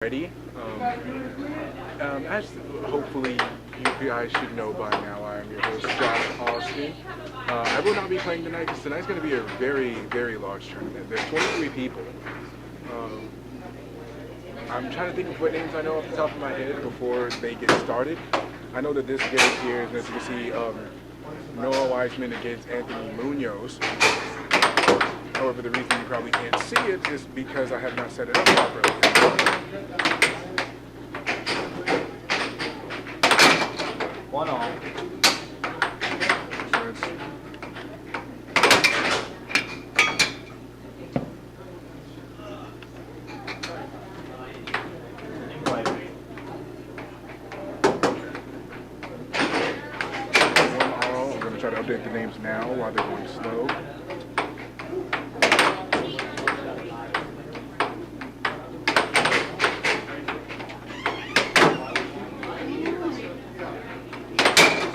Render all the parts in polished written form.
Ready. As hopefully you guys should know by now, I am your host, Josh Austin. I will not be playing tonight because tonight's going to be a very, very large tournament. There's 23 people. I'm trying to think of what names I know off the top of my head before they get started. I know that this game here, as you can see, Noah Wiseman against Anthony Munoz. However, the reason you probably can't see it is because I have not set it up properly. One all. I'm going to try to update the names now while they're going slow.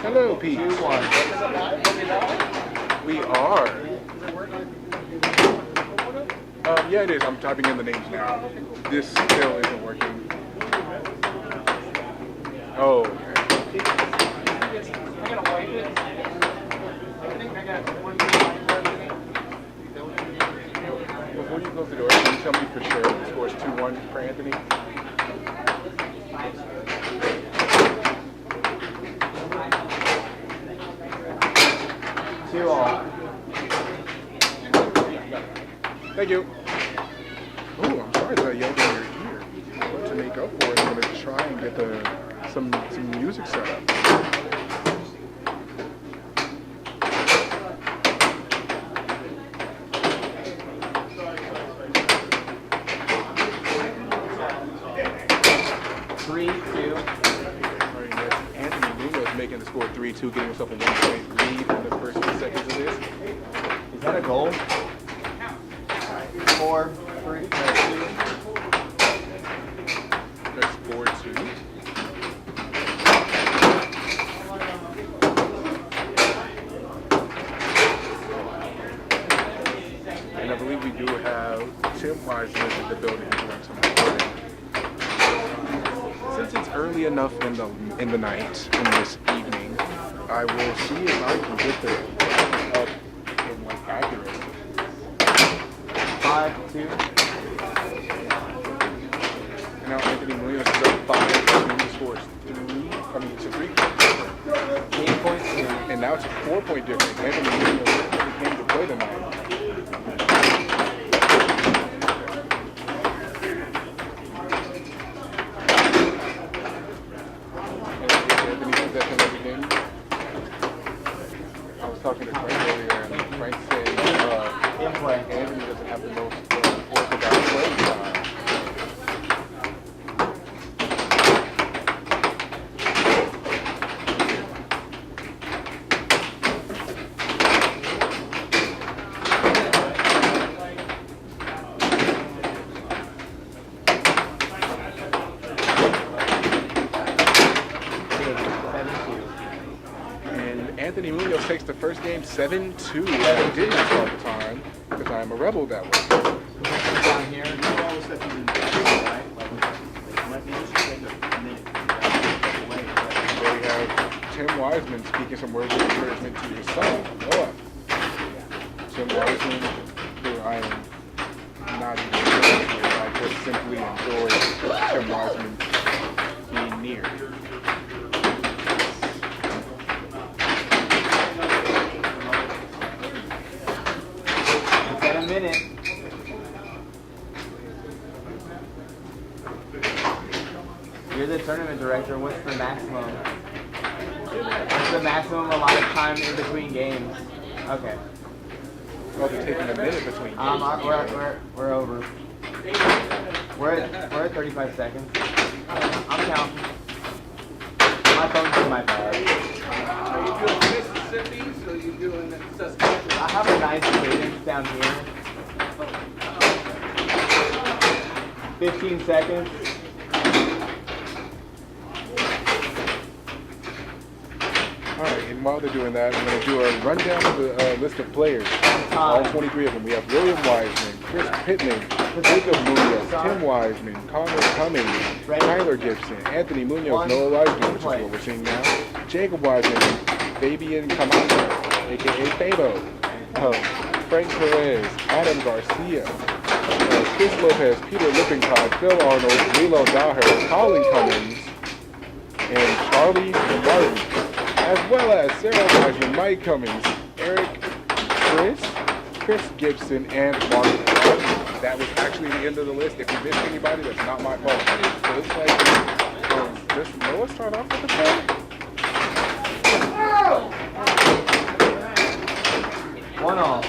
Hello, Pete. We are. Yeah, it is. I'm typing in the names now. This still isn't working. Oh, okay. Before you close the door, can you tell me for sure the score is 2-1 for Anthony? Thank you. Oh, I'm sorry that I yelled in your ear. But to make up for it, I'm going to try and get some music set up. Anthony Munoz making the score 3-2, getting himself a 1-point lead in the first few seconds of this. Is that a goal? 4-3. That's 4-2. And I believe we do have Tim Wiseman in the building doing some recording. Since it's early enough in the night, in this evening, I will see if I can get the up in like accurate. 5-2. And now Anthony Munoz is up 5. He scores 3. I mean, it's a 3-point. 8 points. And now it's a 4-point difference. Anthony Munoz came to play tonight. I was talking to Frank earlier, and Frank said Anthony doesn't have the most orthodox playing style. Anthony Munoz takes the first game 7-2. I did not start the time because I am a rebel that way. Down here. So we have Tim Wiseman speaking some words of encouragement to his son, Noah. Tim Wiseman, who I am not even with. I just simply enjoy Tim Wiseman being near. Minute. You're the tournament director. What's the maximum? What's the maximum amount of time in between games? Okay. Well, they're taking a minute between games. We're over. We're at 35 seconds. I'm counting. My phone's in my bag. Are you doing Mississippi? So you're doing Saskatchewan? I have a nice cadence down here. 15 seconds. Alright, and while they're doing that, I'm going to do a rundown of the list of players. All 23 of them. We have William Wiseman, Chris Pittman, Jacob Munoz, Tim Wiseman, Connor Cummings, Tyler Gibson, Anthony Munoz, Noah Wiseman, which is what we're seeing now, Jacob Wiseman, Fabian Camacho, a.k.a. Fabo, Frank Perez, Adam Garcia, Chris Lopez, Peter Lippincott, Phil Arnold, Lilo Daher, Colin Cummings, and Charlie Martin, as well as Sarah Wiseman, Mike Cummings, Eric Chris Gibson, and Mark Brown. That was actually the end of the list. If you missed anybody, that's not my fault. So it looks like does Noah start off with the play? 1-all.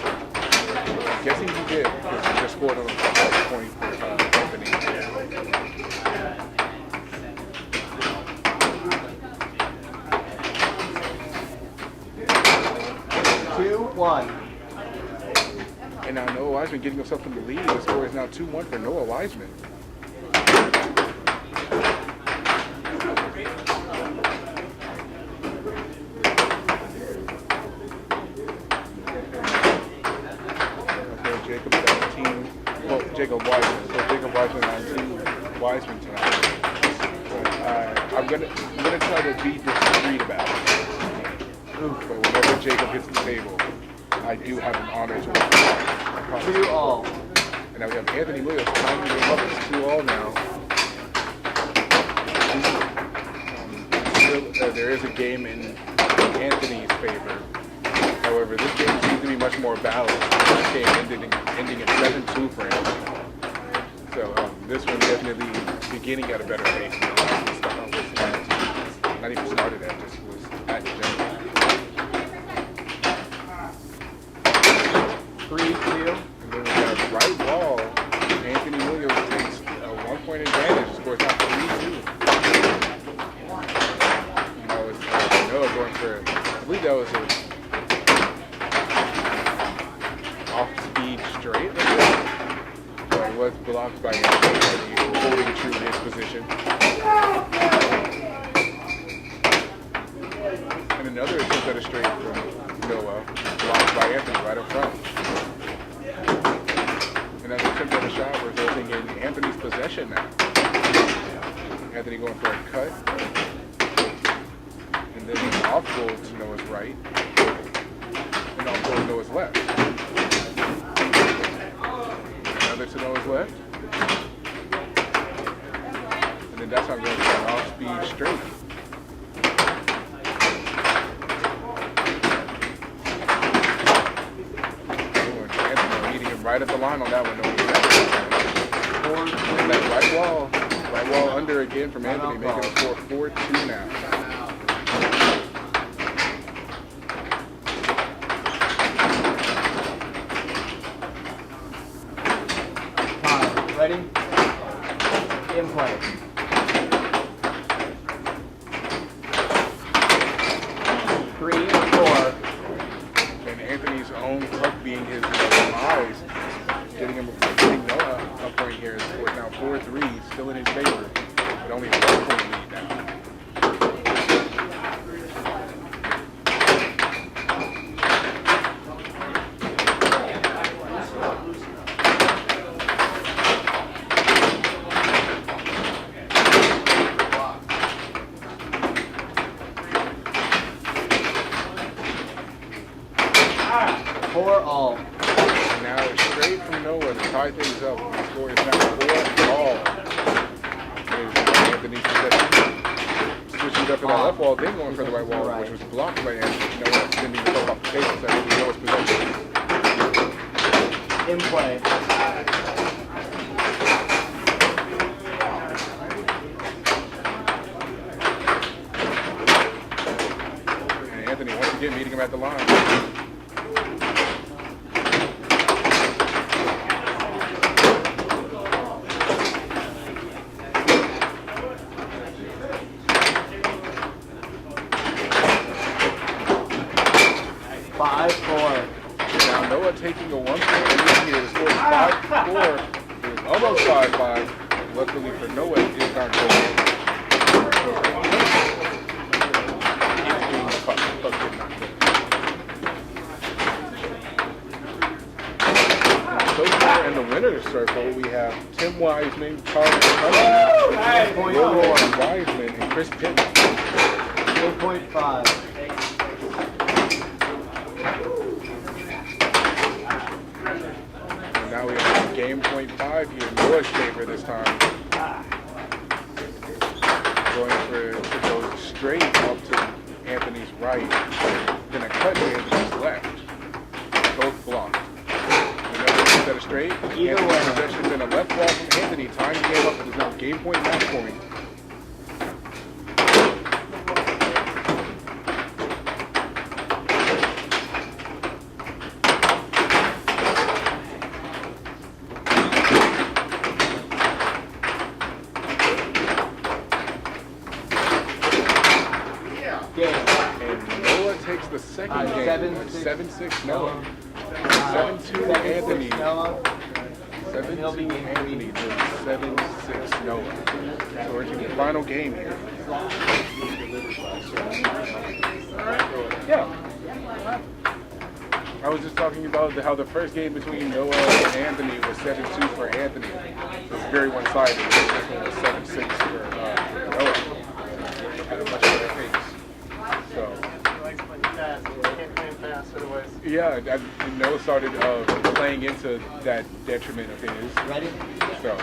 Guessing he did, because he just scored on a point for Anthony. 2-1. And now Noah Wiseman getting himself in the lead. The score is now 2-1 for Noah Wiseman. Okay, Jacob 17. Well, Jacob Wiseman. So Jacob Wiseman 19. Wiseman tonight. But I'm gonna try to be discreet about it. But whenever Jacob hits the table, I do have an honor to win. 2-all. And now we have Anthony Munoz tying the game up. It's 2-all now. There is a game in Anthony's favor. However, this game seems to be much more balanced. This game ending at 7-2 for Anthony. So this one definitely beginning at a better pace. Not even started at, just was at the general. 3-2. And then we have right wall. Anthony Williams takes a 1-point advantage. Scores out 3-2. That was Noah going for, I believe that was an off-speed straight. But it was blocked by Anthony, holding true to his position. And another attempt at a straight from Noah, blocked by Anthony right up front. And that attempt at a shot resulting in Anthony's possession now. Anthony going for a cut. And then an off goal to Noah's right. And off goal to Noah's left. Another to Noah's left. And then that's how I'm going for an off-speed straight. Right at the line on that one. And that right wall under again from Anthony, making a score 4-2 now. Time. Ready? In play. 3-4. And Anthony's own puck being his eyes, getting Noah a point here. The score is now 4-3, still in his favor, but only a 1-point lead now. All. And now it's straight from Noah to tie things up. The score is now 4-all. Anthony's possession. Switching up in the left wall, then going for the right wall, which was blocked by Anthony. Noah sending the puck off the face, so it was Noah's possession. In play. And Anthony once again meeting him at the line. 5-4. Now Noah taking a 1-point lead here. The score is 5-4. It was almost 5-5. Luckily for Noah, it did not go in. The puck did not go in. So far in the winners circle, we have Tim Wiseman, Charles Hudson, Will Wiseman, and Chris Pittman. 4.5. And now we have game point 5 here. Noah's favor this time. Going to go straight up to Anthony's right. Then a cut to Anthony's left. Both blocked. Another set of straight. Either Anthony's way. possession, then a left ball from Anthony. Time the game up. It is now game point, match point. And Noah takes the second game. 7-6 Noah. 7-2 Anthony. 7-2 Anthony to 7-6 Noah. So we're into the final game here. Yeah. I was just talking about how the first game between Noah and Anthony was 7-2 for Anthony. It was very one-sided. This one was 7-6 for Noah. At a much better pace. So. Yeah, Noah started playing into that detriment of his. Ready? So.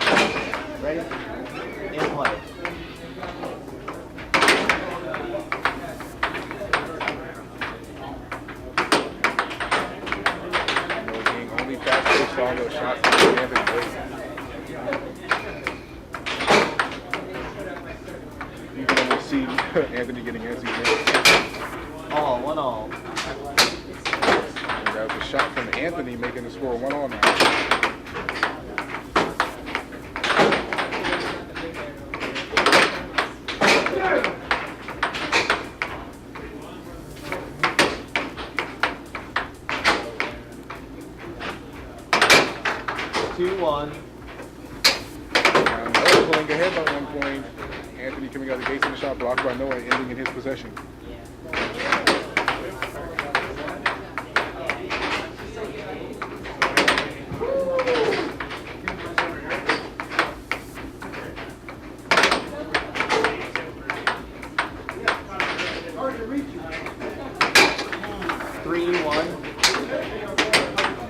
Ready? In play. Noah being only fast, saw no shots from Anthony. You can only see Anthony getting antsy. 1-all. And that was a shot from Anthony making the score 1-all now. One. Now Noah pulling ahead by 1 point. Anthony coming out of the gates in the shot blocked by Noah, ending in his possession.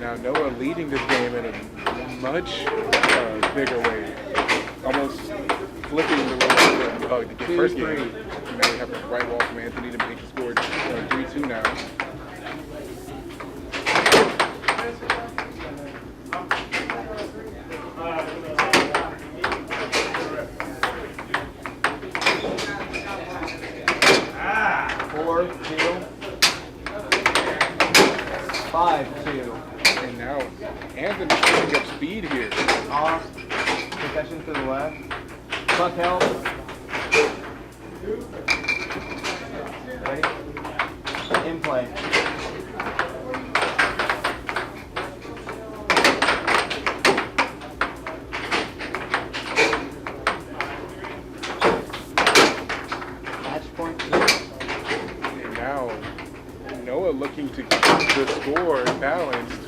Now Noah leading this game in a much bigger way, almost flipping the role of the first game. Now we have a right wall from Anthony to make the score 3-2 now. And now Anthony's picking up speed here. Off. Possession to the left. Puck help. Ready? In play. Match point. And now Noah looking to keep the score balanced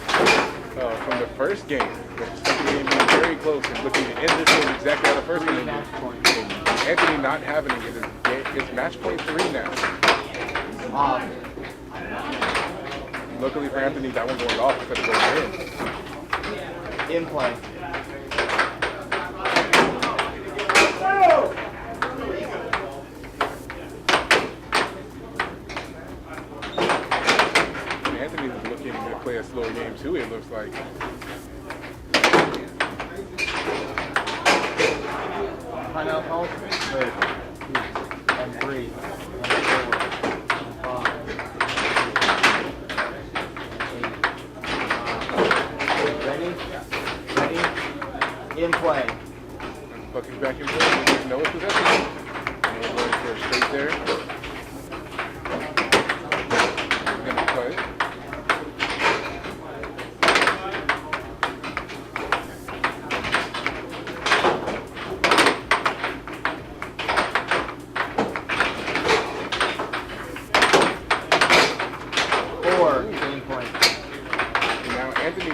from the first game. The second game being very close and looking to end this game exactly how the first game Match did. point. Anthony not having it. It's match point 3 now. Off. Luckily for Anthony, that one going off instead of going in. In play. And Anthony was looking to play a slower game too, it looks like. Timeout call. And 3. And 4. And 5. Ready? In play. Buck is back in play. There's Noah's possession. Noah going for a straight there. Gonna play. 4 game point. And now Anthony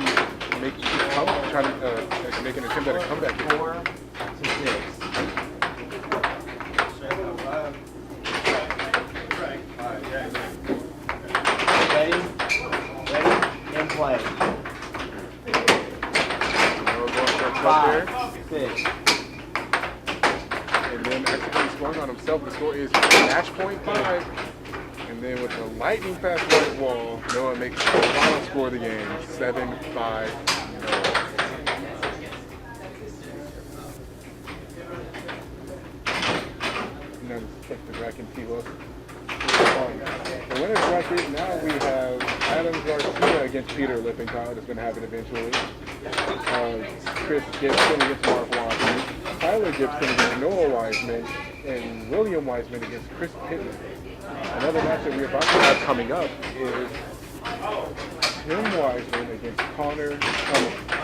making then accidentally scoring on himself. The score is match point 5. And then with the lightning fast right wall, Noah makes the final score of the game, 7-5 Noah. Now let's check the bracket and see what's the winner's bracket. Now we have Adam Garcia against Peter Lippincott. It's going to happen eventually. Chris Gibson against Mark Watson. Tyler Gibson against Noah Wiseman. And William Wiseman against Chris Pittman. Another match that we're about to have coming up is Tim Wiseman against Connor Cummings.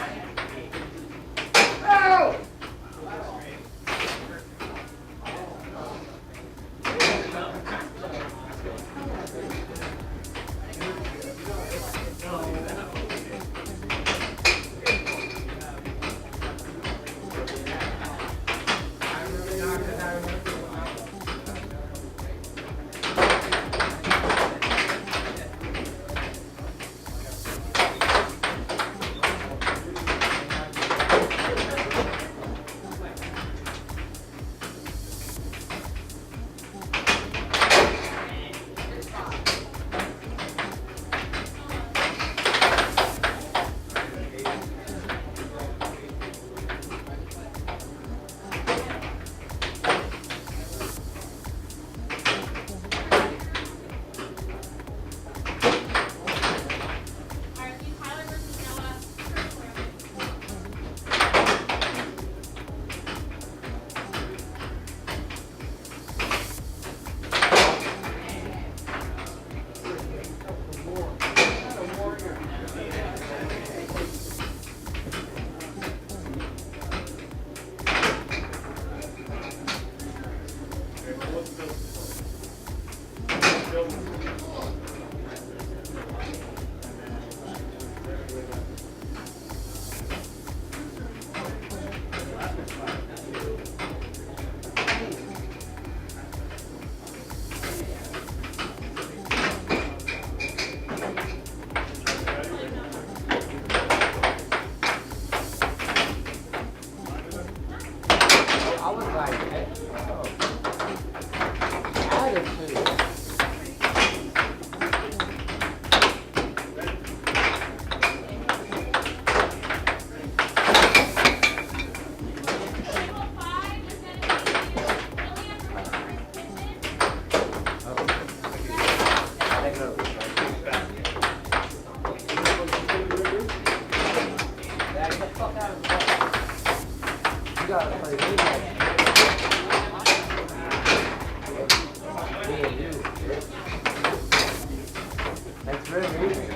Thanks for leaving.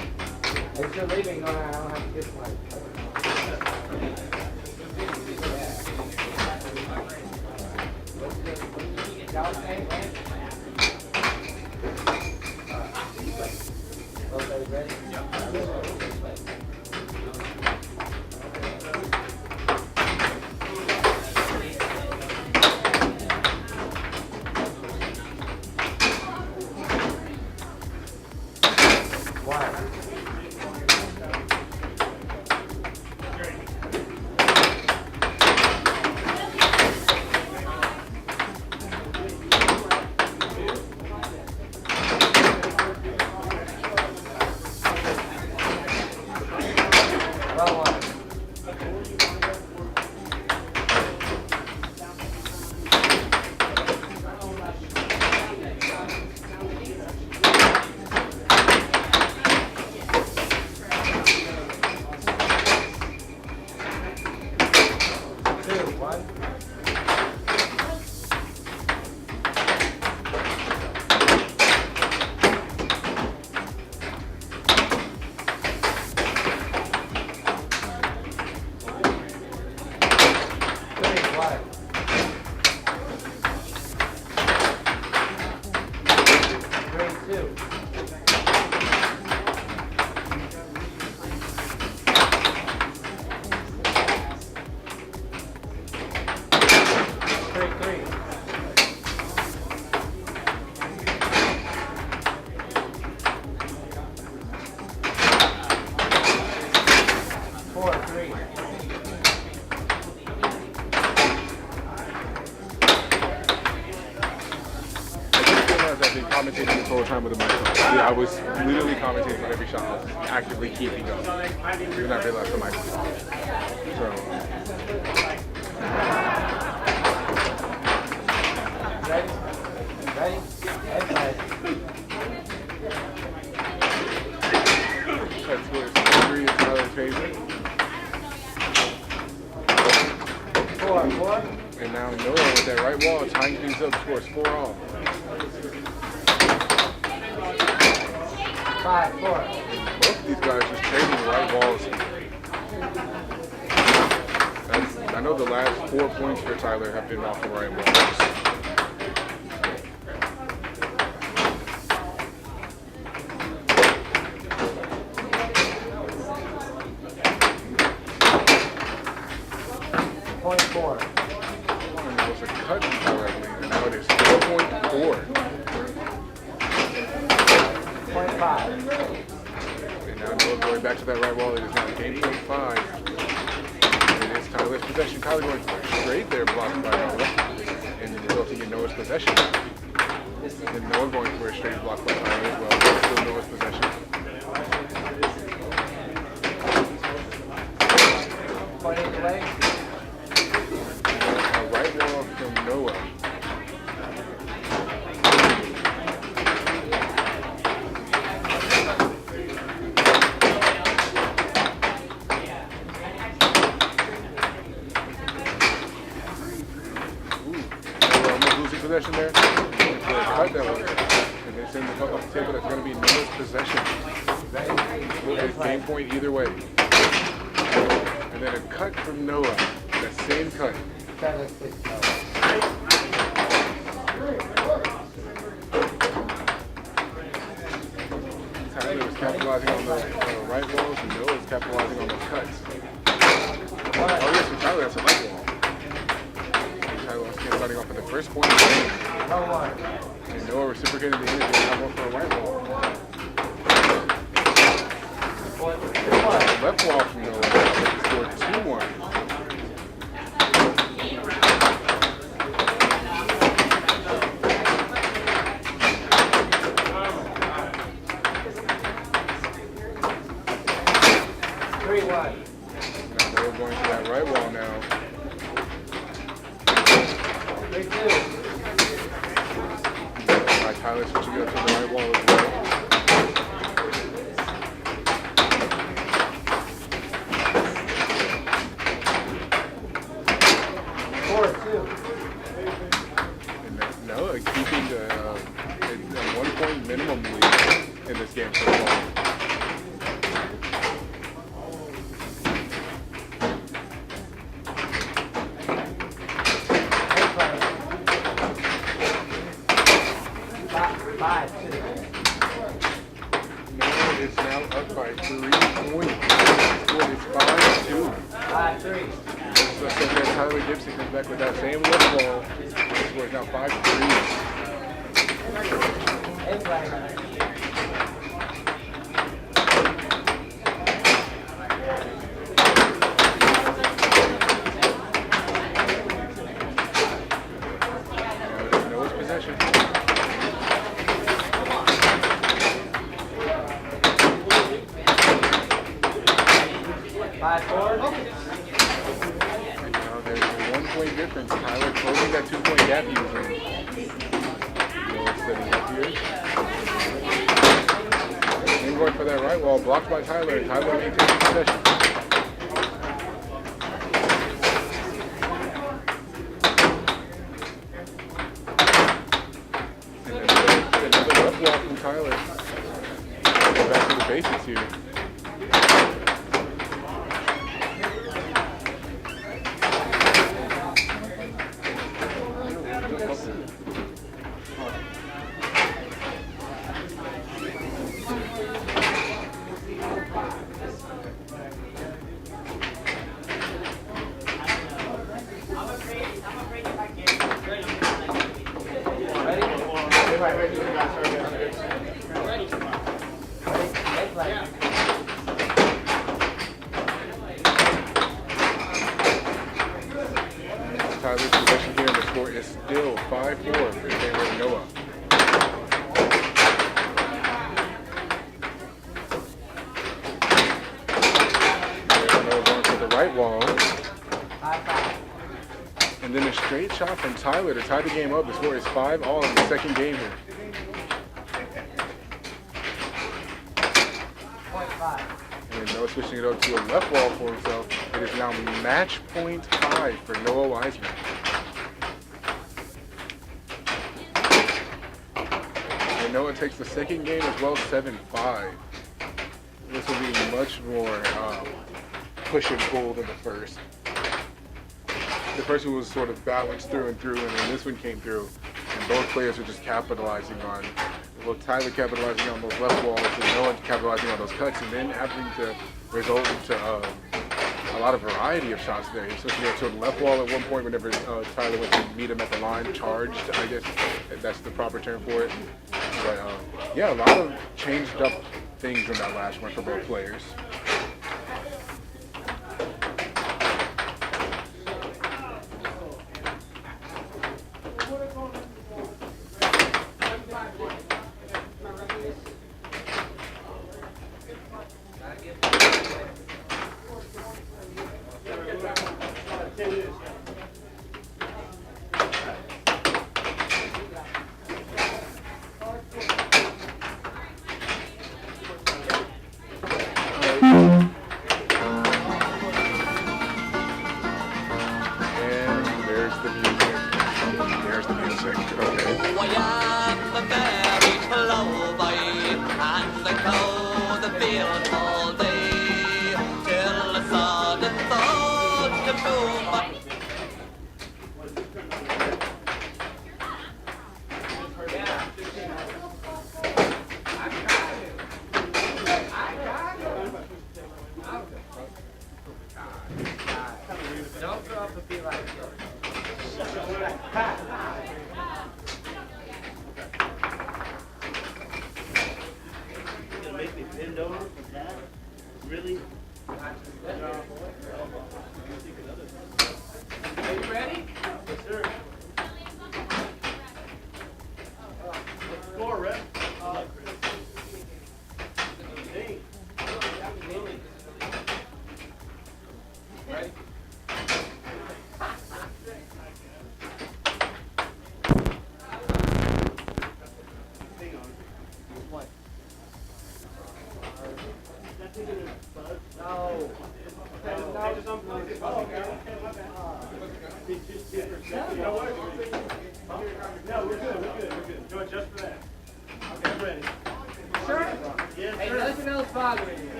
Thanks for leaving. No, I don't have to get my. Ready? I've been commentating this whole time with the mic on. Yeah, I was literally commentating on every shot. I was actively keeping up. Even I realized the mic was on. So. Ready? Ready? Head That score is 3 in Tyler's favor. 4. And now Noah with that right wall tying things up, scores 4 all. 5, 4. Both of these guys just trading right walls. I know the last 4 points for Tyler have been off the right walls. And that was a cut from Tyler, I believe. And now it is 4.4. 0.5. And now Noah going back to that right wall. It is now game point 5. It is Tyler's possession. Tyler going for a straight there, blocked by Noah. And resulting in Noah's possession. And Noah going for a straight block by Tyler as well. Still Noah's possession. Away. A right wall from Noah. Possession there. Cut that one. And they send the puck off the table. That's going to be Noah's possession. It's game point either way. And then a cut from Noah. That same cut. 7, 6, Tyler was capitalizing on the right walls, and Noah was capitalizing on the cuts. Oh yes, for Tyler, that's a left wall. Tyler was starting off at the first point of the game. And Noah reciprocated the energy and got one for a right wall. Left wall from Noah. He scored 2-1. Now Noah going to that right wall now. 3-2. Alright, Tyler switching up to the right wall as well. And Noah keeping a 1-point minimum lead in this game so far. Is now up by 3 points. The score is 5-2. 5-3. So that Tyler Gibson comes back with that same left ball. The score is now 5-3. Noah's possession. 5-4. And now there's a 1-point difference. Tyler closing that 2-point gap he was in. Noah setting up here. And going for that right wall, blocked by Tyler. Tyler maintains possession. And then another left wall from Tyler. Back to the basics here. Tyler's possession here, and the score is still 5-4 in favor of Noah. right wall. High five. And then a straight shot from Tyler to tie the game up. The score is 5-all in the second game here. And then Noah switching it up to a left wall for himself. It is now match point 5 for Noah Wiseman. And Noah takes the second game as well, 7-5. This will be much more push and pull than the first. The first one was sort of balanced through and through, and then this one came through. And both players are just capitalizing on, well, Tyler capitalizing on those left walls, and Noah capitalizing on those cuts, and then having to result into a lot of variety of shots there. He switched to the left wall at one point whenever Tyler went to meet him at the line, charged, I guess that's the proper term for it. But yeah, a lot of changed up things in that last one for both players.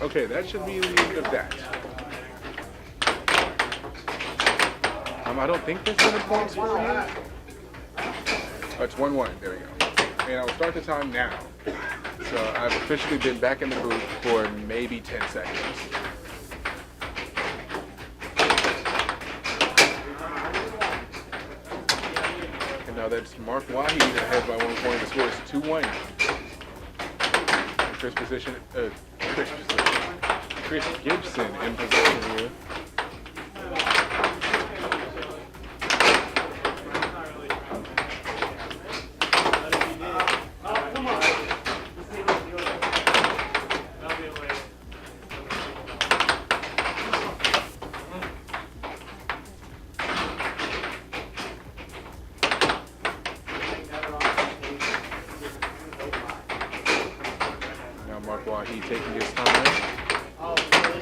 Okay, that should be the end of that. I don't think there's any points for you. Oh, it's 1-1. There we go. And I'll start the time now. So I've officially been back in the booth for maybe 10 seconds. And now that's Mark Wahi ahead by 1 point. The score is 2-1. Chris Gibson in possession here. Now Mark Wahi taking his time.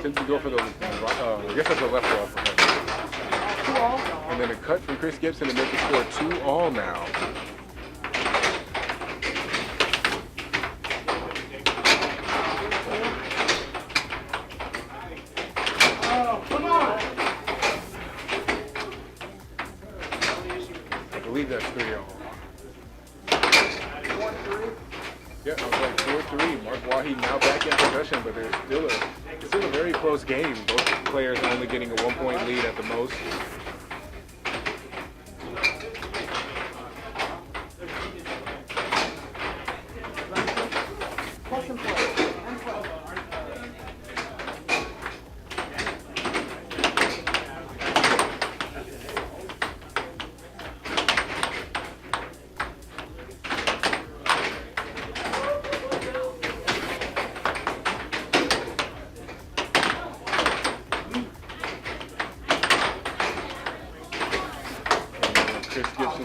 Since we go for the, I guess that's a left wall for him. And then a cut from Chris Gibson to make the score 2-all now. I believe that's 3-all. Yeah, I was like 4-3. Mark Wahi now back in possession, but there's still a very close game. Both players only getting a 1-point lead at the most.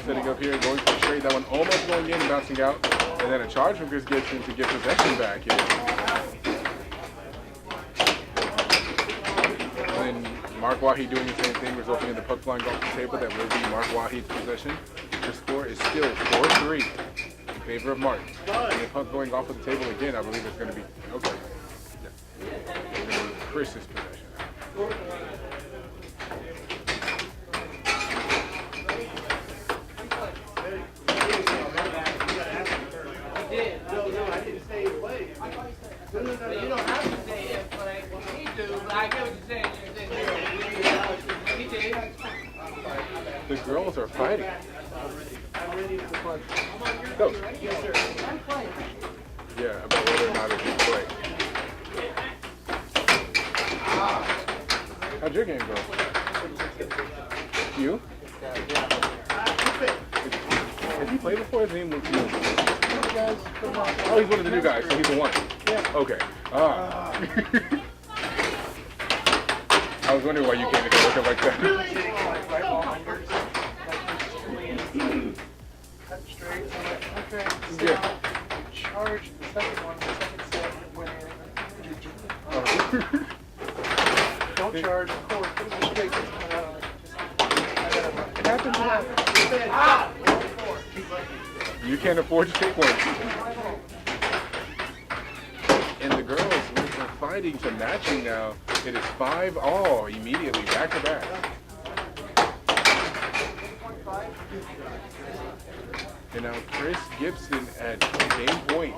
setting up here, going for straight. That one almost going in and bouncing out. And then a charge from Chris Gibson to get possession back here. And Mark Wahi doing the same thing, resulting in the puck flying off the table. That will be Mark Wahi's possession. The score is still 4-3 in favor of Mark. And the puck going off of the table again, I believe it's going to be, okay. Yeah. Chris's possession. You don't have to say it, but I need to. But I get what you're saying. He did. The girls are fighting. Go. Yeah, about whether or not it can play. How'd your game go? You? Has he played before? His name looks new. Oh, he's one of the new guys, so he's the one. Yeah. Okay. Ah. I was wondering why you came in here looking like that. Cut straight. Okay. So Yeah. charge the second one, the second set when don't charge, of course, put it straight. It happens a lot. You can't afford to take one. And the girls are fighting to matching now. It is 5-all immediately, back to back. And now Chris Gibson at game point.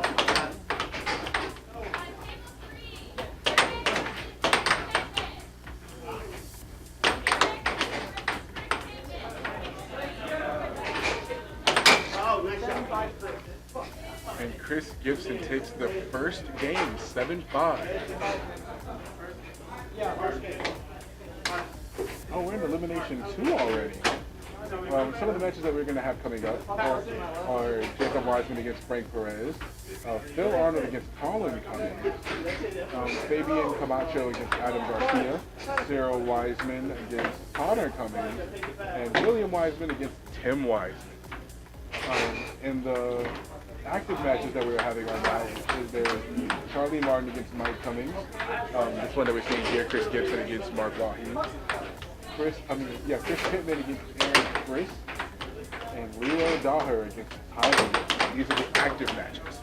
And Chris Gibson takes the first game, 7-5. Oh, we're in elimination 2 already. Some of the matches that we're going to have coming up are Jacob Wiseman against Frank Perez, Phil Arnold against Colin Cummings, Fabian Camacho against Adam Garcia, Sarah Wiseman against Connor Cummings, and William Wiseman against Tim Wiseman. In the active matches that we're having right now is there's Charlie Martin against Mike Cummings. This one that we're seeing here, Chris Gibson against Mark Wahi. Chris Pittman against Aaron Chris, and Leo Daher against Tyler. These are the active matches.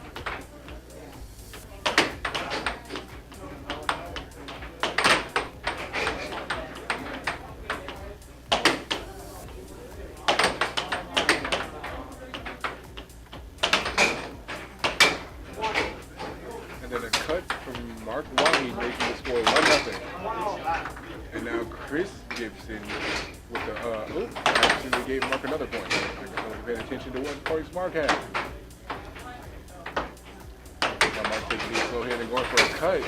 And then a cut from Mark Wahi making the score 1-0. And now Chris Gibson with the, actually gave Mark another point. I wasn't paying attention to what points Mark had. Now Mark takes the slow hand and going for a cut.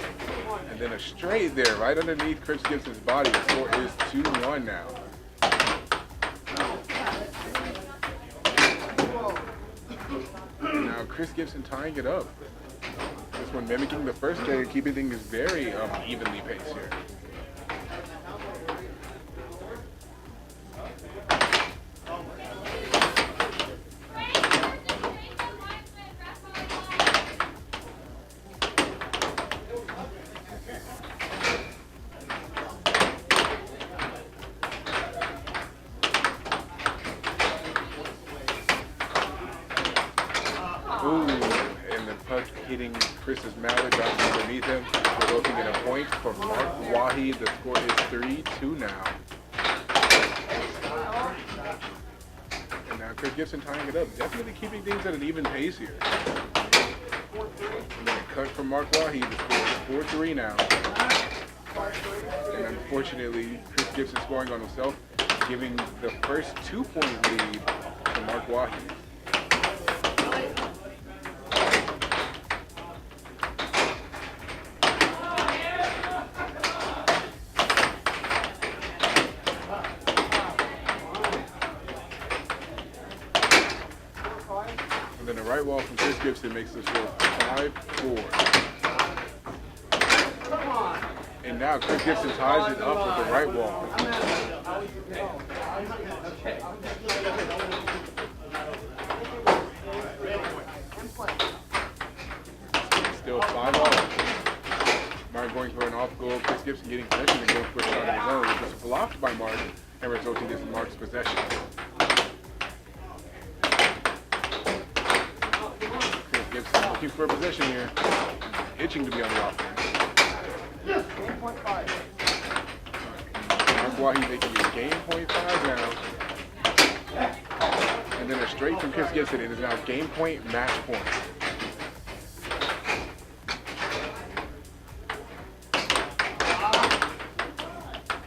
And then a straight there, right underneath Chris Gibson's body. The score is 2-1 now. And now Chris Gibson tying it up. This one mimicking the first day, keeping things very evenly paced here. Ooh, and the puck hitting Chris's mallet, bouncing underneath him, resulting in a point for Mark Wahi. The score is 3-2 now. And now Chris Gibson tying it up, definitely keeping things at an even pace here. And then a cut from Mark Wahi. The score is 4-3 now. And unfortunately, Chris Gibson scoring on himself, giving the first 2-point lead to Mark Wahi. And then a right wall from Chris Gibson makes the score 5-4. And now Chris Gibson ties it up with the right wall. still 5-all. Mark going for an off goal. Chris Gibson getting possession and going for a shot of his own, which was blocked by Mark and resulting in Mark's possession. Chris Gibson looking for a possession here, itching to be on the offense. 8.5. Mark Wahi making it game point 5 now. And then a straight from Chris Gibson. It is now game point, match point.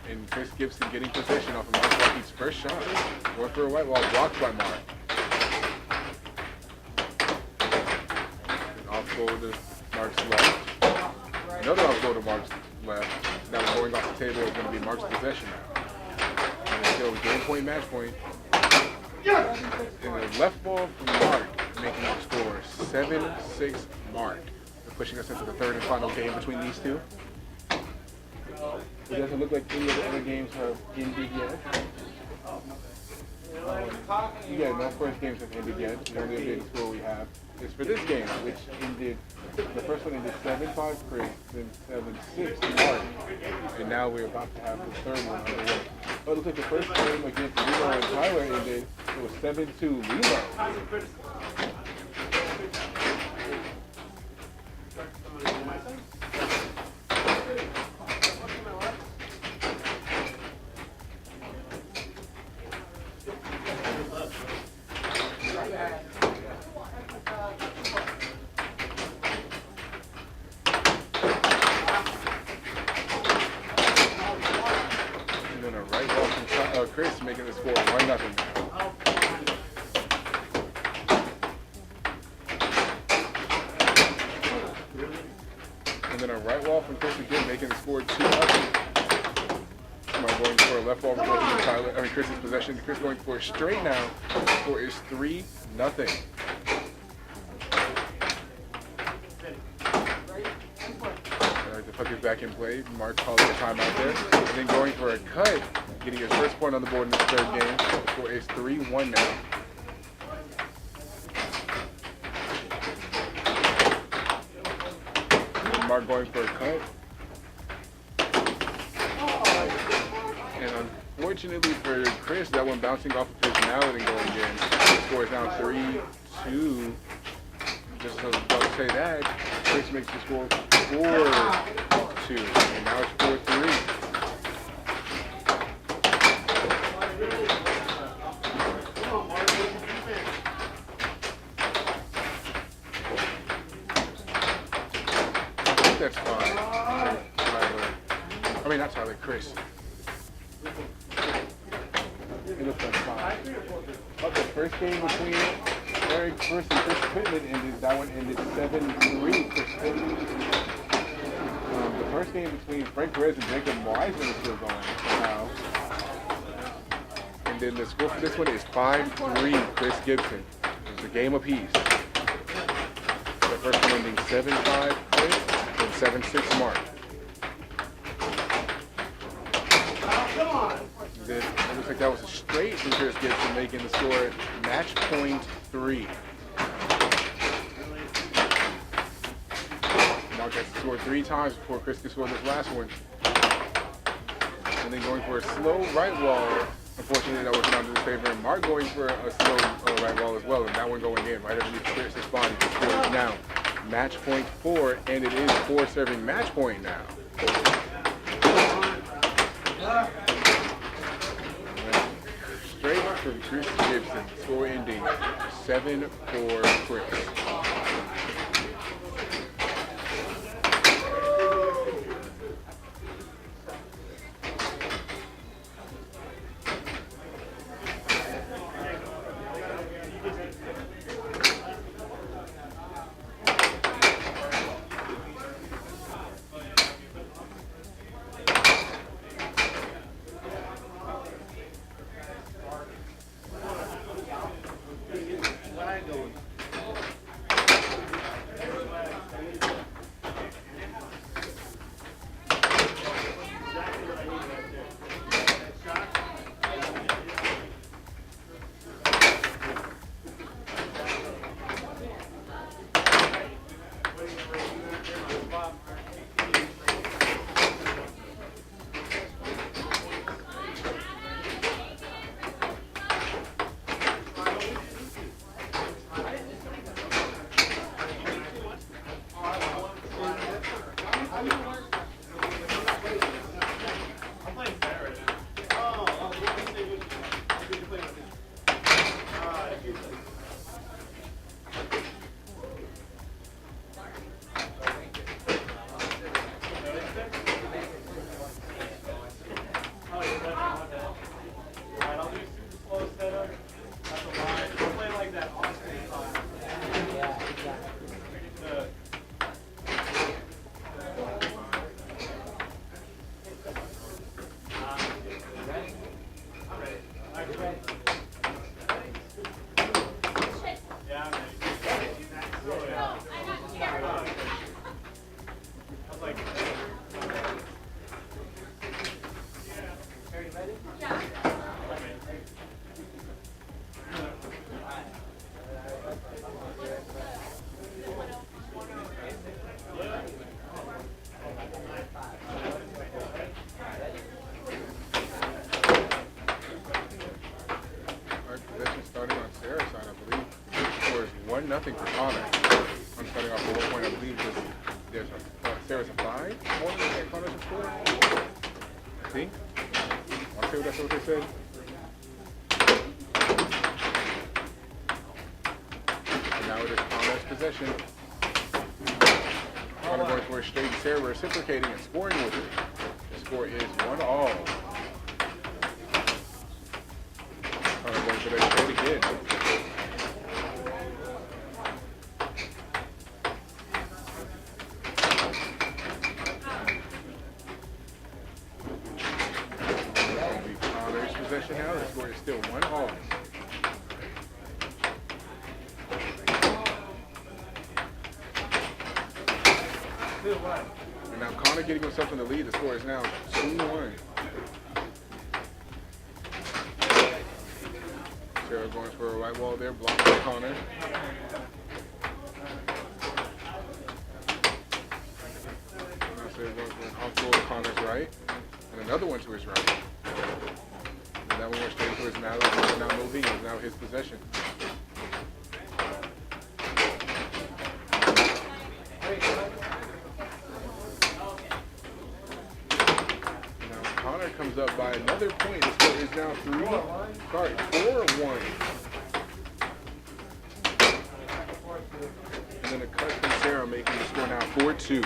And Chris Gibson getting possession off of Mark Wahi's first shot. Going for a white wall, blocked by Mark. And off goal to Mark's left. Another off goal to Mark's left. Now going off the table is going to be Mark's possession now. And it's still game point, match point. And a left ball from Mark making the score 7-6 Mark. We're pushing us into the third and final game between these two. It doesn't look like any of the other games have ended yet. Yeah, no first games have ended yet. The only updated score we have is for this game, which ended, the first one ended 7-5 Chris, then 7-6 Mark, and now we're about to have the third one underway. Oh, it looks like the first game against Lilo and Tyler ended, it was 7-2 Lilo. Chris making the score 1-0 now. And then a right wall from Chris again, making the score 2-0. Mark going for a left wall from Tyler. I mean Chris's possession. Chris going for a straight now. The score is 3-0. The puck is back in play. Mark calling a timeout there. And then going for a cut. Getting his first point on the board in this third game. The score is 3-1 now. Mark going for a cut. And unfortunately for Chris, that one bouncing off of his mallet and going in. The score is now 3-2. Just so don't say that, Chris makes the score 4-2. And now it's 4-3. That's fine. Tyler. I mean, not Tyler, Chris. It looks like fine. But the first game between Eric First and Chris Pittman ended. That one ended 7-3 Chris Pittman. The first game between Frank Perez and Jacob Wiseman is still going now. And then the score for this one is 5-3 Chris Gibson. It was a game apiece. The first one ending 7-5 Chris. 7-6 Mark. It looks like that was a straight from Chris Gibson, making the score match point 3. Mark has scored 3 times before Chris can score this last one. And then going for a slow right wall. Unfortunately, that was not in his favor. And Mark going for a slow right wall as well, and that one going in right underneath Chris's body. The score is now match point 4, and it is 4 serving match point now. Straight from Chris Gibson, score ending 7-4 Chris. Possession starting on Sarah's side, I believe. The score is 1-0 for Connor. I'm starting off with 1 point. I believe there's Sarah's a 5 more than Connor's a 4. I think. I want to say that's what they said. And now it is Connor's possession. Connor going for a straight. Sarah reciprocating and scoring with it. The score is 1-all. Going for that straight again. Connor's possession now. The score is still 1-all. And now Connor getting himself in the lead. The score is now 2-1. Sarah going for a right wall there, blocked by Connor. Now Sarah going for an off goal to Connor's right, and another one to his right. And that one went straight to his now. It's now moving. It's now his possession. Now Connor comes up by another point. The score is now 4-1. And then a cut from Sarah making the score now 4-2.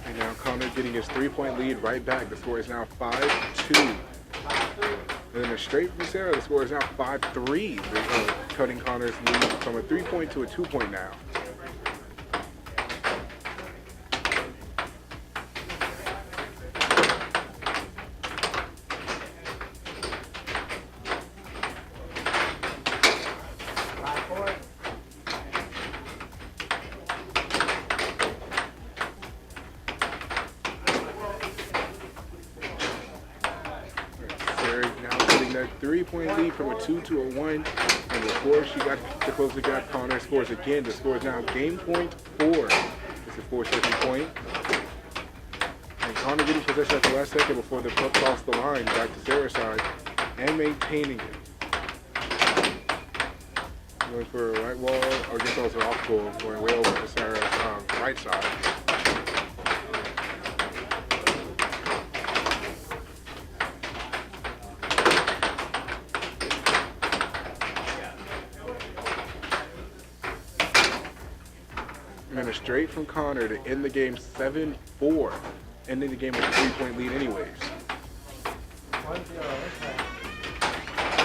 And now Connor getting his 3-point lead right back. The score is now 5-2. And then a straight from Sarah, the score is now 5-3. Cutting Connor's lead from a 3-point to a 2-point now. Now getting that 3-point lead from a 2 to a 1. And before she got to close the gap, Connor scores again. The score is now game point 4. It's a 4-second point. And Connor getting possession at the last second before the puck crossed the line back to Sarah's side and maintaining it. Going for a right wall, or I guess that was an off goal, going way over to Sarah's right side. And a straight from Connor to end the game 7-4, ending the game with a 3-point lead anyways.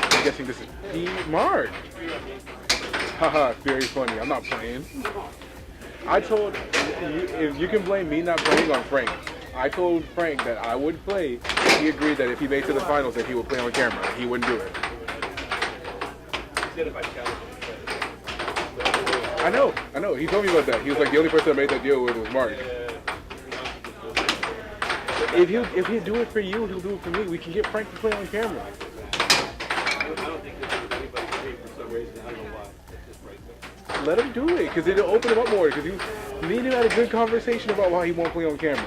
I'm guessing this is P. Mark. Haha, very funny. I'm not playing. I told, if you can blame me not playing on Frank. I told Frank that I would play. He agreed that if he made it to the finals that he would play on camera. He wouldn't do it. I know. He told me about that. He was like, the only person I made that deal with was Mark. If he'll do it for you, he'll do it for me. We can get Frank to play on camera. I don't think this is anybody paid for some reason. I don't know why. It's just right there. Let him do it, because it'll open him up more. Because me and him had a good conversation about why he won't play on camera.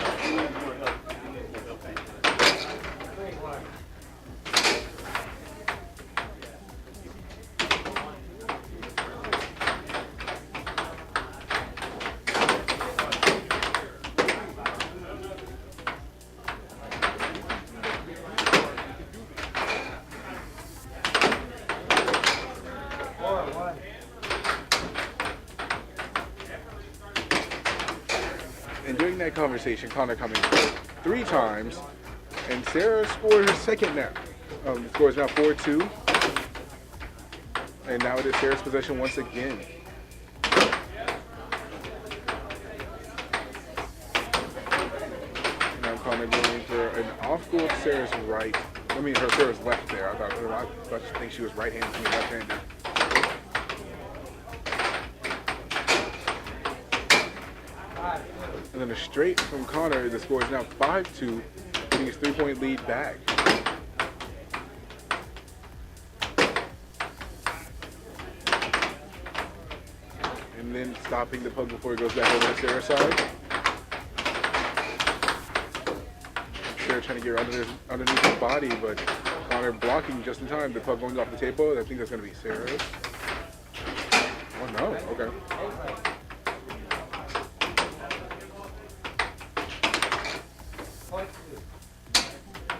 And during that conversation, Connor coming 3 times, and Sarah scored her second now. The score is now 4-2. And now it is Sarah's possession once again. Now Connor going for an off goal, Sarah's right. I mean, Sarah's left there. I think she was right-handed, I mean left-handed. And then a straight from Connor. The score is now 5-2, getting his 3-point lead back. And then stopping the puck before it goes back over to Sarah's side. Sarah trying to get underneath his body, but Connor blocking just in time. The puck going off the table. I think that's going to be Sarah's. Oh no, okay.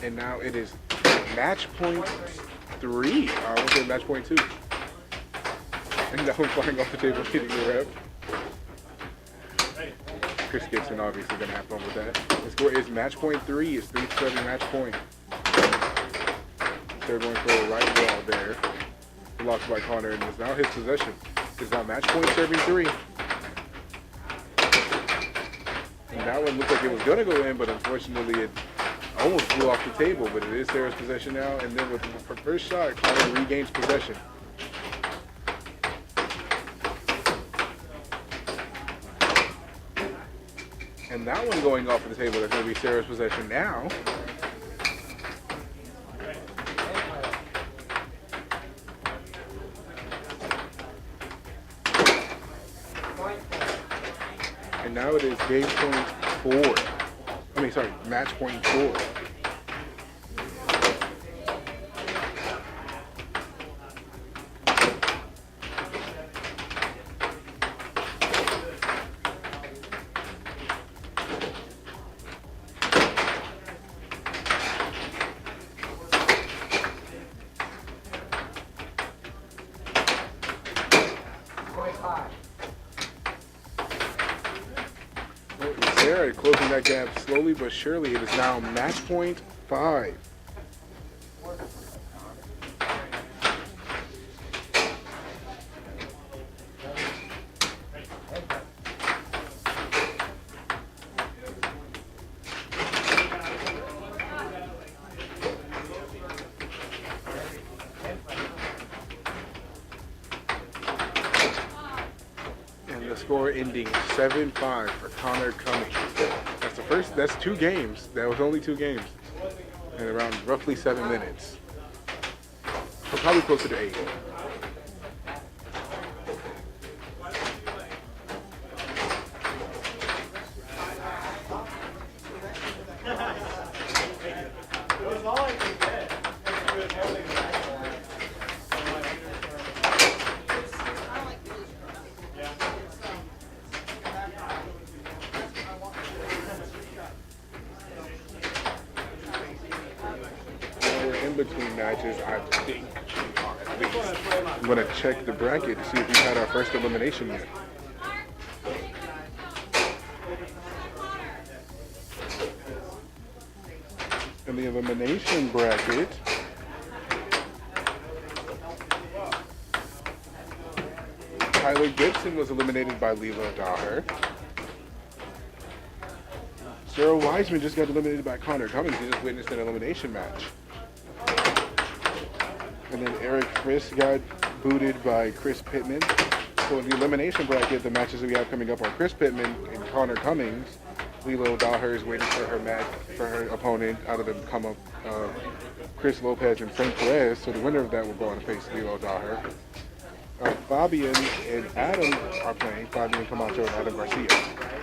And now it is match point 3. I want to say match point 2. And that one flying off the table, hitting the ref. Chris Gibson obviously going to have fun with that. The score is match point 3. It's 3-7 match point. They're going for a right wall there. Blocked by Connor, and it's now his possession. It's now match point serving 3. And that one looked like it was going to go in, but unfortunately it almost flew off the table, but it is Sarah's possession now. And then with the first shot, Connor regains possession. And that one going off of the table, that's going to be Sarah's possession now. And now it is game point 4. Match point 4. Sarah closing that gap slowly but surely. It is now match point 5. And the score ending 7-5 for Connor Cummings. That's 2 games. That was only 2 games. In around roughly 7 minutes. So probably closer to 8. Between matches, I think at least. I'm going to check the bracket to see if we've had our first elimination yet. In the elimination bracket, Tyler Gibson was eliminated by Leela Daher. Sarah Wiseman just got eliminated by Connor Cummings. He just witnessed an elimination match. And then Eric Chris got booted by Chris Pittman. So in the elimination bracket, the matches that we have coming up are Chris Pittman and Connor Cummings. Lilo Daher is waiting for her opponent out of them to come up, Chris Lopez and Frank Perez. So the winner of that will go on to face Lilo Daher. Fabian and Adam are playing. Fabian Camacho and Adam Garcia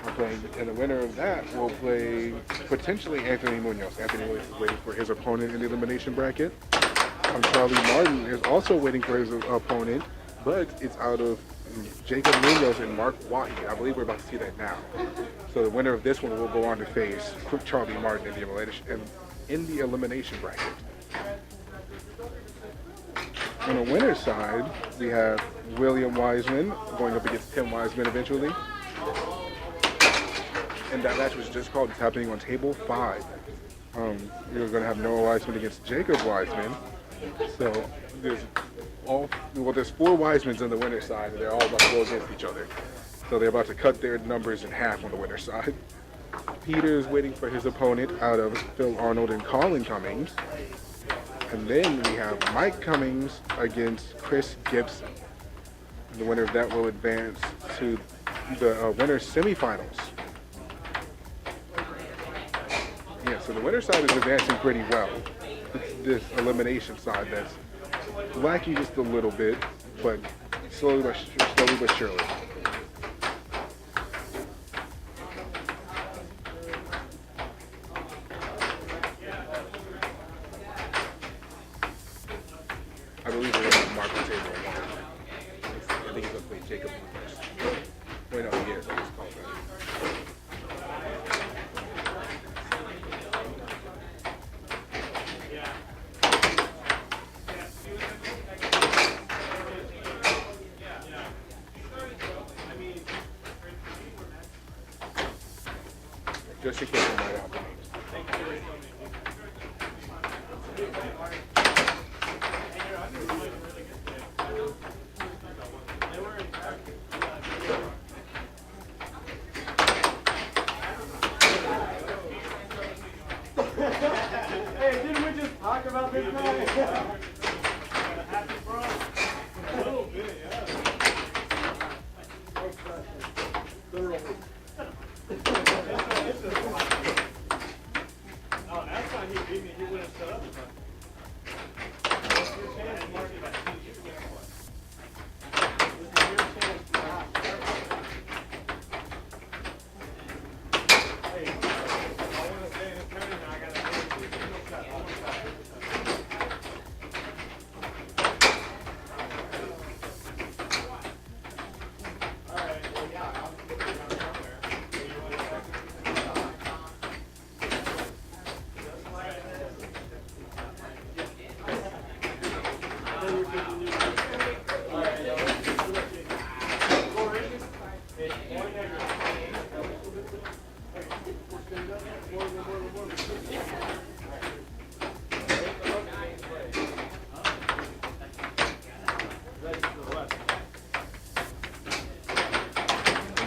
are playing. And the winner of that will play potentially Anthony Munoz. Anthony Munoz is waiting for his opponent in the elimination bracket. Charlie Martin is also waiting for his opponent, but it's out of Jacob Munoz and Mark Wahi. I believe we're about to see that now. So the winner of this one will go on to face Charlie Martin in the elimination bracket. On the winner's side, we have William Wiseman going up against Tim Wiseman eventually. And that match was just called. It's happening on table 5. We're going to have Noah Wiseman against Jacob Wiseman. So there's 4 Wisemans on the winner's side, and they're all about to go against each other. So they're about to cut their numbers in half on the winner's side. Peters waiting for his opponent out of Phil Arnold and Colin Cummings. And then we have Mike Cummings against Chris Gibson. The winner of that will advance to the winner's semifinals. Yeah, so the winner's side is advancing pretty well. It's this elimination side that's lacking just a little bit, but slowly but surely. I believe we're going to have Mark on table at one. I think he's going to play Jacob first. Wait, no, he is. I just called that. Just in case I might have the names. Hey, didn't we just talk about this guy? Oh, that's why he beat me. He would have set up.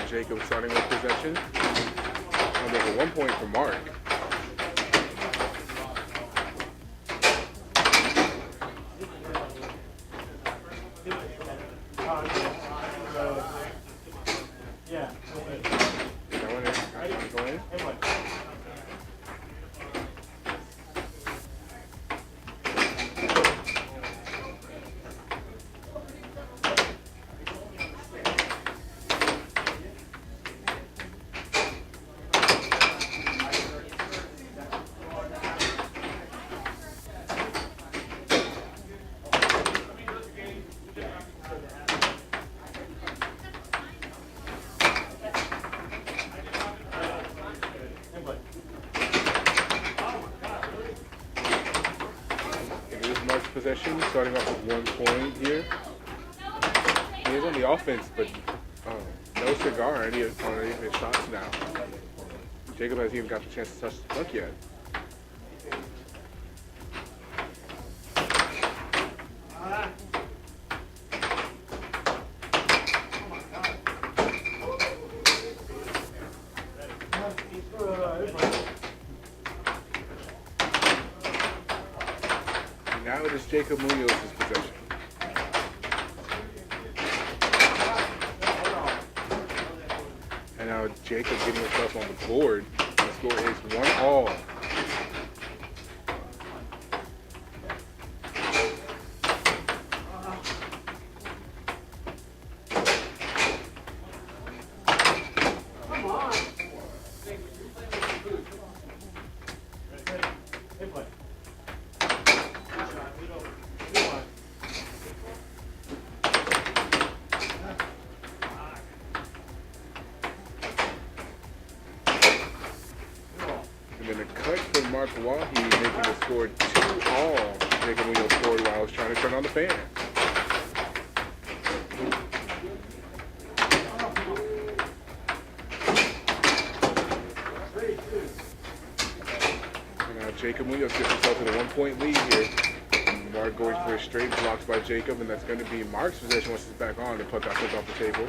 Jacob starting with possession. And there's a 1 point for Mark. Yeah. That one is go in. It is Mark's possession, starting off with 1 point here. He is on the offense, but no cigar on any of his shots now. Jacob hasn't even got the chance to touch the puck yet. Now it is Jacob Munoz's possession. And now Jacob getting himself on the board. The score is 1-all. And then a cut for Mark Wahi, making the score 2-all. Jacob Munoz scored while I was trying to turn on the fan. And now Jacob Munoz gets himself in a 1 point lead here. And Mark going for a straight blocks by Jacob, and that's going to be Mark's possession once it's back on. The puck got flipped off the table.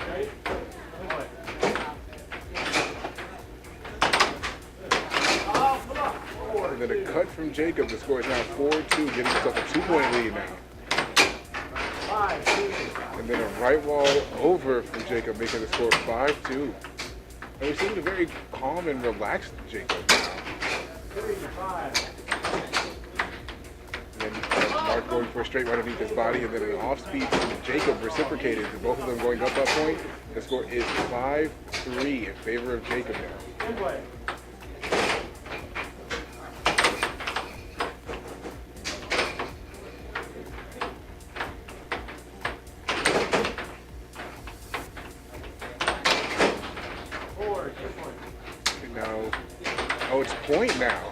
And then a cut from Jacob. The score is now 4-2, giving himself a 2-point lead now. And then a right wall over from Jacob, making the score 5-2. And we're seeing a very calm and relaxed Jacob now. And then Mark going for a straight right underneath his body, and then an off-speed from Jacob reciprocated. And both of them going up that point. The score is 5-3 in favor of Jacob now. Oh, it's point now.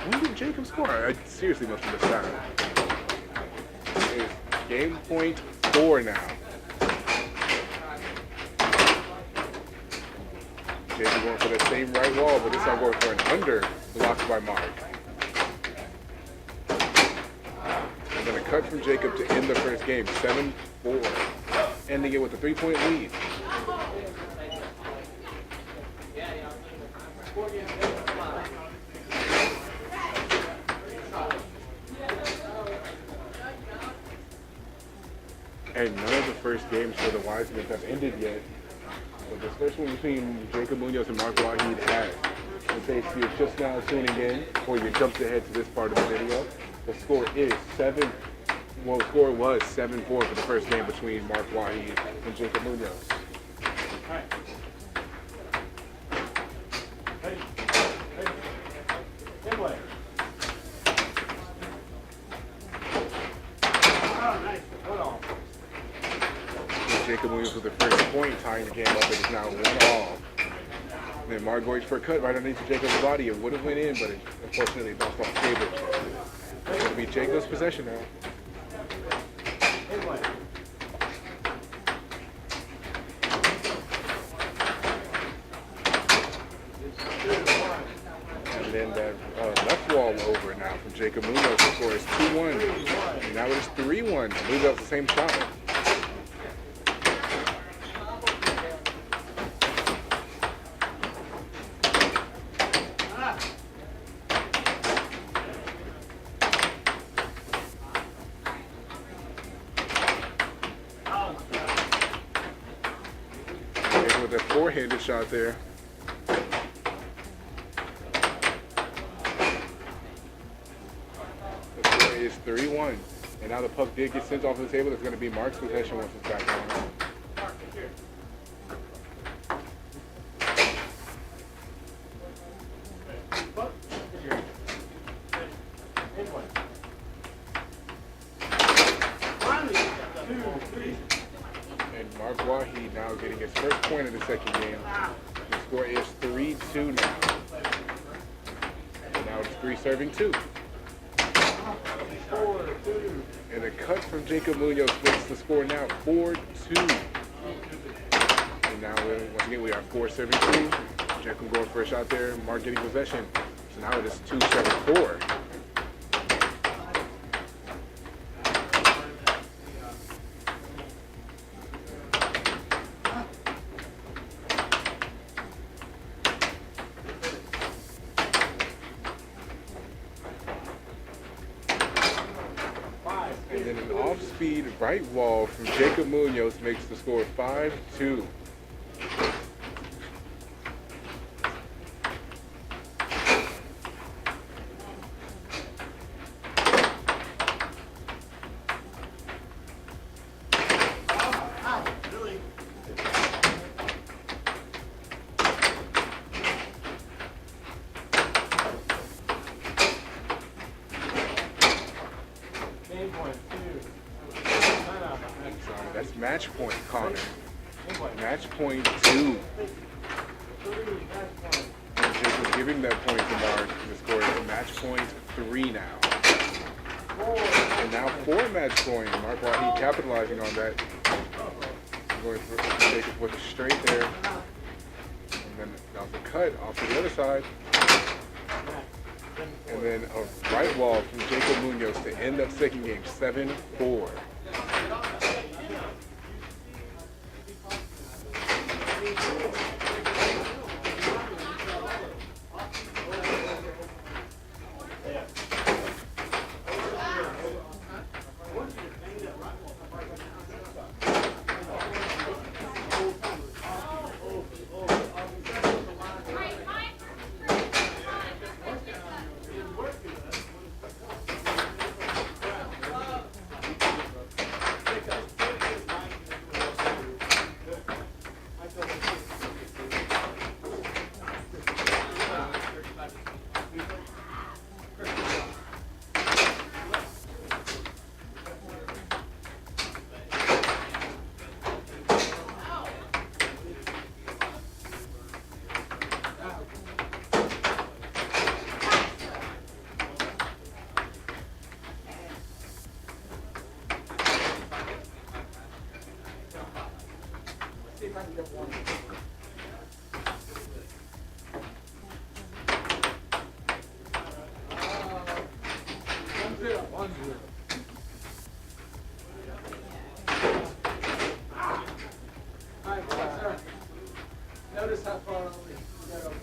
When did Jacob score? I seriously must have missed that. It's game point 4 now. Jacob going for the same right wall, but this time going for an under, blocked by Mark. And then a cut from Jacob to end the first game, 7-4, ending it with a 3-point lead. And none of the first games for the Wisemen have ended yet. But this first one between Jacob Munoz and Mark Waheed has. In case you're just now tuning in, or you jumped ahead to this part of the video, the score is the score was 7-4 for the first game between Mark Waheed and Jacob Munoz. Jacob Munoz with the first point, tying the game up. It is now 1-all. Then Mark going for a cut right underneath Jacob's body. It would have went in, but it unfortunately bounced off the table. It's going to be Jacob's possession now. And then that left wall over now from Jacob Munoz. The score is 2-1. And now it is 3-1. Munoz the same shot. With a four-handed shot there. The score is 3-1. And now the puck did get sent off the table. It's going to be Mark's possession once it's back on. Mark Waheed now getting his first point of the second game. The score is 3-2 now. And now it's 3 serving 2. And a cut from Jacob Munoz makes the score now 4-2. And now once again we are 4 serving 2. Jacob going for a shot there. Mark getting possession. So now it is 2-7-4. And then an off-speed right wall from Jacob Munoz makes the score 5-2. That's match point, Connor. Match point 2. And Jacob giving that point to Mark. The score is match point 3 now. And now 4 match point. Mark Waheed capitalizing on that. Going for Jacob with a straight there. And then off the cut off to the other side. And then a right wall from Jacob Munoz to end that second game, 7-4. Alright, sir. Notice how far over you got over.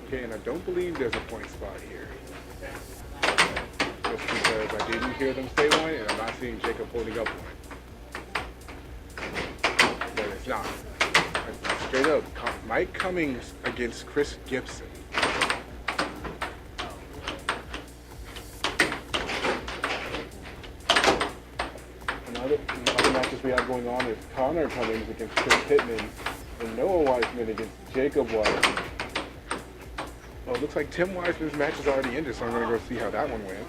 Okay, and I don't believe there's a point spot here. Just because I didn't hear them say one, and I'm not seeing Jacob holding up one. But it's not. It's straight up, Mike Cummings against Chris Gibson. Other matches we have going on is Connor Cummings against Chris Pittman and Noah Wiseman against Jacob Wiseman. Well, it looks like Tim Wiseman's match is already ended, so I'm going to go see how that one went.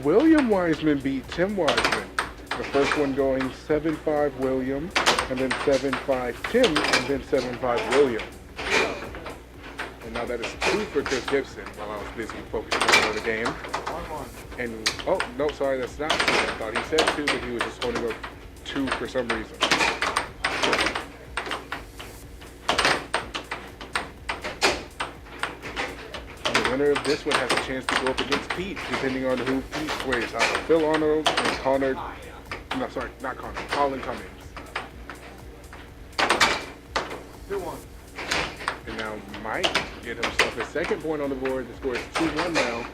William Wiseman beat Tim Wiseman. The first one going 7-5 William, and then 7-5 Tim, and then 7-5 William. And now that is 2 for Chris Gibson while I was busy focusing on another game. And, oh, no, sorry, that's not 2. I thought he said 2, but he was just holding up 2 for some reason. The winner of this one has a chance to go up against Pete, depending on who Pete plays. Phil Arnold and Connor. No, sorry, not Connor. Colin Cummings. 2-1. And now Mike get himself a second point on the board. The score is 2-1 now.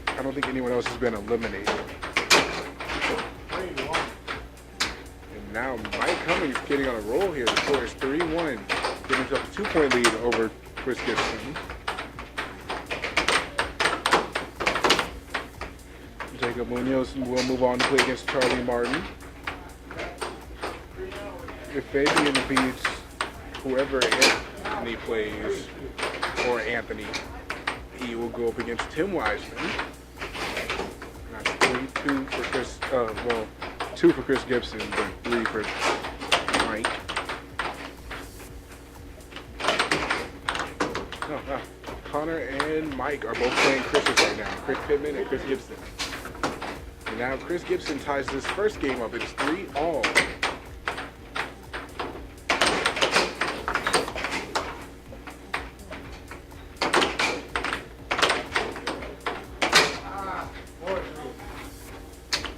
I don't think anyone else has been eliminated. 3-1. And now Mike Cummings getting on a roll here. The score is 3-1. Getting himself a 2-point lead over Chris Gibson. Jacob Munoz will move on to play against Charlie Martin. If Fabian beats whoever Anthony plays, or Anthony, he will go up against Tim Wiseman. And that's 3-2 for Chris, 2 for Chris Gibson, but 3 for Mike. No. Connor and Mike are both playing Chris's right now. Chris Pittman and Chris Gibson. And now Chris Gibson ties this first game up. It's 3-all.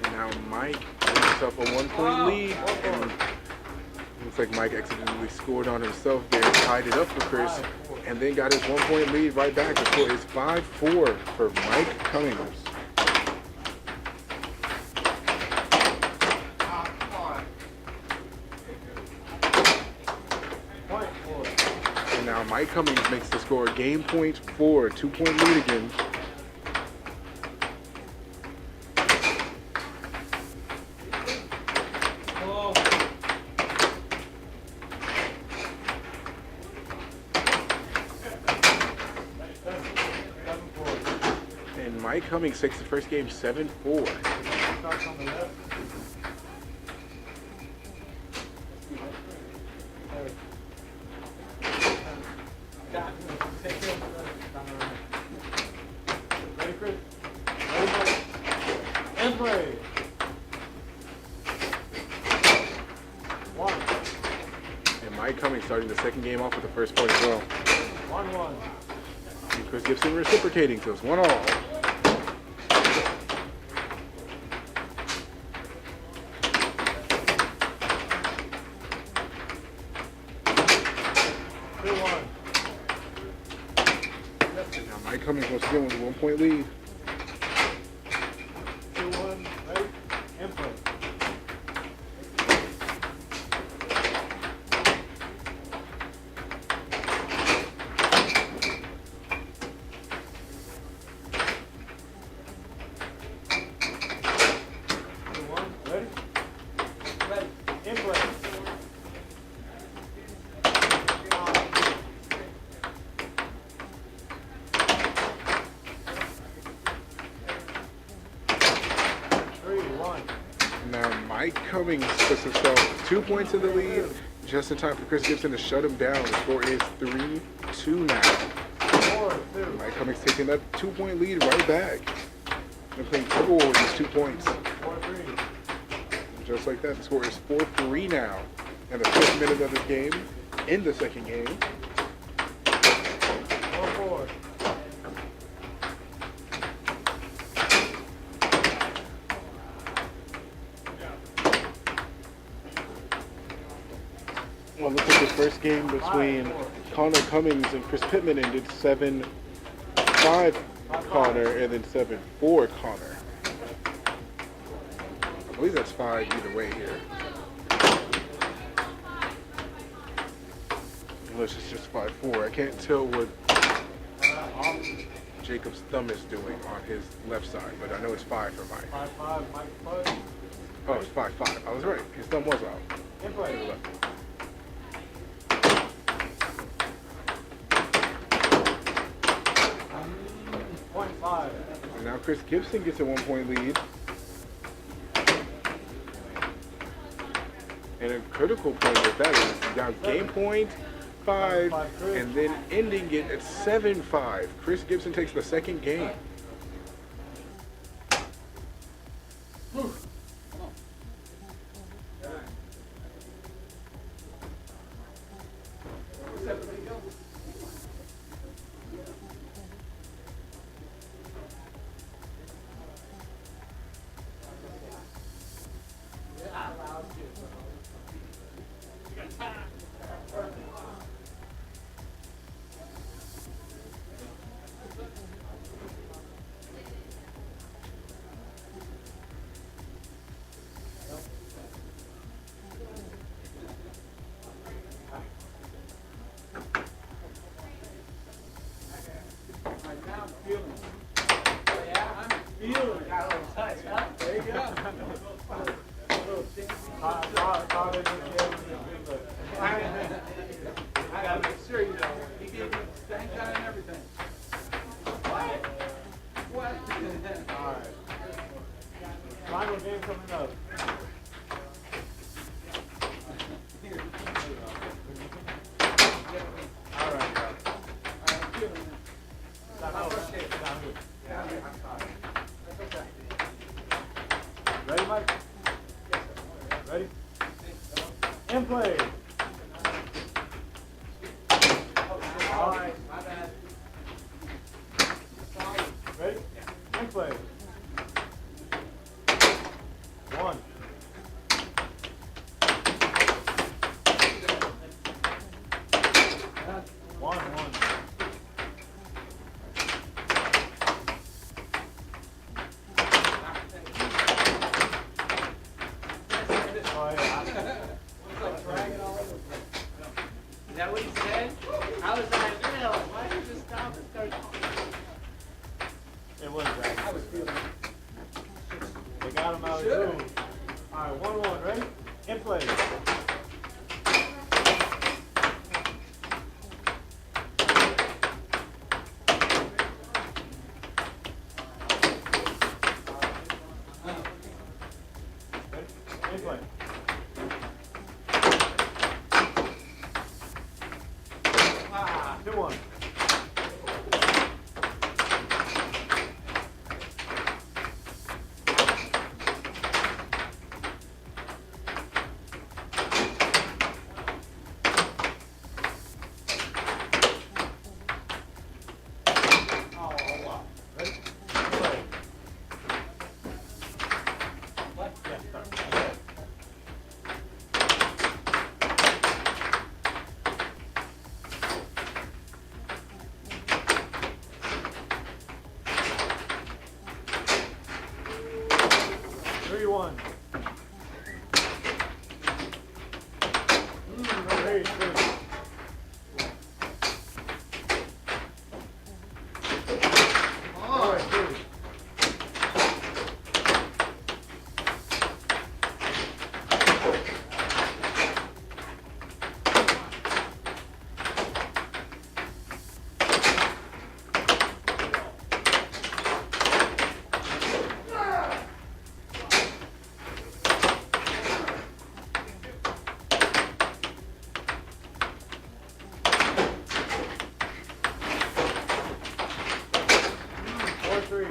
And now Mike gives himself a 1-point lead. And looks like Mike accidentally scored on himself there, tied it up for Chris, and then got his 1-point lead right back. The score is 5-4 for Mike Cummings. And now Mike Cummings makes the score game point 4, 2-point lead again. And Mike Cummings takes the first game 7-4. Ready, Chris? Ready, and play. 1. And Mike Cummings starting the second game off with the first point as well. 1-1. And Chris Gibson reciprocating, so it's 1-all. Now Mike Cummings once again with a 1-point lead. 2-1. Ready, and play. Ready? Ready. In play. Mike Cummings puts himself 2 points in the lead, just in time for Chris Gibson to shut him down. The score is 3-2 now. Mike Cummings taking that 2-point lead right back. And playing triple with these 2 points. Just like that, the score is 4-3 now. And the 5th minute of this game, in the second game. 4-4. Well, looks like this first game between Connor Cummings and Chris Pittman ended 7-5 Connor and then 7-4 Connor. I believe that's 5 either way here. Unless it's just 5-4. I can't tell what Jacob's thumb is doing on his left side, but I know it's 5 for Mike. 5-5, Mike Putt. Oh, it's 5-5. I was right. His thumb was out. In play. To the left. 0.5. And now Chris Gibson gets a 1-point lead. And a critical point with that is now game point 5, and then ending it at 7-5. Chris Gibson takes the second game. I gotta make sure you know. He gave me stank eye and everything. What? What? All right. Final game coming up. All right. I'm feeling it. Ready, Mike? Ready? In play. All right. My bad. Ready? In play. 1. 1. Oh, yeah. Is that what he said? I was like, Bill, why did you just stop and start talking? It was dragging. I was feeling it. They got him out of the room. All right, 1-1. Ready? In play. In play. 2-1. Ready? In play. What? Yeah, start. One. Great, good. All right, good. 3.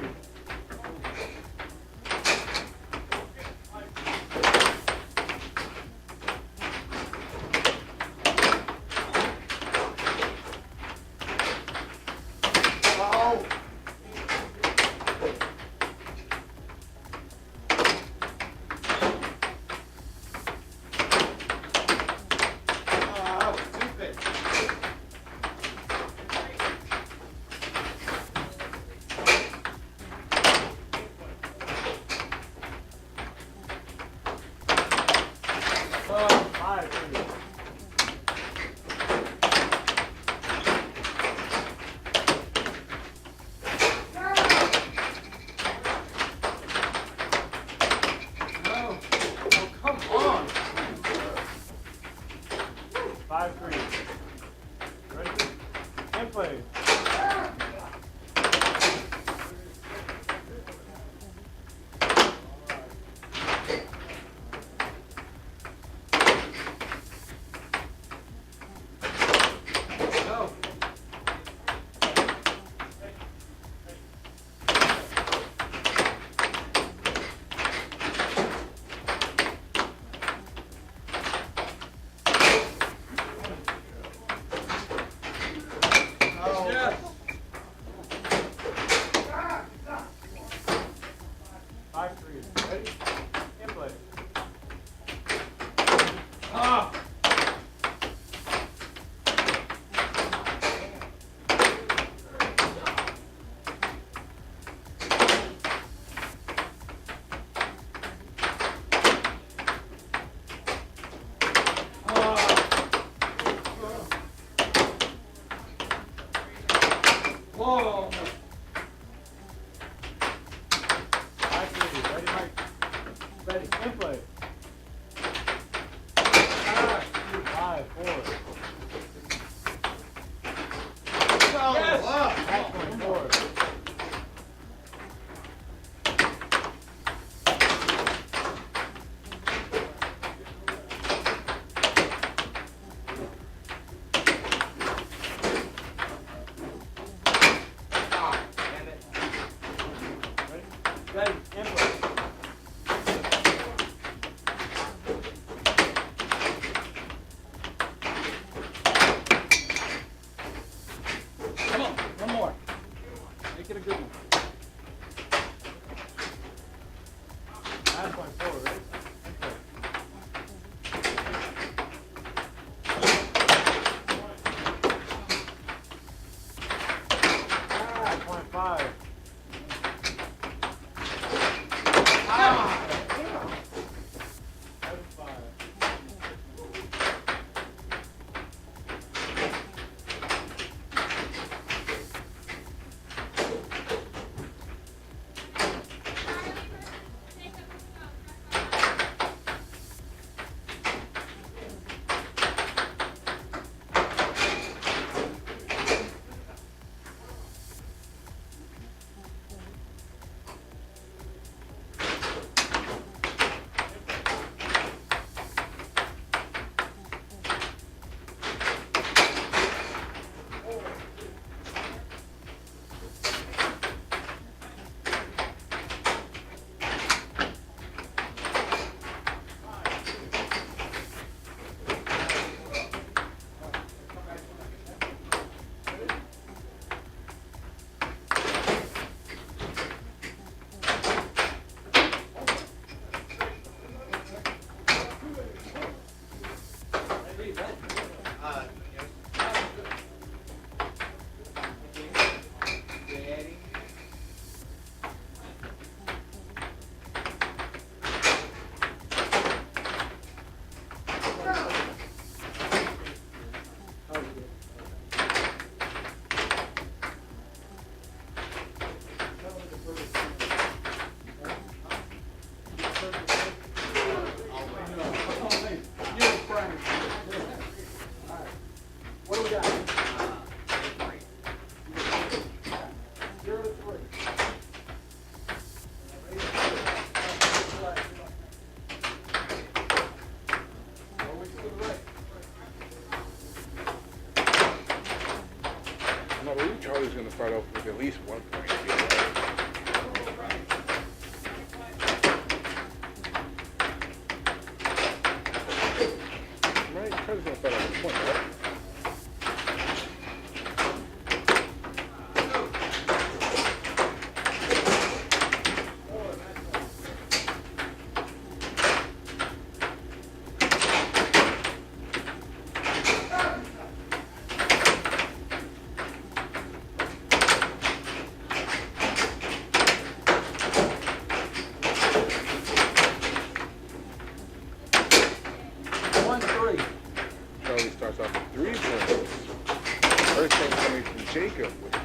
Charlie's going to start off with at least 1 point.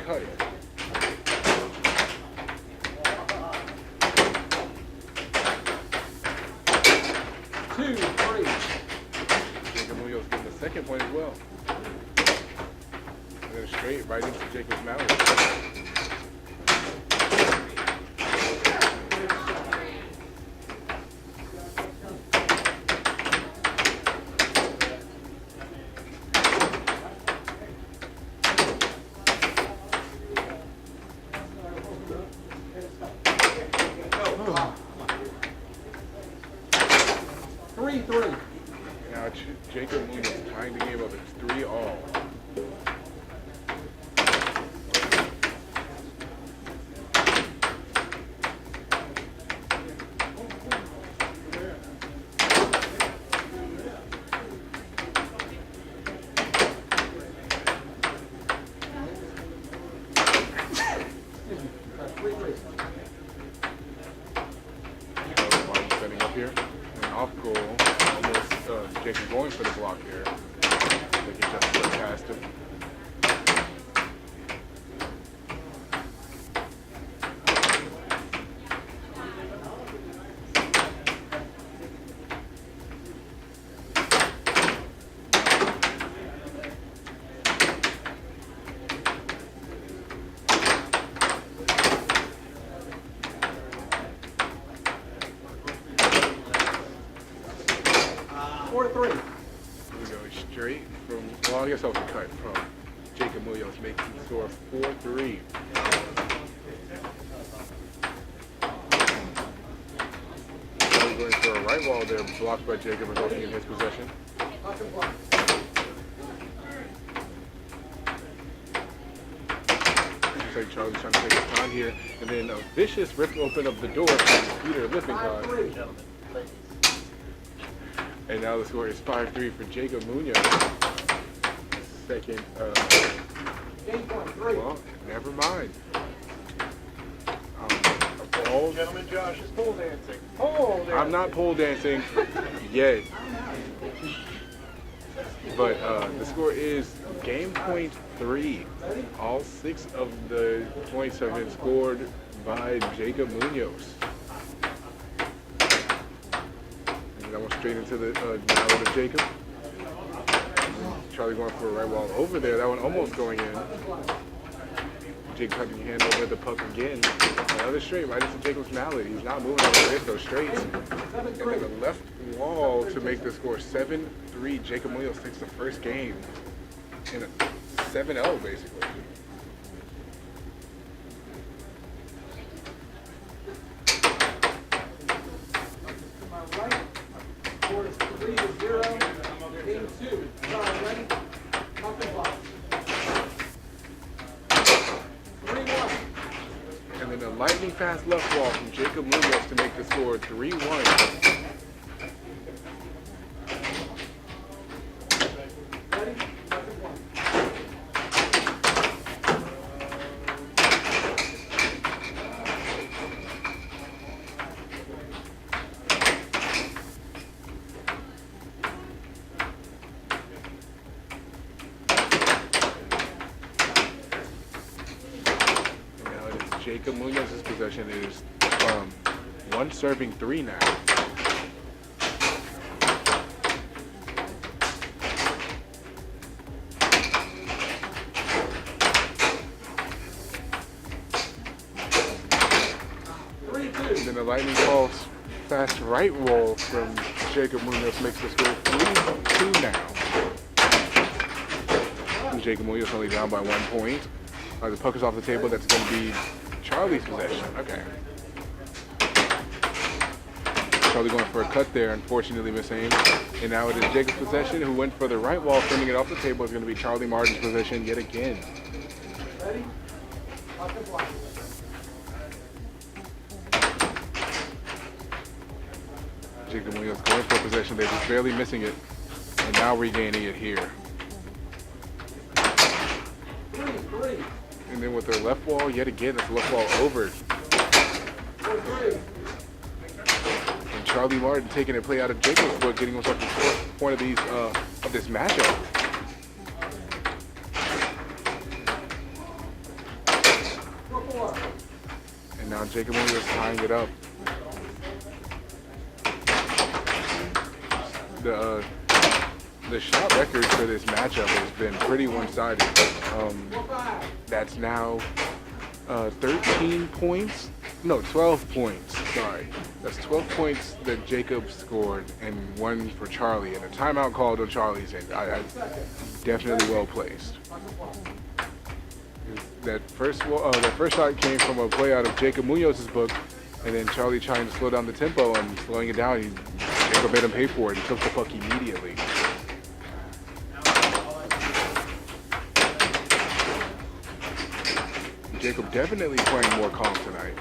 cut. 2-3. Jacob Munoz getting the second point as well. And then straight right into Jacob's mallet. Now Jacob Munoz tying the game up. It's 3-all. Setting up here. And off goal. Almost Jacob going for the block here. They can just look past him. We go straight from, well, I guess that was a cut from Jacob Munoz, making the score 4-3. We're going for a right wall there, blocked by Jacob, resulting in his possession. Looks like Charlie's trying to take his time here, and then a vicious rip open of the door from Peter Lippincott. And now the score is 5-3 for Jacob Munoz. Second, well, never mind. Gentlemen, Josh is pole dancing. I'm not pole dancing yet. But the score is game point 3. All 6 of the points have been scored by Jacob Munoz. That one straight into the mallet of Jacob. Charlie going for a right wall over there. That one almost going in. Jacob having to hand over the puck again. Another straight right into Jacob's mallet. He's not moving out of those straights. And then the left wall to make the score 7-3. Jacob Munoz takes the first game in a 7-0 basically. Score is 3-0. Game 2. John, ready? Puck and block. 3-1. And then a lightning fast left wall from Jacob Munoz to make the score 3-1. Ready? Puck and block. Jacob Munoz's possession is 1 serving 3 now. And then the lightning pulse fast right roll from Jacob Munoz makes the score 3-2 now. And Jacob Munoz only down by 1 point. The puck is off the table. That's going to be Charlie's possession. Okay. Charlie going for a cut there, unfortunately miss aim. And now it is Jacob's possession, who went for the right wall, sending it off the table. Is going to be Charlie Martin's possession yet again. Ready? Puck and block. Jacob Munoz going for possession. They're just barely missing it. And now regaining it here. 3-3. And then with their left wall, yet again, it's left wall over. 4-3. And Charlie Martin taking a play out of Jacob's foot, getting himself the fourth point of this matchup. now Jacob Munoz tying it up. The shot record for this matchup has been pretty one-sided. That's now 13 points. No, 12 points. Sorry. That's 12 points that Jacob scored and 1 for Charlie. And a timeout called on Charlie's end. I definitely well placed. That first shot came from a play out of Jacob Munoz's book, and then Charlie trying to slow down the tempo and slowing it down. Jacob made him pay for it. He took the puck immediately. Jacob definitely playing more calm tonight.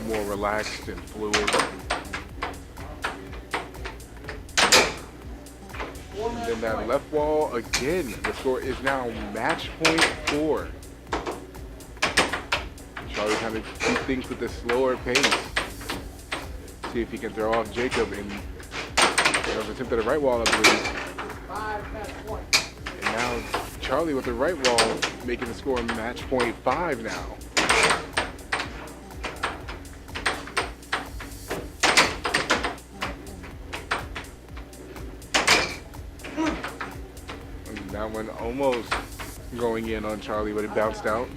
More relaxed and fluid. And then that left wall again. The score is now match point 4. Charlie trying to keep things with a slower pace. See if he can throw off Jacob. And there was an attempt at a right wall, I believe. And now Charlie with the right wall making the score match point 5 now. That one almost going in on Charlie, but it bounced out.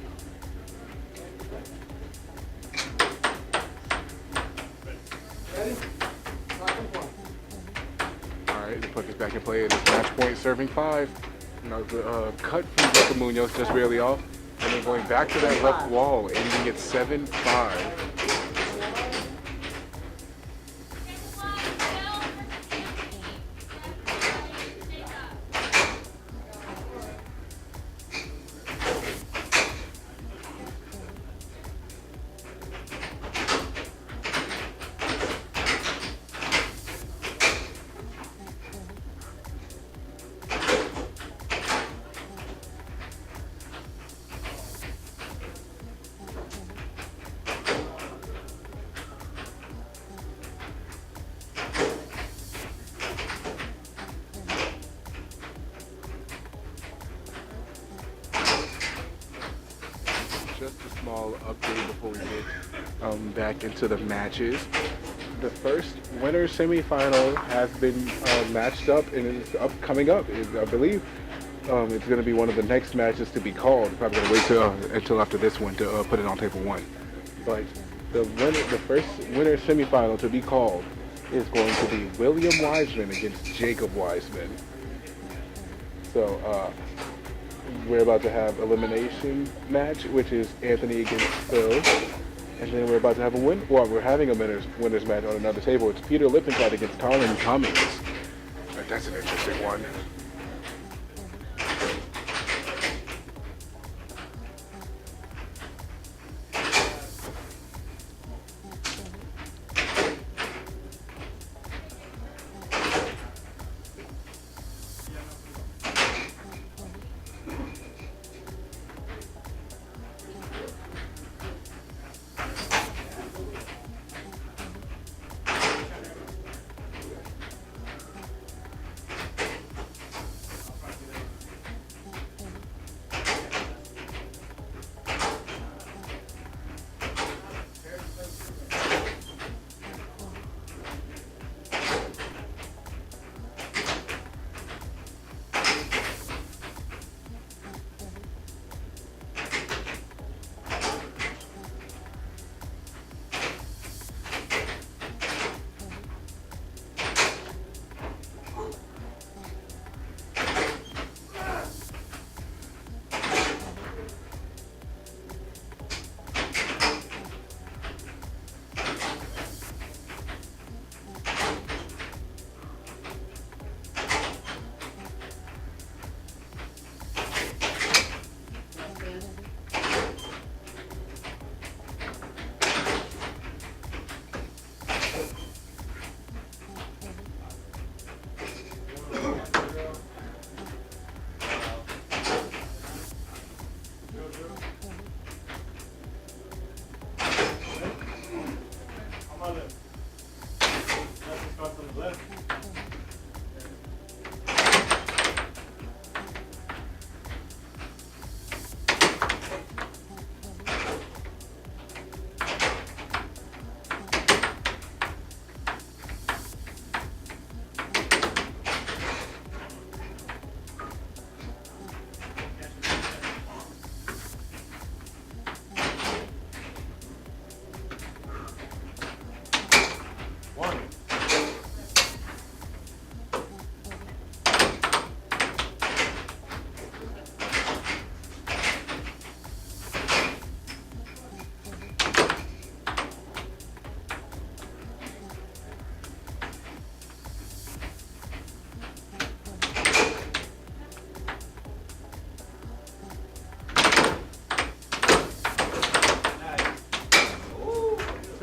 All right, the puck is back in play. It is match point serving 5. Now the cut from Jacob Munoz just barely off, and then going back to that left wall, ending at 7-5. Just a small update before we get back into the matches. The first winner semifinal has been matched up and is coming up. I believe it's going to be one of the next matches to be called. Probably going to wait until after this one to put it on table 1. But the first winner semifinal to be called is going to be William Wiseman against Jacob Wiseman. So we're about to have elimination match, which is Anthony against Phil. And then we're about to have we're having a winners match on another table. It's Peter Lippincott against Colin Cummings. That's an interesting one.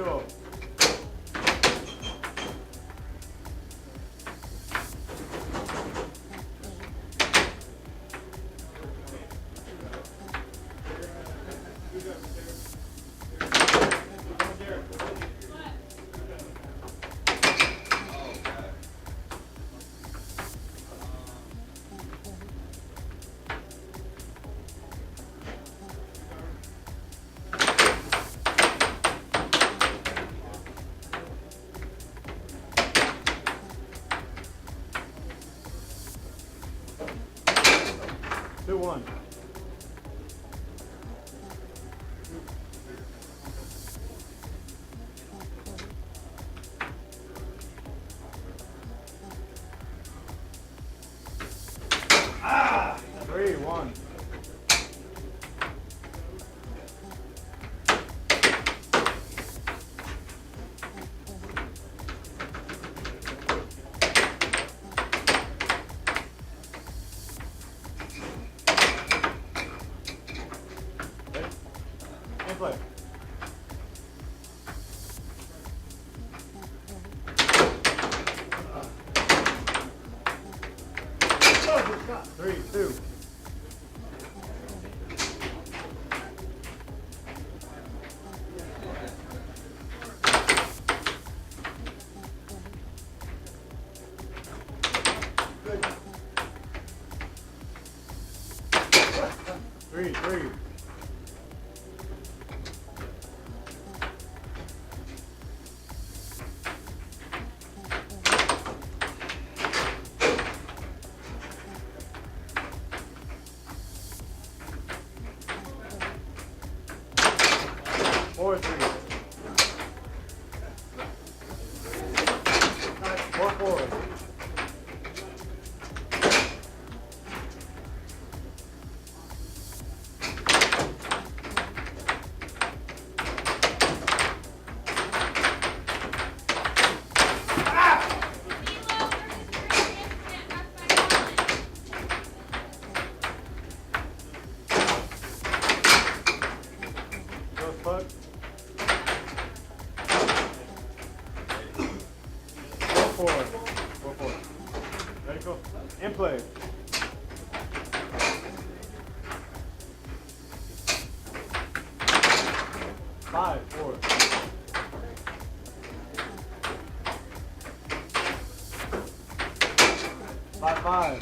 2-0. Two one. Ah! 3-1. And play. Three, two. Three. 4-3. 4-4. Puck. 4-4. Ready, go. And play. Five, 4. 5-5.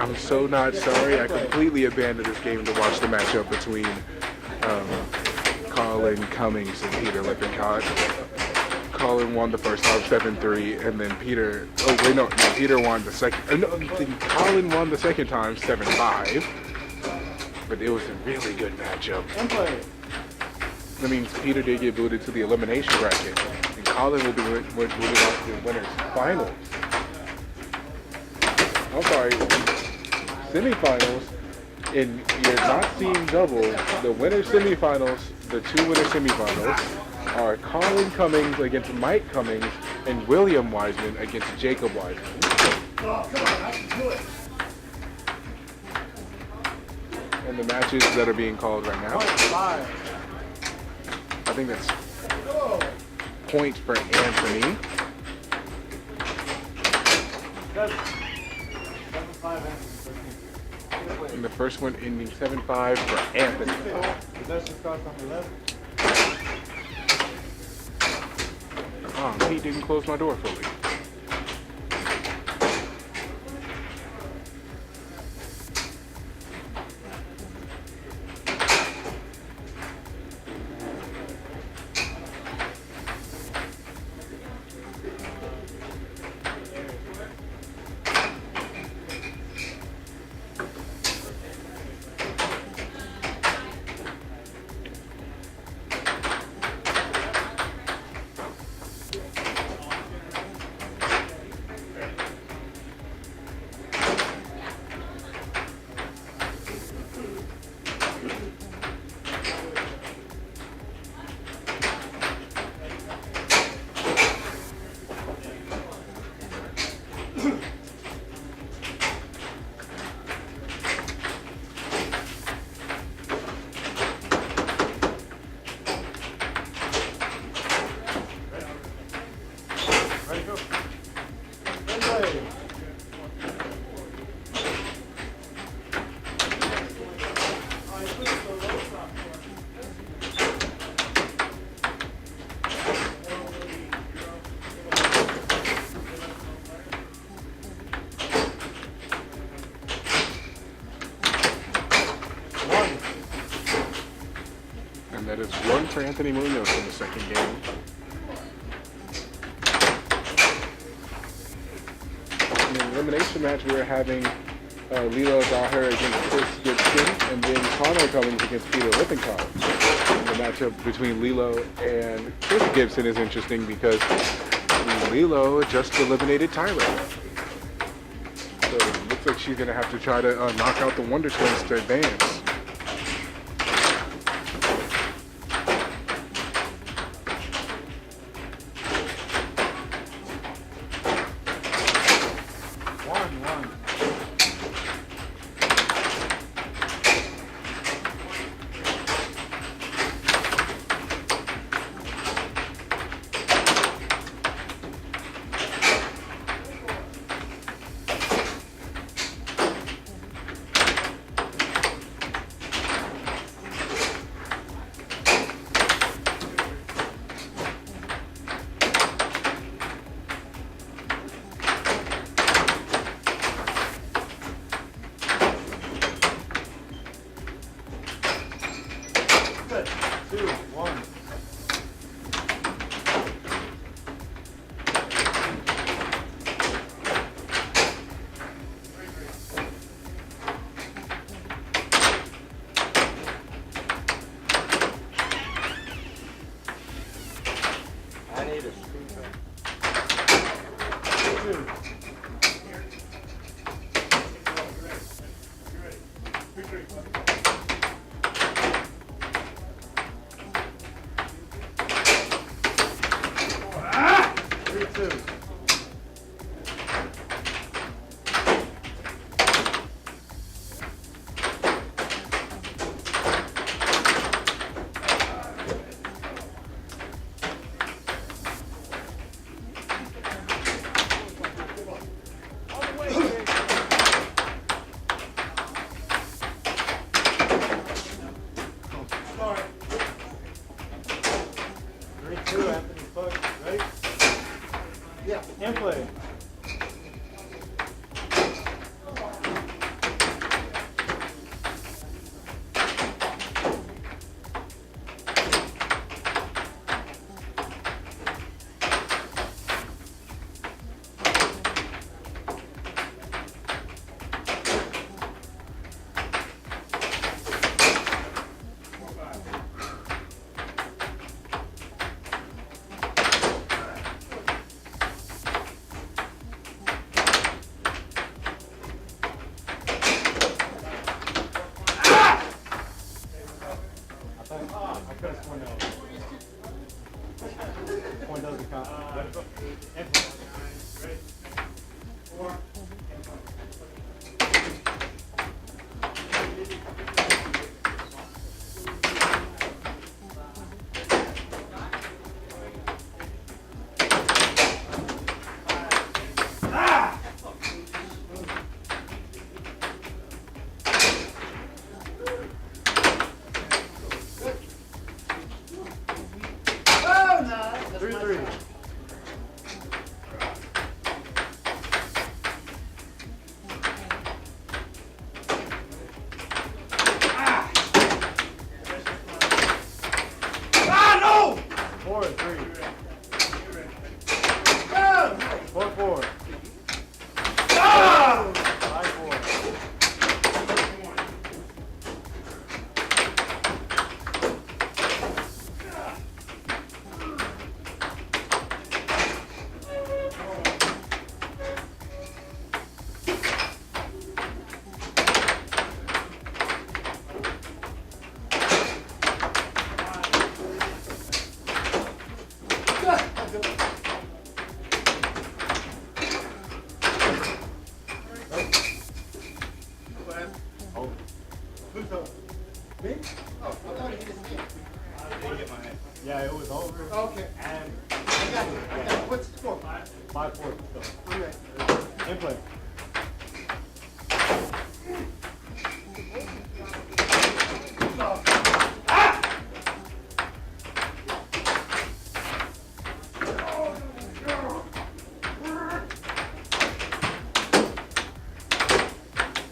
I'm so not sorry. I completely abandoned this game to watch the matchup between Colin Cummings and Peter Lippincott. Colin won the first time 7-3, and then Peter. Oh wait, no, Peter won the second. No, Colin won the second time 7-5. But it was a really good matchup. That means Peter did get booted to the elimination bracket, and Colin will be booted off to the winners finals. I'm sorry, semifinals. And you're not seeing double. The winner semifinals, the two winner semifinals, are Colin Cummings against Mike Cummings and William Wiseman against Jacob Wiseman. Oh, come on, I can do it. And the matches that are being called right now, I think that's points for Anthony. And the first one ending 7-5 for Anthony. Oh, he didn't close my door fully. Just one for Anthony Munoz in the second game. In the elimination match, we were having Lilo Daher against Chris Gibson, and then Connor Cummings against Peter Lippincott. The matchup between Lilo and Chris Gibson is interesting because Lilo just eliminated Tyra. So it looks like she's going to have to try to knock out the Wonder Twins to advance. Yeah, it was over. Okay. And I got it. What's the score? 5-4. I'm ready. In play.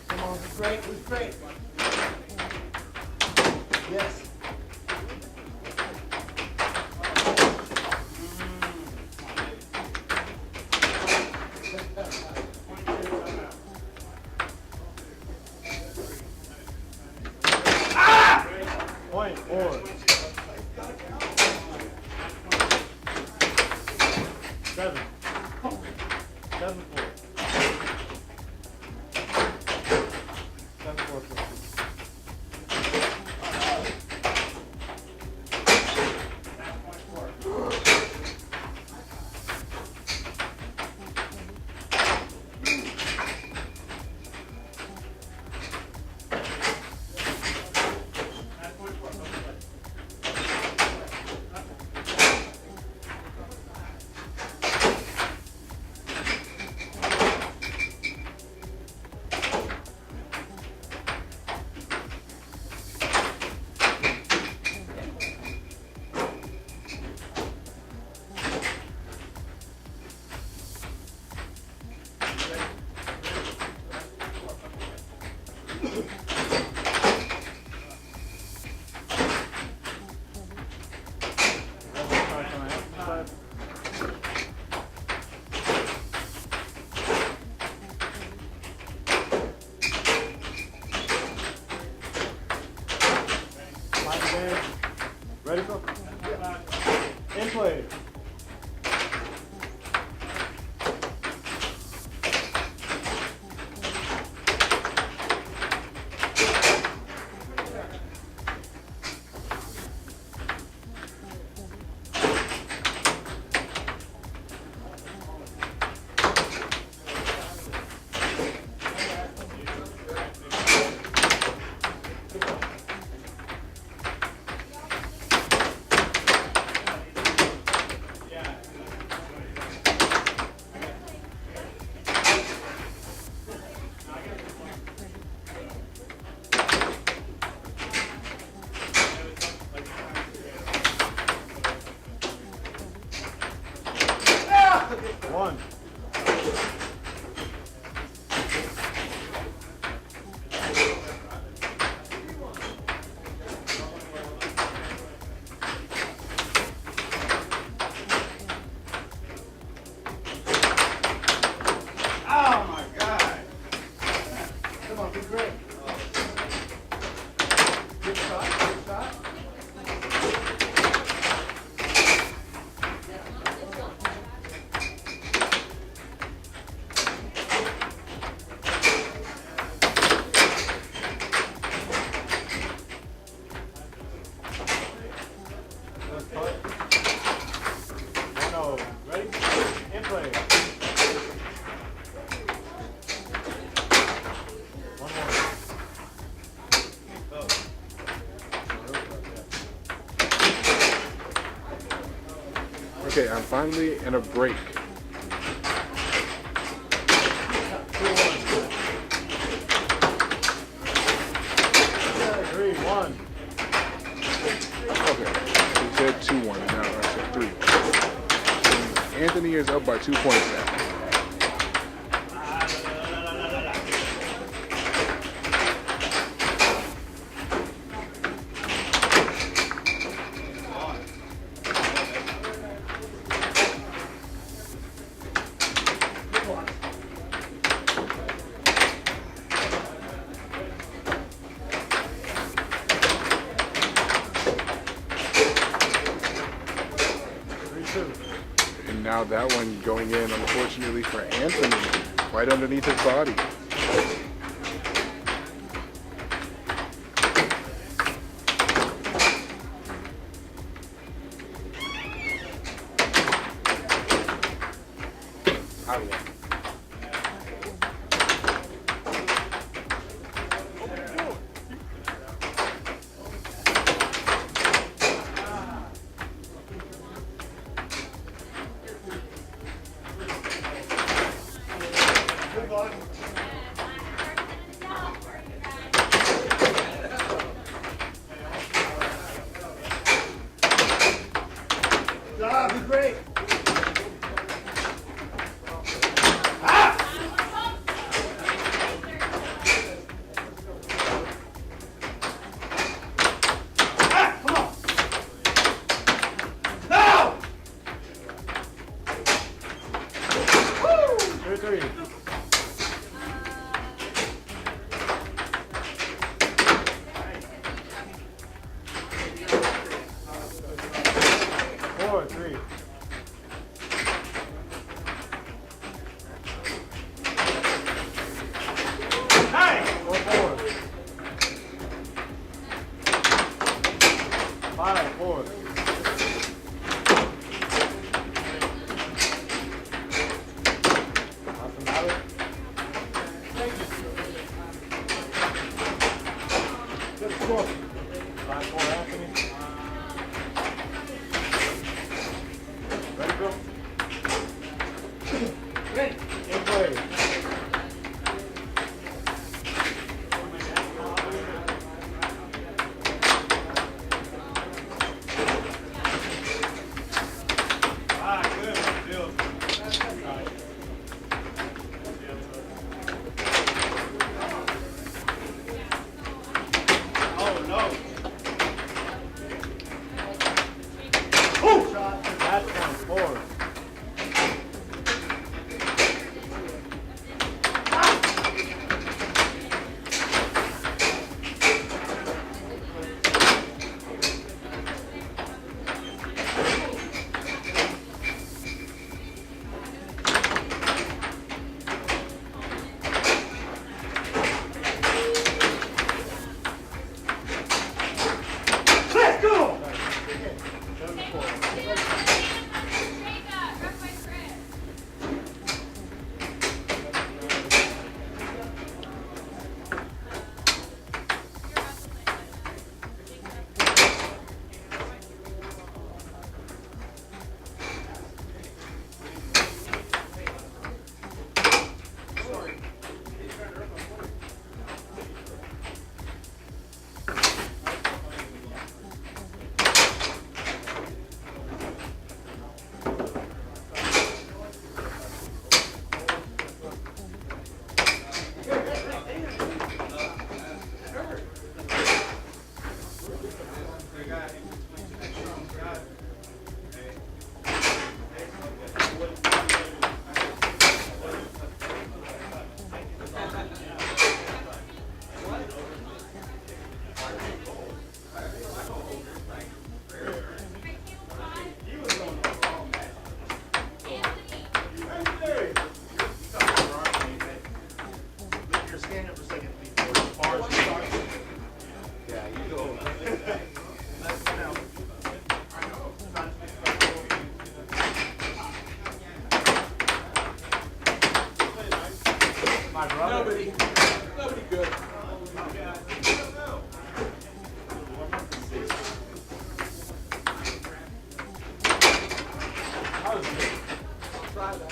Come on, it was great. It was great. Yes. 7. 7-4. 7-4. Ready, go. In play. One. Oh my God. Come on, be great. Good shot, good shot. Ready? In play. One more. Okay, I'm finally in a break. 3-1. Okay, he said 2-1, and now I said 3-1. Anthony is up by 2 points now. And now that one going in, unfortunately for Anthony, right underneath his body. Out of there. Be great. Come on. Now. 3-3. Four, 3. Match point 4. Let's go! 7-4. Nobody good. Try that.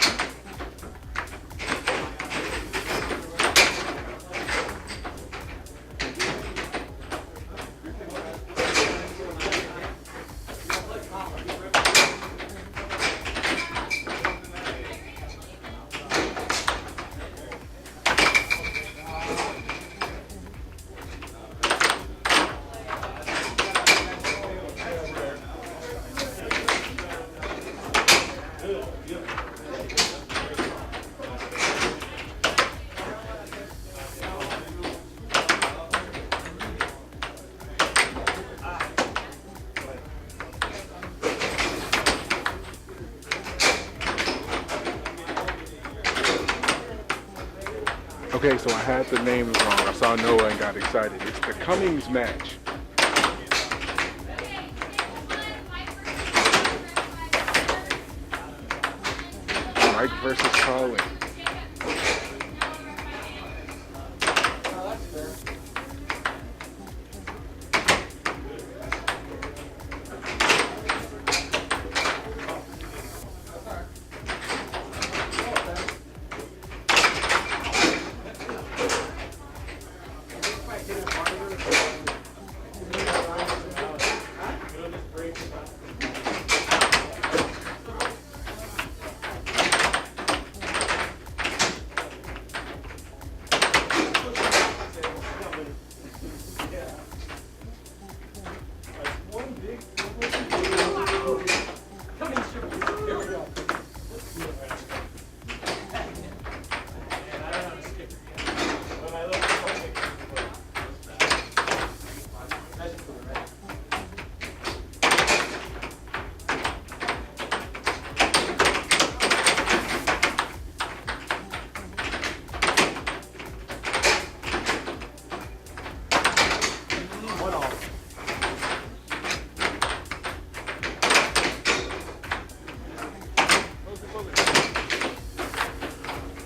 Okay, so I had the names wrong. I saw Noah and got excited. It's the Cummings match. Mike versus Colin.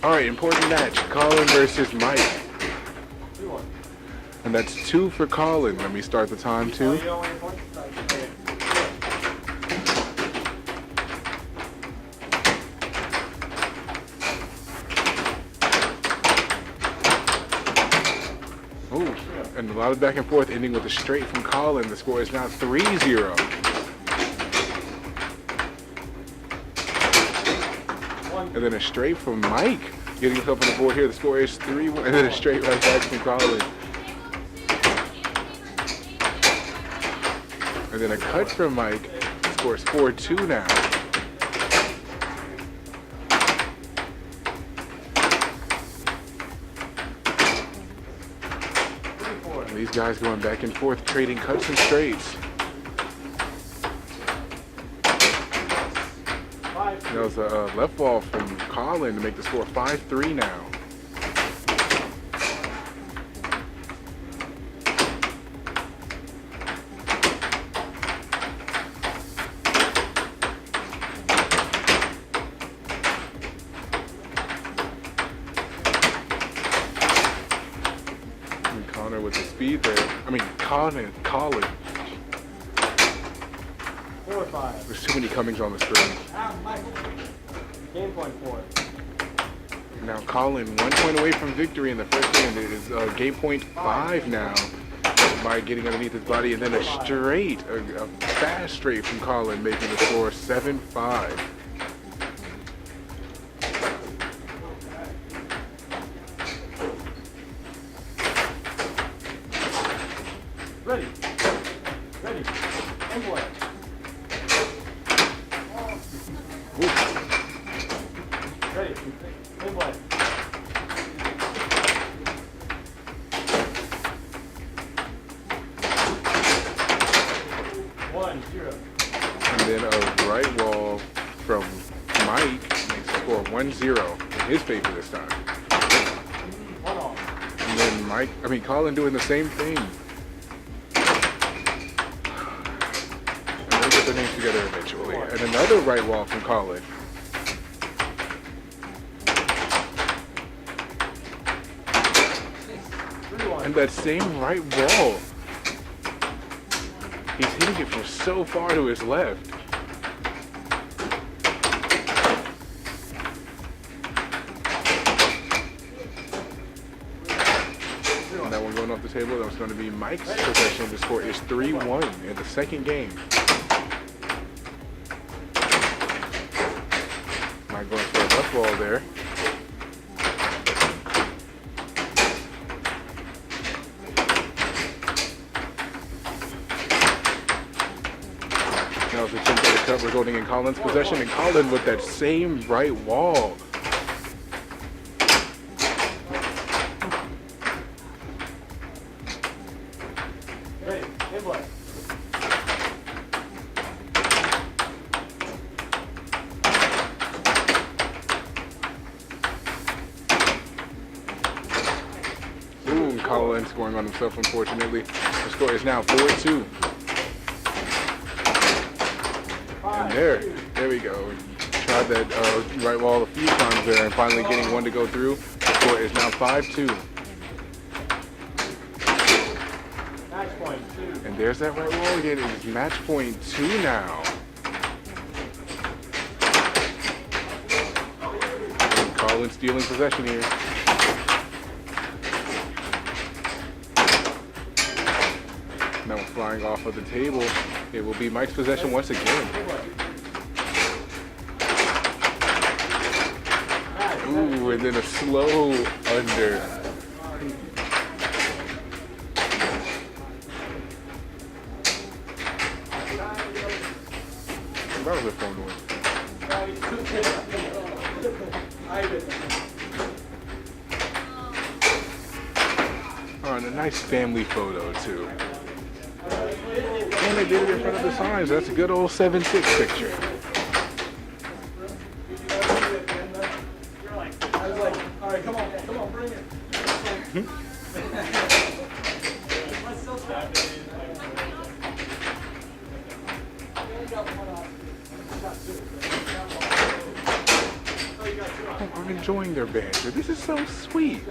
All right, important match. Colin versus Mike. And that's 2 for Colin. Let me start the time too. Oh, and a lot of back and forth ending with a straight from Colin. The score is now 3-0. And then a straight from Mike. Getting himself on the board here. The score is 3-1. And then a straight right back from Colin. And then a cut from Mike. The score is 4-2 now. guys going back and forth, trading cuts and straights. That was a left ball from Colin to make the score 5-3 now. And Connor with the speed there. I mean, Colin. 4-5. There's too many Cummings on the screen. Game point 4. Now Colin 1 point away from victory in the first game. It is game point 5 now by getting underneath his body, and then a straight, a fast straight from Colin, making the score 7-5. Ready. Ready. And play. Ready. And play. One, zero. And then a right wall from Mike makes the score 1-0 in his favor this time. 1 off. And then Colin doing the same thing. And they'll get their names together eventually. And another right wall from Colin. 3-1. And that same right wall. He's hitting it from so far to his left. And that one going off the table, that was going to be Mike's possession. The score is 3-1 in the second game. Mike going for a left ball there. That was a attempt at a cut resulting in Colin's possession, and Colin with that same right wall. Ready. And play. Ooh, and Colin scoring on himself, unfortunately. The score is now 4-2. And there we go. Tried that right wall a few times there, and finally getting one to go through. The score is now 5-2. Match point 2. And there's that right wall again. It is match point 2 now. And Colin stealing possession here. Now flying off of the table. It will be Mike's possession once again. Ooh, and then a slow under. That was a fun one. Oh, and a nice family photo too. And they did it in front of the signs. That's a good old 7-6 picture. I was like, all right, come on, bring it. Oh, I'm enjoying their banter. This is so sweet.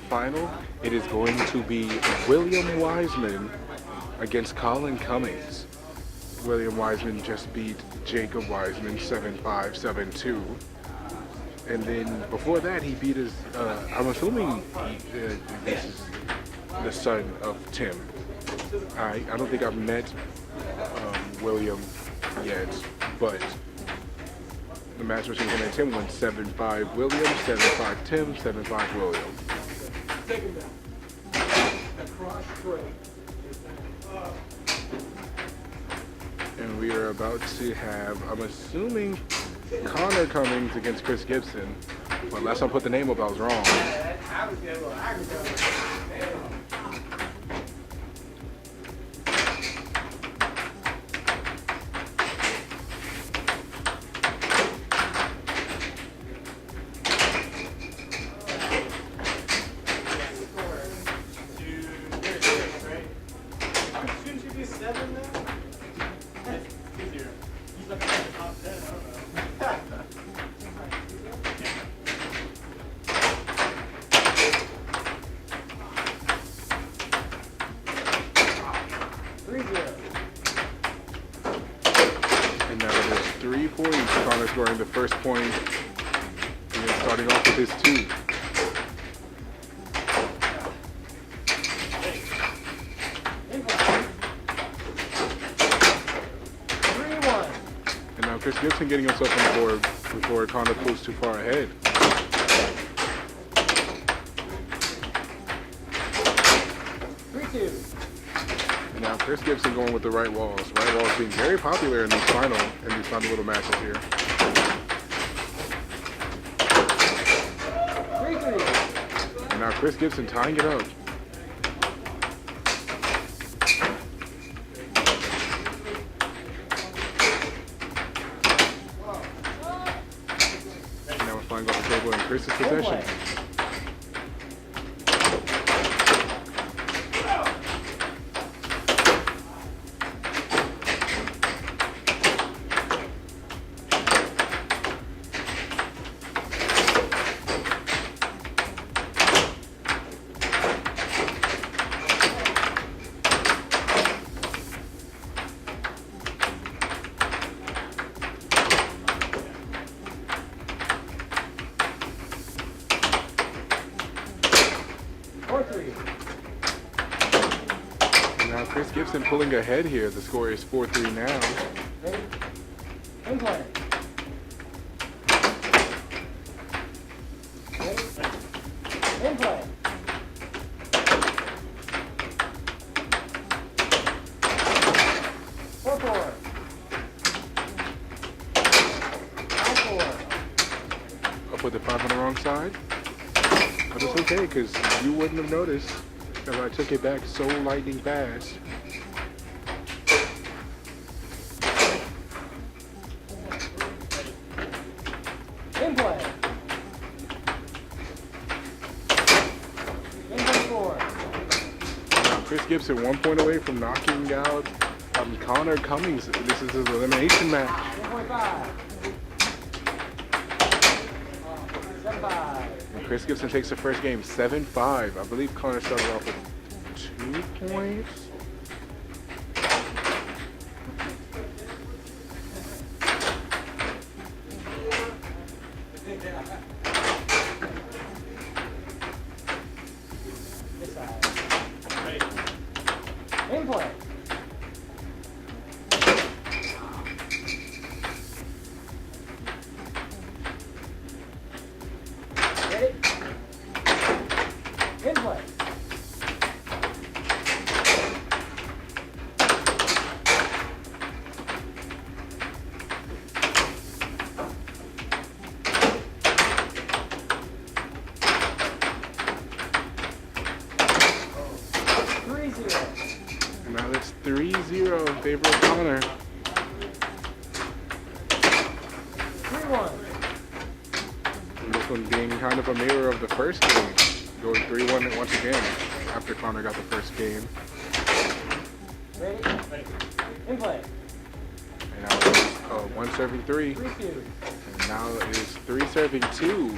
Final, it is going to be William Wiseman against Colin Cummings. William Wiseman just beat Jacob Wiseman 7-5, 7-2. And then before that, he beat his, I'm assuming this is the son of Tim. I don't think I've met William yet, but the match between him and Tim went 7-5 William, 7-5 Tim, 7-5 William. Take him down. Across straight. And we are about to have, I'm assuming, Connor Cummings against Chris Gibson. But last time I put the name up, I was wrong. I was good. I was good. 3-0. And now it is 3 points. Connor scoring the first point. And then starting off with his 2. And now Chris Gibson getting himself on the board before Connor pulls too far ahead. 3-2. And now Chris Gibson going with the right walls. Right walls being very popular in these final little matches here. 3-3. And now Chris Gibson tying it up. And now we're flying off the table in Chris's possession. Now Chris Gibson pulling ahead here. The score is 4-3 now. Ready? In play. Ready? In play. 4-4. 5-4. I put the 5 on the wrong side. But it's okay, because you wouldn't have noticed if I took it back so lightning fast. In play. In play 4. Now Chris Gibson 1 point away from knocking out Connor Cummings. This is his elimination match. 1.5. 7-5. And Chris Gibson takes the first game 7-5. I believe Connor started off with 2 points. This side. In play. Ready? In play. And now it's 3-0 in favor of Connor. 3-1. And this one being kind of a mirror of the first game. Going 3-1 once again after Connor got the first game. Ready? In play. And now it's 1 serving 3. 3-2. And now it is 3 serving 2.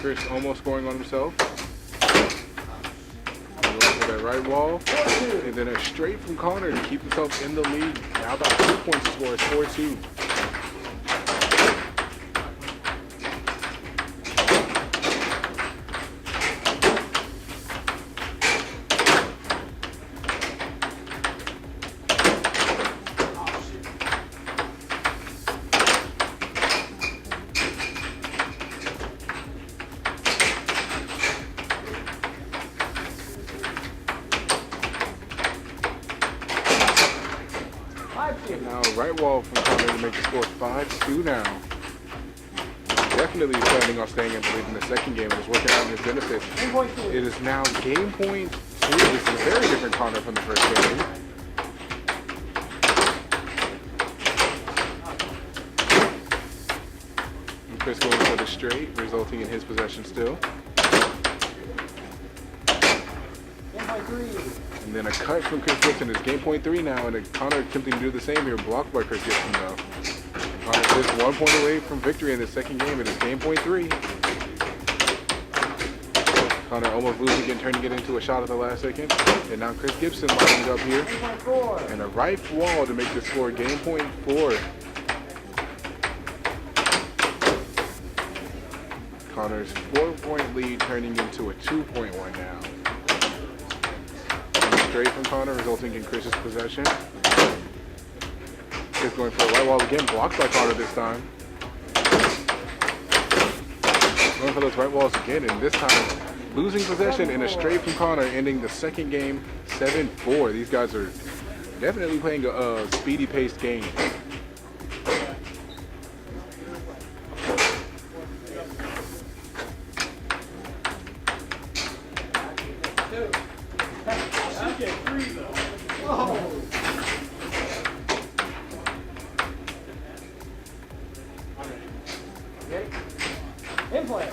Chris almost scoring on himself. Going for that right wall. And then a straight from Connor to keep himself in the lead. Now about 2 points to score. It's 4-2. Now right wall from Connor to make the score 5-2 now. Definitely planning on staying in the lead in the second game and it's working out in his benefit. It is now game point 2. This is a very different Connor from the first game. And Chris going for the straight, resulting in his possession still. And then a cut from Chris Gibson. It's game point 3 now, and Connor attempting to do the same here, blocked by Chris Gibson though. Connor just 1 point away from victory in the second game. It is game point 3. Connor almost losing and turning it into a shot at the last second. And now Chris Gibson lining it up here. And a right wall to make the score game point 4. Connor's 4-point lead turning into a 2-point one now. Straight from Connor, resulting in Chris's possession. Chris going for a right wall again, blocked by Connor this time. Going for those right walls again, and this time losing possession in a straight from Connor, ending the second game 7-4. These guys are definitely playing a speedy-paced game. In play.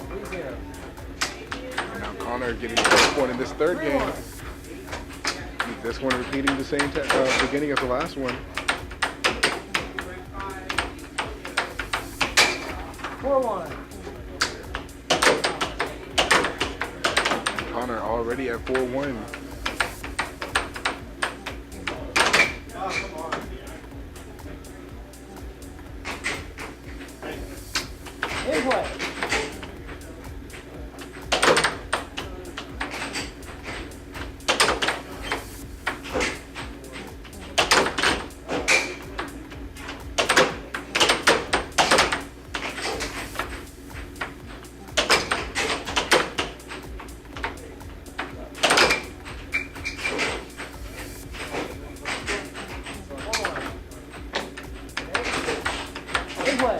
3-0. Now Connor getting the first point in this third game. This one repeating the same beginning as the last one. 4-1. Connor already at 4-1. In play. In play.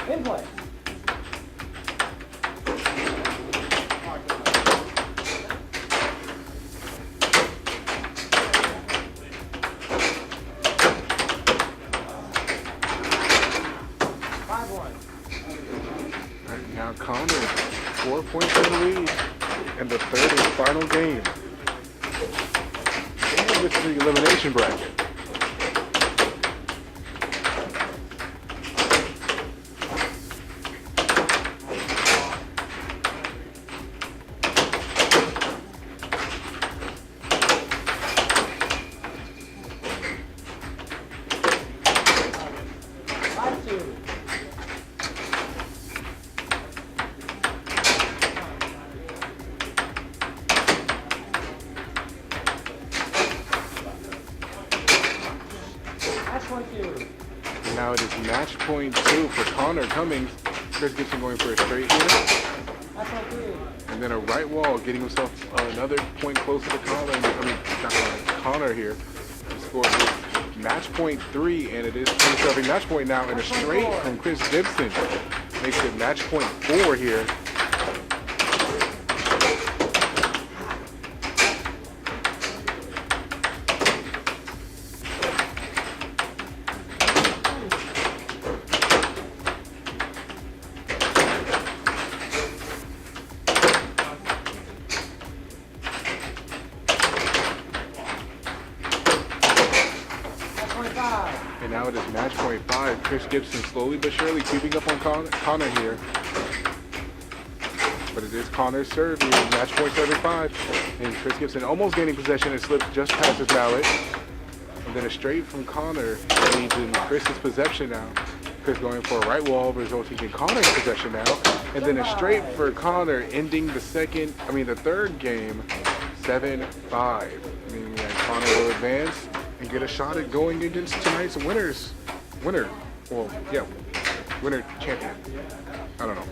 In play. Now Connor, 4 points in the lead, and the third and final game. And this is the elimination bracket. Now it is match point 2 for Connor Cummings. Chris Gibson going for a straight here. And then a right wall, getting himself another point closer to Connor here. He scores match point 3, and it is serving match point now, and a straight from Chris Gibson makes it match point 4 here. now it is match point 5. Chris Gibson slowly but surely creeping up on Connor here. But it is Connor's serve here. Match point serving 5. And Chris Gibson almost gaining possession and slips just past his mallet. And then a straight from Connor leads in Chris's possession now. Chris going for a right wall, resulting in Connor's possession now. And then a straight for Connor, ending the third game, 7-5. Meaning that Connor will advance and get a shot at going against tonight's winner champion. I don't know.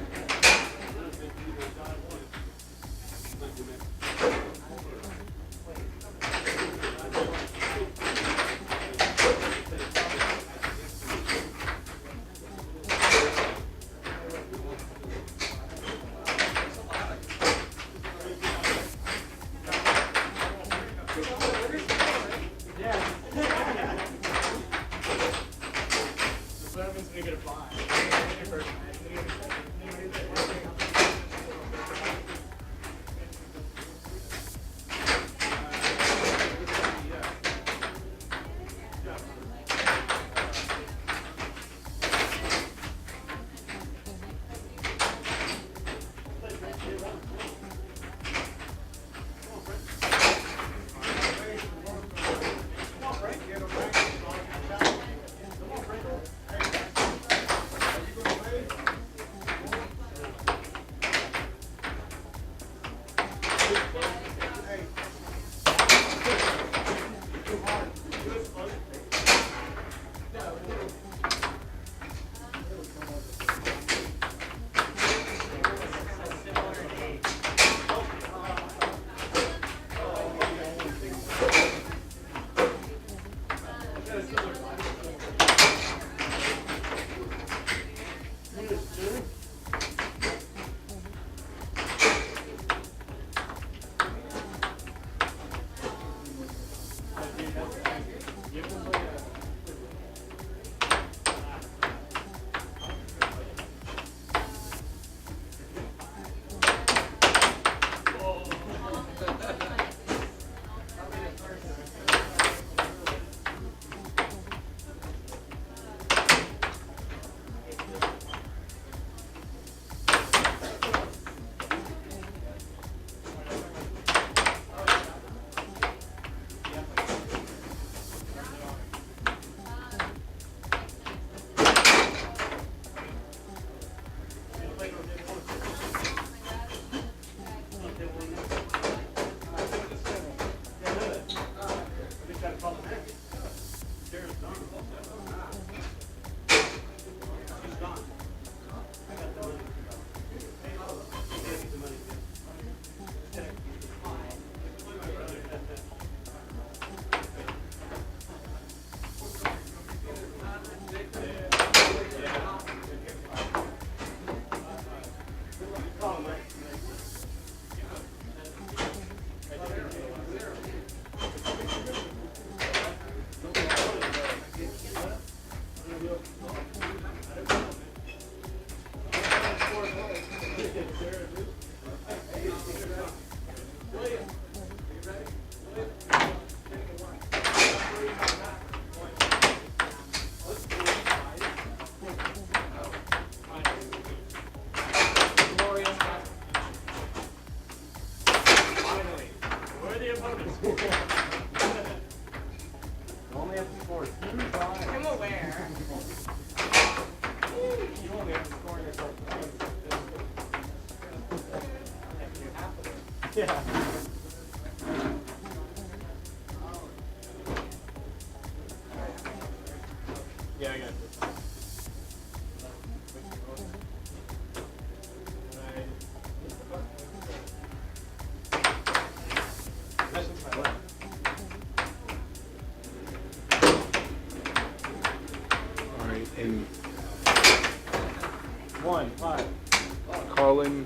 Colin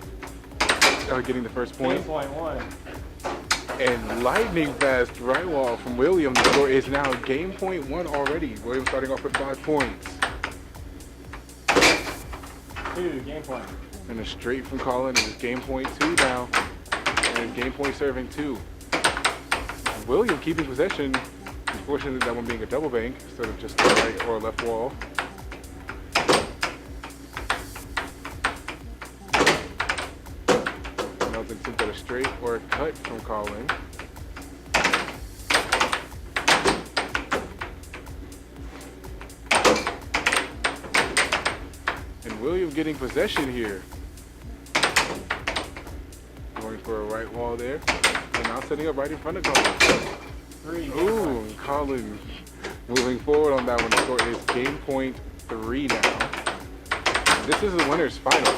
getting the first point. 8.1. And lightning fast right wall from William. The score is now game point 1 already. William starting off with 5 points. 2, game point. And a straight from Colin is game point 2 now. And game point serving 2. William keeping possession. Unfortunately, that one being a double bank instead of just a right or left wall. Another attempt at a straight or a cut from Colin. And William getting possession here. Going for a right wall there. And now setting up right in front of Colin. Ooh, Colin moving forward on that one. The score is game point 3 now. And this is the winner's final.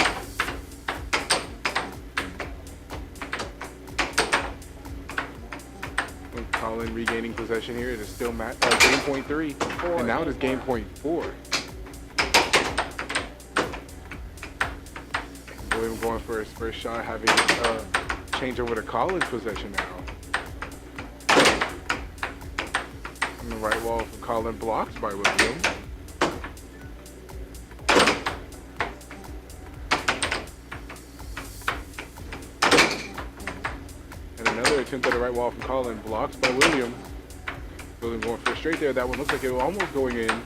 With Colin regaining possession here, it is still game point 3. And now it is game point 4. William going for his first shot, having change over to Colin's possession now. And the right wall from Colin blocked by William. And another attempt at a right wall from Colin, blocked by William. William going for a straight there. That one looks like it was almost going in.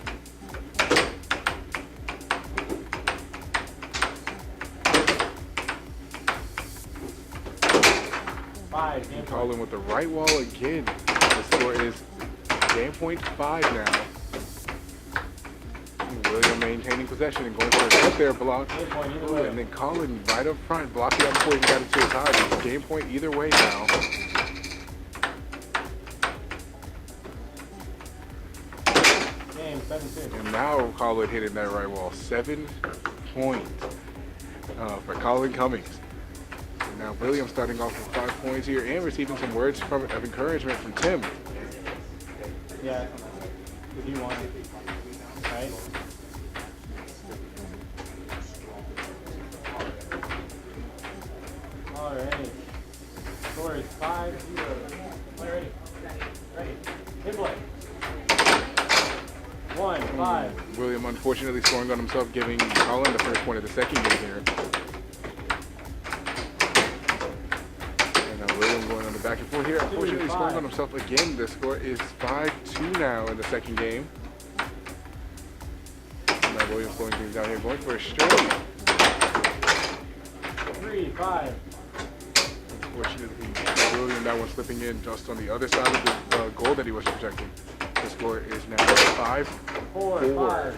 And Colin with the right wall again. The score is game point 5 now. And William maintaining possession and going for a cut there, block. Ooh, and then Colin right up front, blocking out before he got it to his high. It's game point either way now. Game 7-2. And now Colin hitting that right wall. 7 points for Colin Cummings. Now William starting off with 5 points here and receiving some words of encouragement from Tim. Yeah, if you want it, right? Alright. Score is 5-0. Play ready. Ready. Hit play. 1-5. William unfortunately scoring on himself, giving Colin the first point of the second game here. Back and forth here, unfortunately scoring on himself again. The score is 5-2 now in the second game. Now Williams slowing things down here, going for a straight. 3-5. Unfortunately, William, that one slipping in just on the other side of the goal that he was projecting. The score is now 5-4.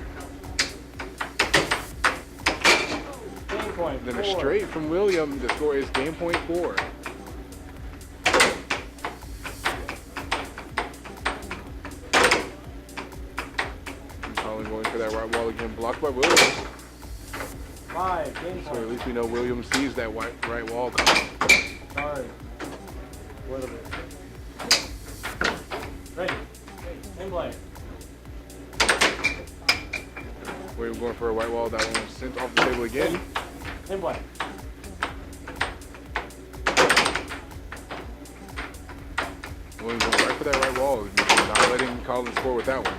Game point. Then a straight from William. The score is game point 4. Going for that right wall again, blocked by Williams. 5 game point. So at least we know Williams sees that right wall coming. Sorry. A little bit. Ready. In play. Williams going for a right wall. That one was sent off the table again. In play. Williams going right for that right wall. Not letting Colin score with that one.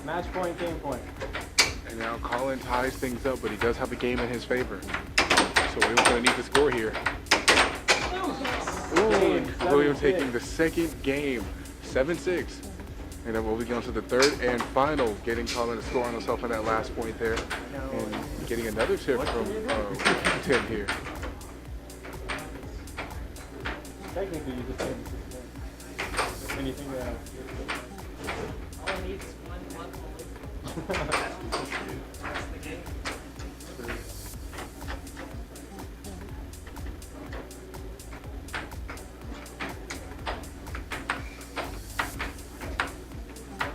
Match point, game point. And now Colin ties things up, but he does have a game in his favor. So Williams going to need to score here. Ooh, Williams taking the second game, 7-6. And then we'll be going to the third and final, getting Colin to score on himself on that last point there. And getting another tip from Tim here. Technically, you just said when you think that. All it needs is one month only. That's the game.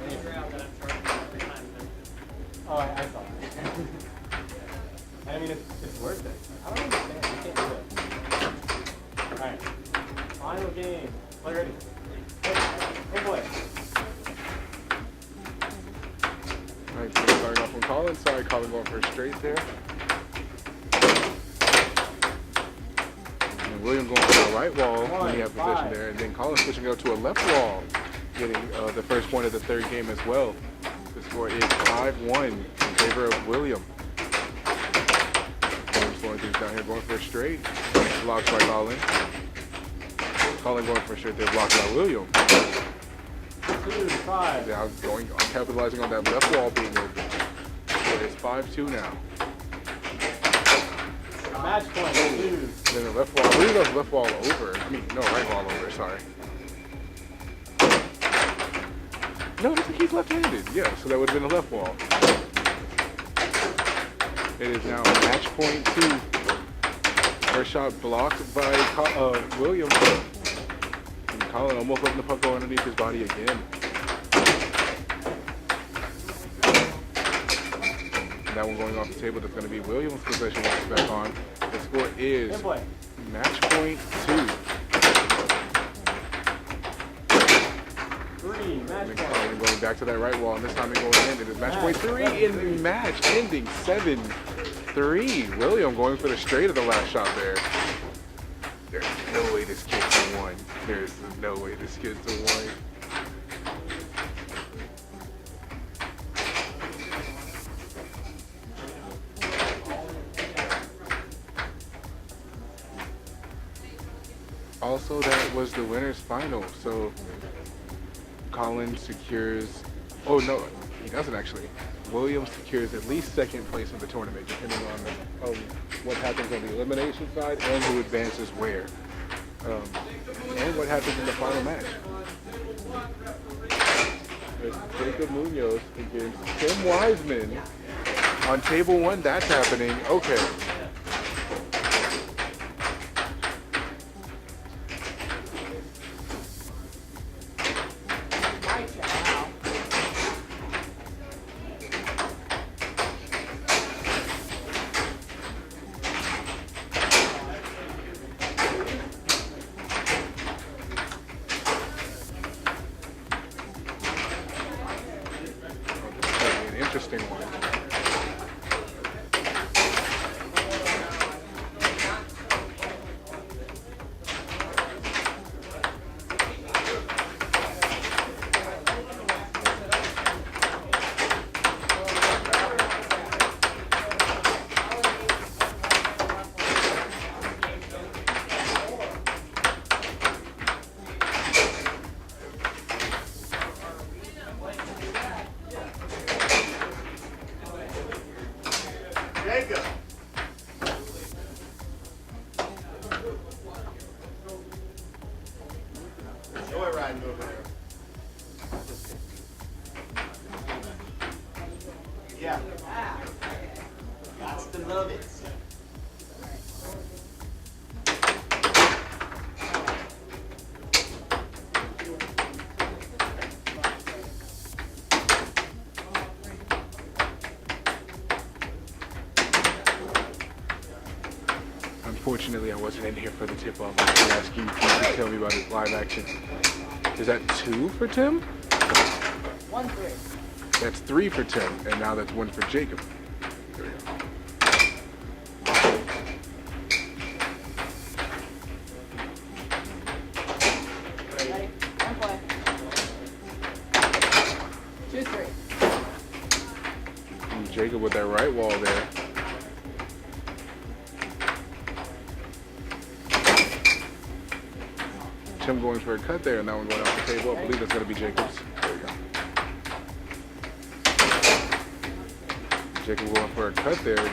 Figure out that I'm charging every time. Oh, I saw that. I mean, it's worth it. I don't understand. You can't do it. Alright. Final game. Play ready. Hey, play. Alright, so starting off on Colin's side. Colin going for a straight there. And William going for the right wall when he had position there. And then Colin switching out to a left wall, getting the first point of the third game as well. The score is 5-1 in favor of William. slowing things down here, going for a straight. Blocked by Colin. Colin going for a straight there, blocked by William. 2-5. Now capitalizing on that left wall being open. So it's 5-2 now. Match point, 2. Then the left wall, I believe that was left wall over. I mean, no, right wall over, sorry. No, I think he's left-handed. Yeah, so that would have been the left wall. It is now match point 2. First shot blocked by William. And Colin almost letting the puck go underneath his body again. And that one going off the table, that's going to be Williams' possession once it's back on. The score is match point 2. 3, match point. Colin going back to that right wall, and this time it goes in. It is match point 3 in the match, ending 7-3. William going for the straight of the last shot there. There's no way this kid's a 1. There's no way this kid's a 1. Also, that was the winner's final, so Colin secures, oh no, he doesn't actually. Williams secures at least second place in the tournament, depending on what happens on the elimination side and who advances where. And what happens in the final match. It's Jacob Munoz against Tim Wiseman. On table 1, that's happening. Okay. Interesting one. Jacob. Joy riding over there. Yeah. That's the love it. Unfortunately, I wasn't in here for the tip-off. I was asking you to tell me about his live action. Is that 2 for Tim? 1-3. That's 3 for Tim, and now that's 1 for Jacob. There we go. Ready? And play. 2-3. And Jacob with that right wall there. Tim going for a cut there, and that one going off the table. I believe that's going to be Jacob's. There we go. Jacob going for a cut there.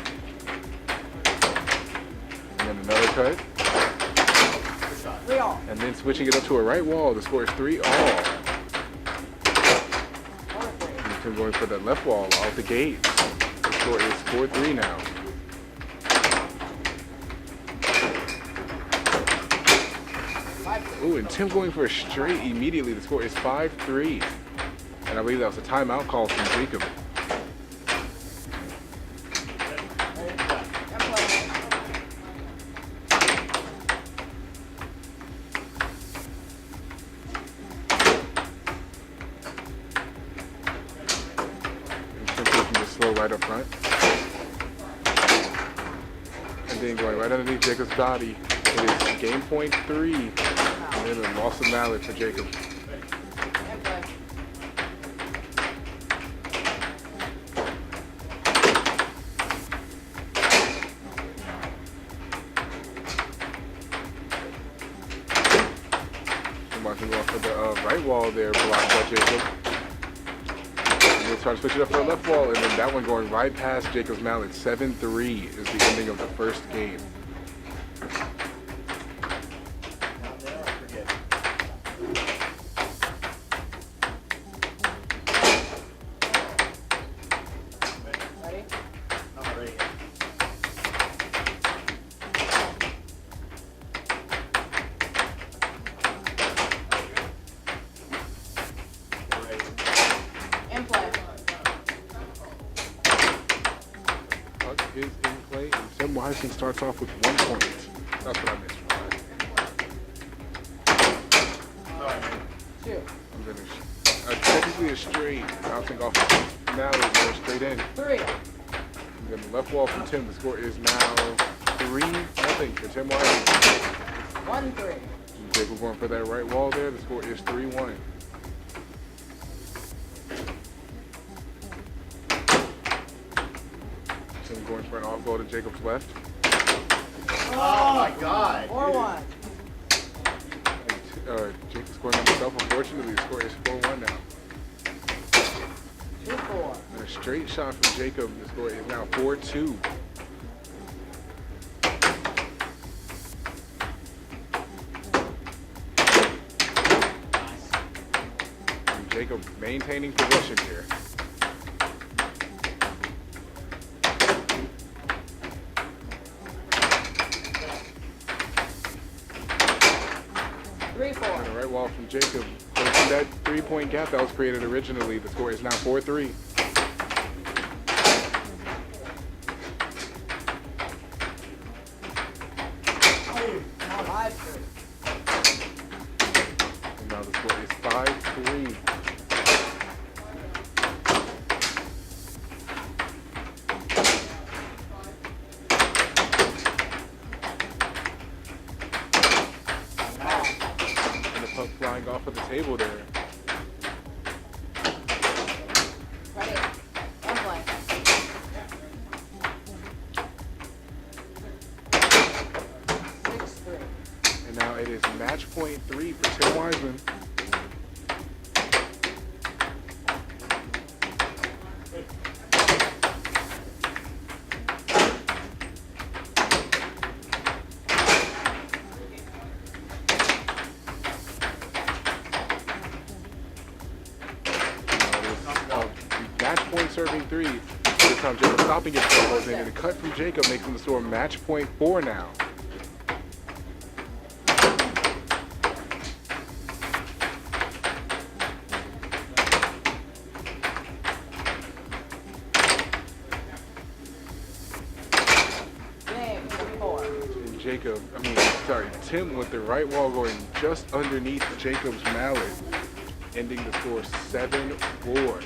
And then another cut. 3-all. And then switching it up to a right wall. The score is 3-all. 4-3. And Tim going for that left wall out the gate. The score is 4-3 now. Ooh, and Tim going for a straight immediately. The score is 5-3. And I believe that was a timeout call from Jacob. And play. And Tim taking this slow right up front. And then going right underneath Jacob's body. It is game point 3. And then a loss of mallet for Jacob. And play. wall there, blocked by Jacob. And he'll try to switch it up for a left wall, and then that one going right past Jacob's mallet. 7-3 is the ending of the first game. Ready? I'm ready. And play. Puck is in play, and Tim Wiseman starts off with 1 point. That's what I missed from that. Two. I'm gonna technically a straight, bouncing off of mallet, going straight in. Three. And then the left wall from Tim. The score is now 3-0 for Tim Wiseman. 1-3. Jacob going for that right wall there. The score is 3-1. Tim going for an off goal to Jacob's left. Oh my God. 4-1. And, Jacob's scoring on himself. Unfortunately, the score is 4-1 now. 2-4. And a straight shot from Jacob. The score is now 4-2. And Jacob maintaining possession here. And a right wall from Jacob. Closing that 3-point gap that was created originally. The score is now 4-3. Come on, 5-3. And now the score is 5-3. And the puck flying off of the table there. Ready? And play. 6-3. And now it is match point 3 for Tim Wiseman. Match point serving 3. This time Jacob stopping it from closing, and a cut from Jacob makes him the score match point 4 now. Game 4. And Tim with the right wall going just underneath Jacob's mallet, ending the score 7-4.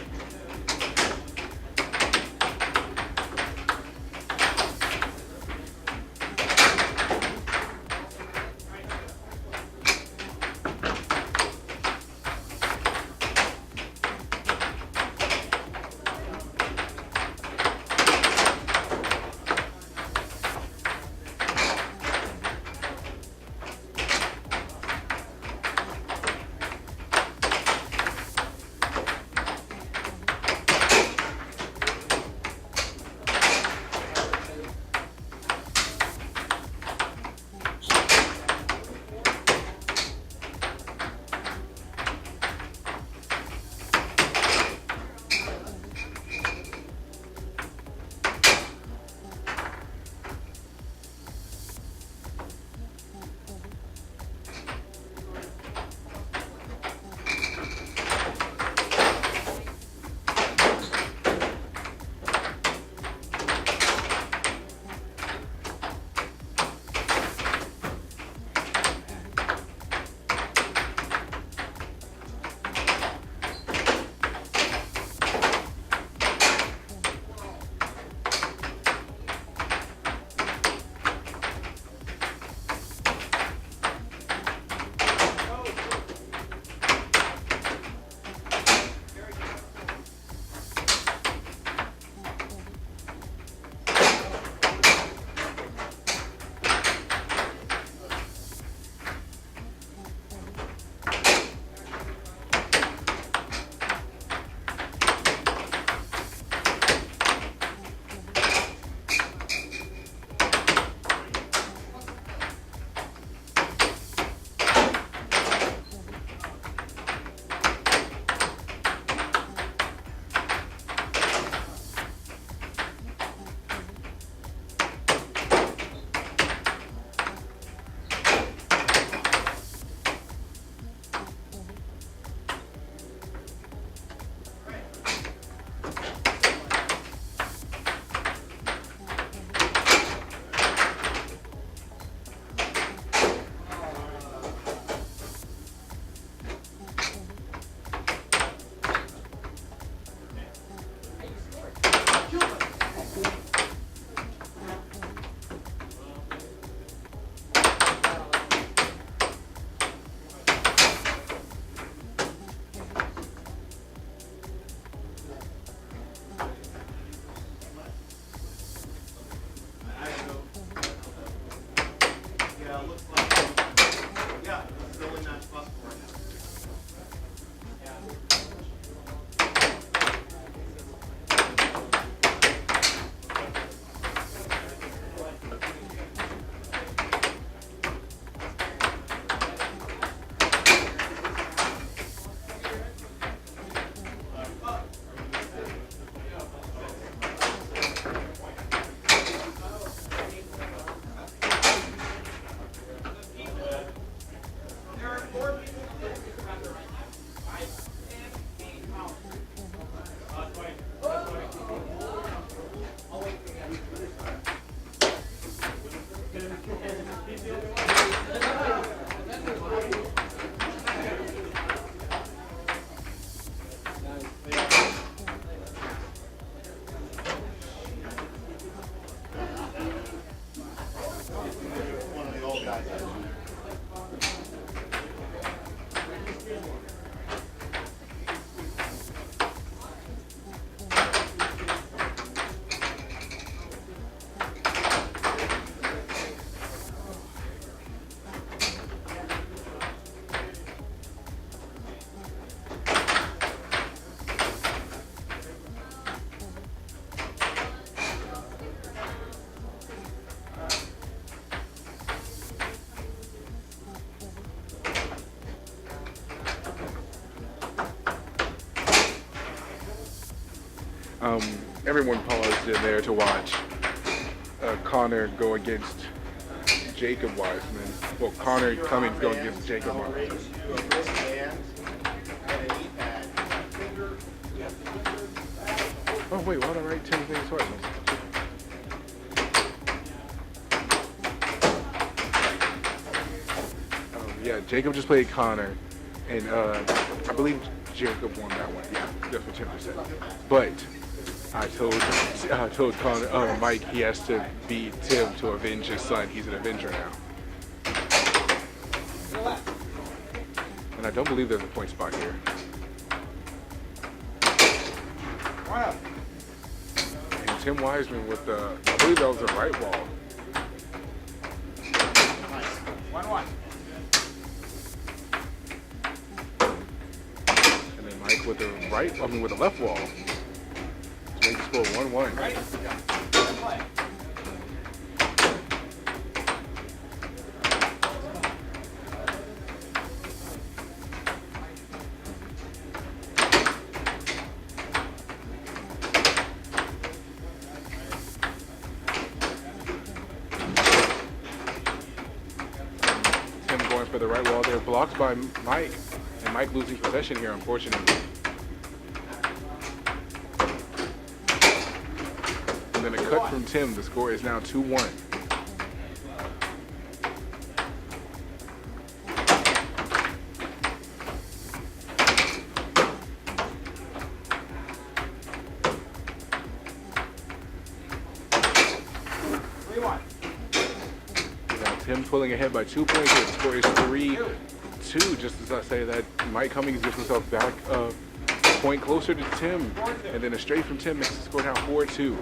Everyone paused in there to watch Connor go against Jacob Wiseman. Well, Connor Cummings go against Jacob Wiseman. Oh wait, why did I write Tim's name twice? Yeah, Jacob just played Connor, and I believe Jacob won that one. Yeah, that's what Tim said. But I told Connor, Mike, he has to beat Tim to avenge his son. He's an Avenger now. And I don't believe there's a point spot here. And Tim Wiseman with the, I believe that was the right wall. 1-1. And then Mike with the with the left wall. To make the score 1-1. Right? Play. Tim going for the right wall there, blocked by Mike, and Mike losing possession here, unfortunately. And then a cut from Tim. The score is now 2-1. Now Tim pulling ahead by 2 points here. The score is 3-2. Just as I say that, Mike Cummings gets himself back a point closer to Tim. And then a straight from Tim makes the score now 4-2.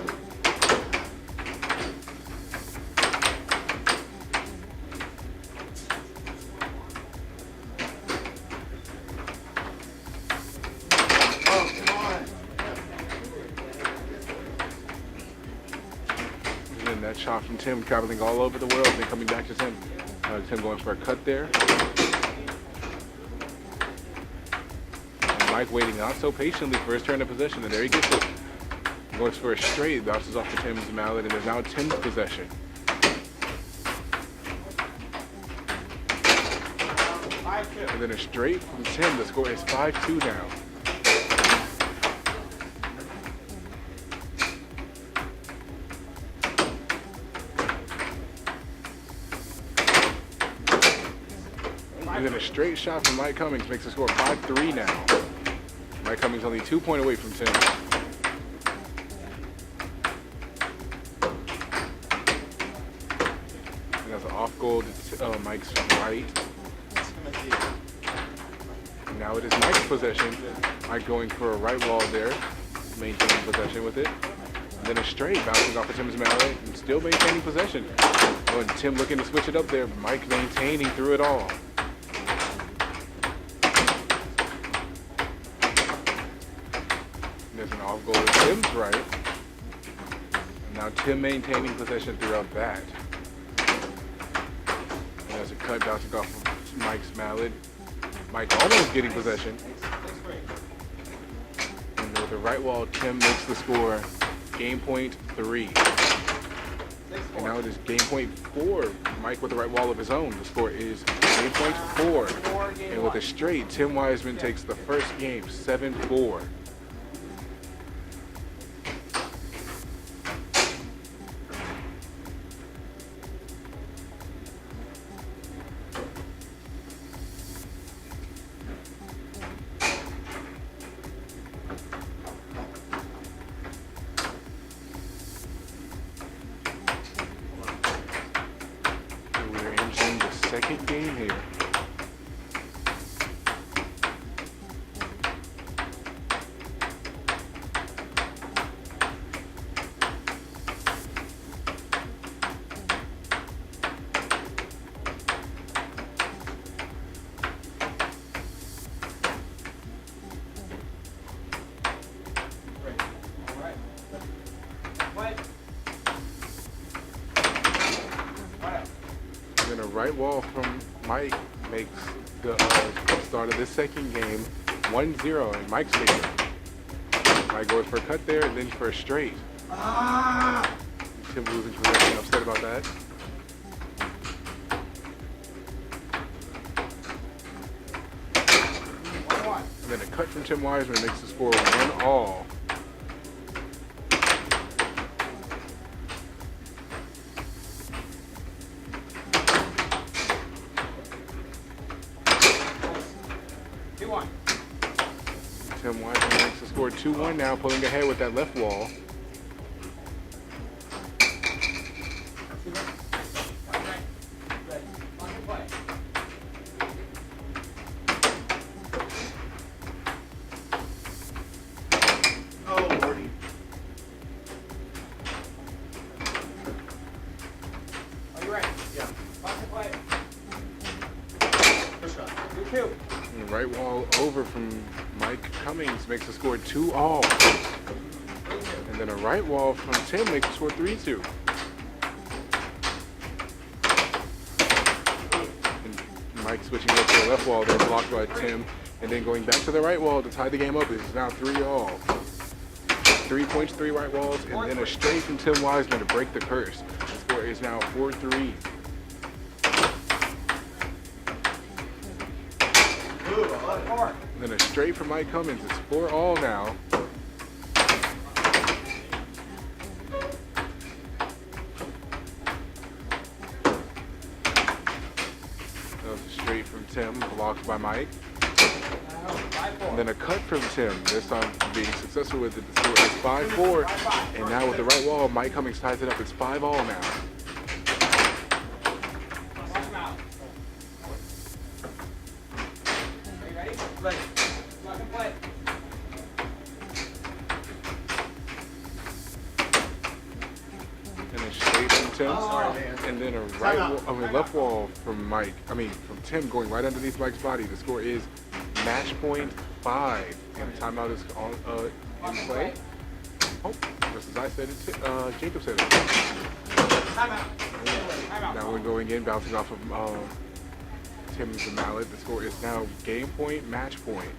And that shot from Tim traveling all over the world and then coming back to Tim. Tim going for a cut there. And Mike waiting not so patiently for his turn of possession, and there he gets it. Goes for a straight, bounces off to Tim's mallet, and is now Tim's possession. And then a straight from Tim. The score is 5-2 now. And then a straight shot from Mike Cummings makes the score 5-3 now. Mike Cummings only 2 points away from Tim. And that's an off goal to Mike's right. And now it is Mike's possession. Mike going for a right wall there, maintaining possession with it. And then a straight, bouncing off of Tim's mallet and still maintaining possession. Oh, and Tim looking to switch it up there, but Mike maintaining through it all. There's an off goal to Tim's right. And now Tim maintaining possession throughout that. And there's a cut bouncing off of Mike's mallet. Mike almost getting possession. And with the right wall, Tim makes the score game point 3. And now it is game point 4. Mike with the right wall of his own. The score is game point 4. And with a straight, Tim Wiseman takes the first game 7-4. second game here. And then a right wall from Mike makes the start of this second game 1-0 in Mike's favor. Mike goes for a cut there and then for a straight. Tim losing possession, upset about that. And then a cut from Tim Wiseman makes the score 1-all. Tim Wiseman makes the score 2-1 now, pulling ahead with that left wall. Oh, Lordy. Are you ready? Yeah. Pocket play. First shot. 2-2. And the right wall over from Mike Cummings makes the score 2-all. And then a right wall from Tim makes the score 3-2. And Mike switching up to the left wall, then blocked by Tim. And then going back to the right wall to tie the game up. It's now 3-all. 3 points, 3 right walls, and then a straight from Tim Wiseman to break the curse. The score is now 4-3. And then a straight from Mike Cummings. It's 4-all now. That was a straight from Tim, blocked by Mike. And then a cut from Tim, this time being successful with it. The score is 5-4. And now with the right wall, Mike Cummings ties it up. It's 5-all now. Ready. Pocket play. And a straight from Tim. And then a left wall from Mike. From Tim going right underneath Mike's body. The score is match point 5. And timeout is in play. Oh, just as I said it, Jacob said it. Now we're going in, bouncing off of Tim's mallet. The score is now game point, match point.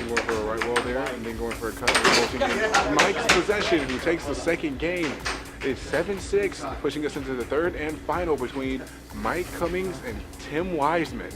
Going for a right wall there, and then going for a cut. Mike's possession, who takes the second game, is 7-6, pushing us into the third and final between Mike Cummings and Tim Wiseman.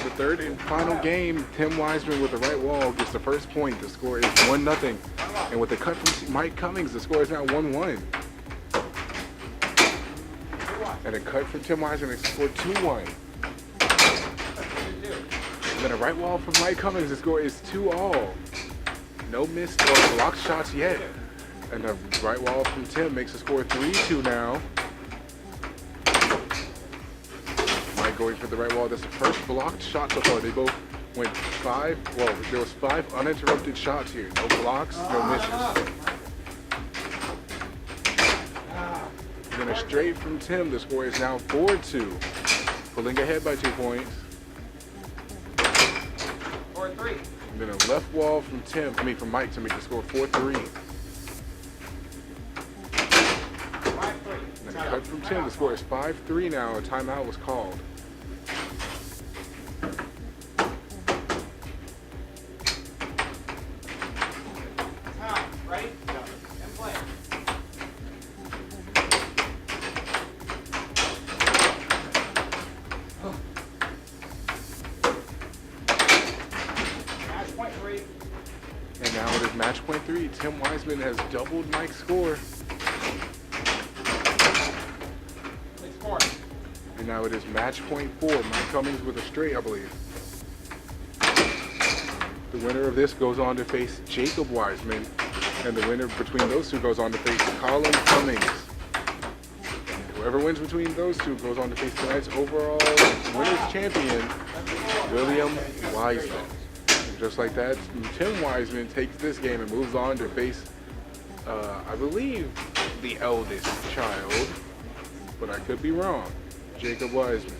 The third and final game, Tim Wiseman with the right wall gets the first point. The score is 1-0. And with the cut from Mike Cummings, the score is now 1-1. And a cut from Tim Wiseman makes the score 2-1. And then a right wall from Mike Cummings, the score is 2-all. No missed or blocked shots yet. And a right wall from Tim makes the score 3-2 now. Mike going for the right wall. That's the first blocked shot so far. They both went 5. Well, there was 5 uninterrupted shots here. No blocks, no misses. And then a straight from Tim. The score is now 4-2. Pulling ahead by 2 points. 4-3. And then a left wall from from Mike to make the score 4-3. from Tim. The score is 5-3 now. A timeout was called. Time. Ready? And play. Match point 3. And now it is match point 3. Tim Wiseman has doubled Mike's score. Six more. And now it is match point 4. Mike Cummings with a straight, I believe. The winner of this goes on to face Jacob Wiseman. And the winner between those two goes on to face Colin Cummings. And whoever wins between those two goes on to face tonight's overall winners champion, William Wiseman. And just like that, Tim Wiseman takes this game and moves on to face, I believe, the eldest child, but I could be wrong, Jacob Wiseman.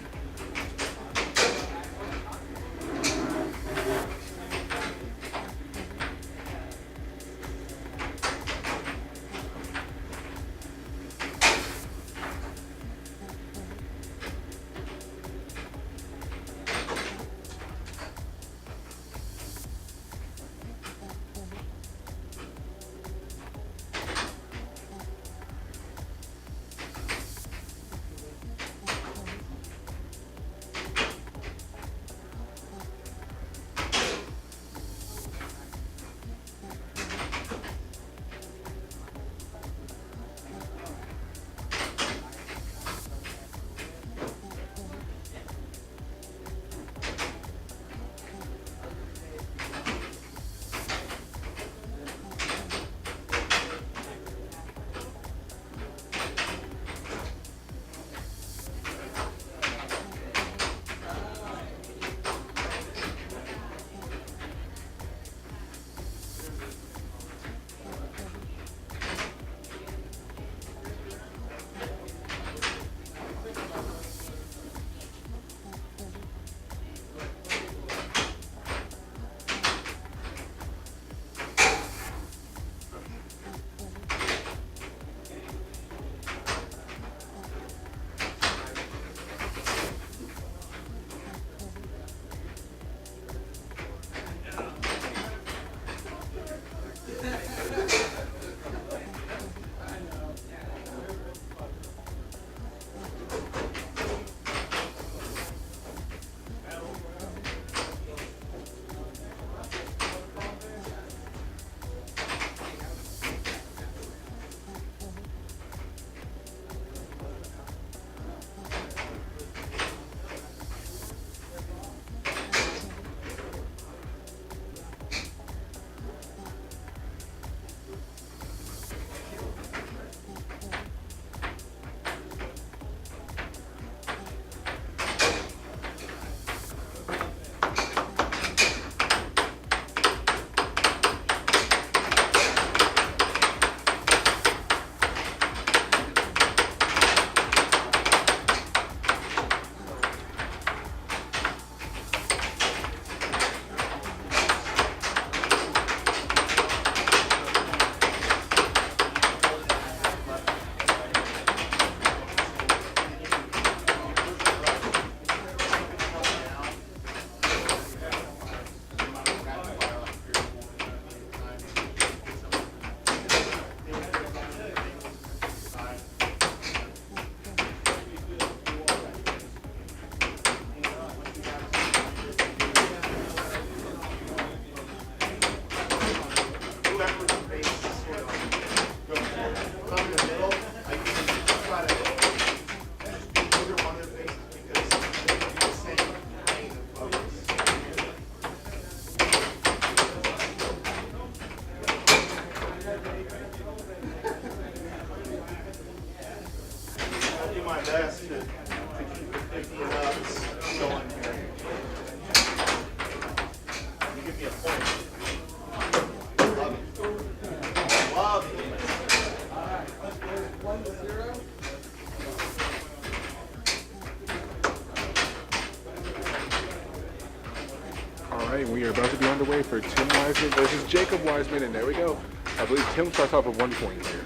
right, we are about to be underway for Tim Wiseman versus Jacob Wiseman, and there we go. I believe Tim starts off with 1 point here,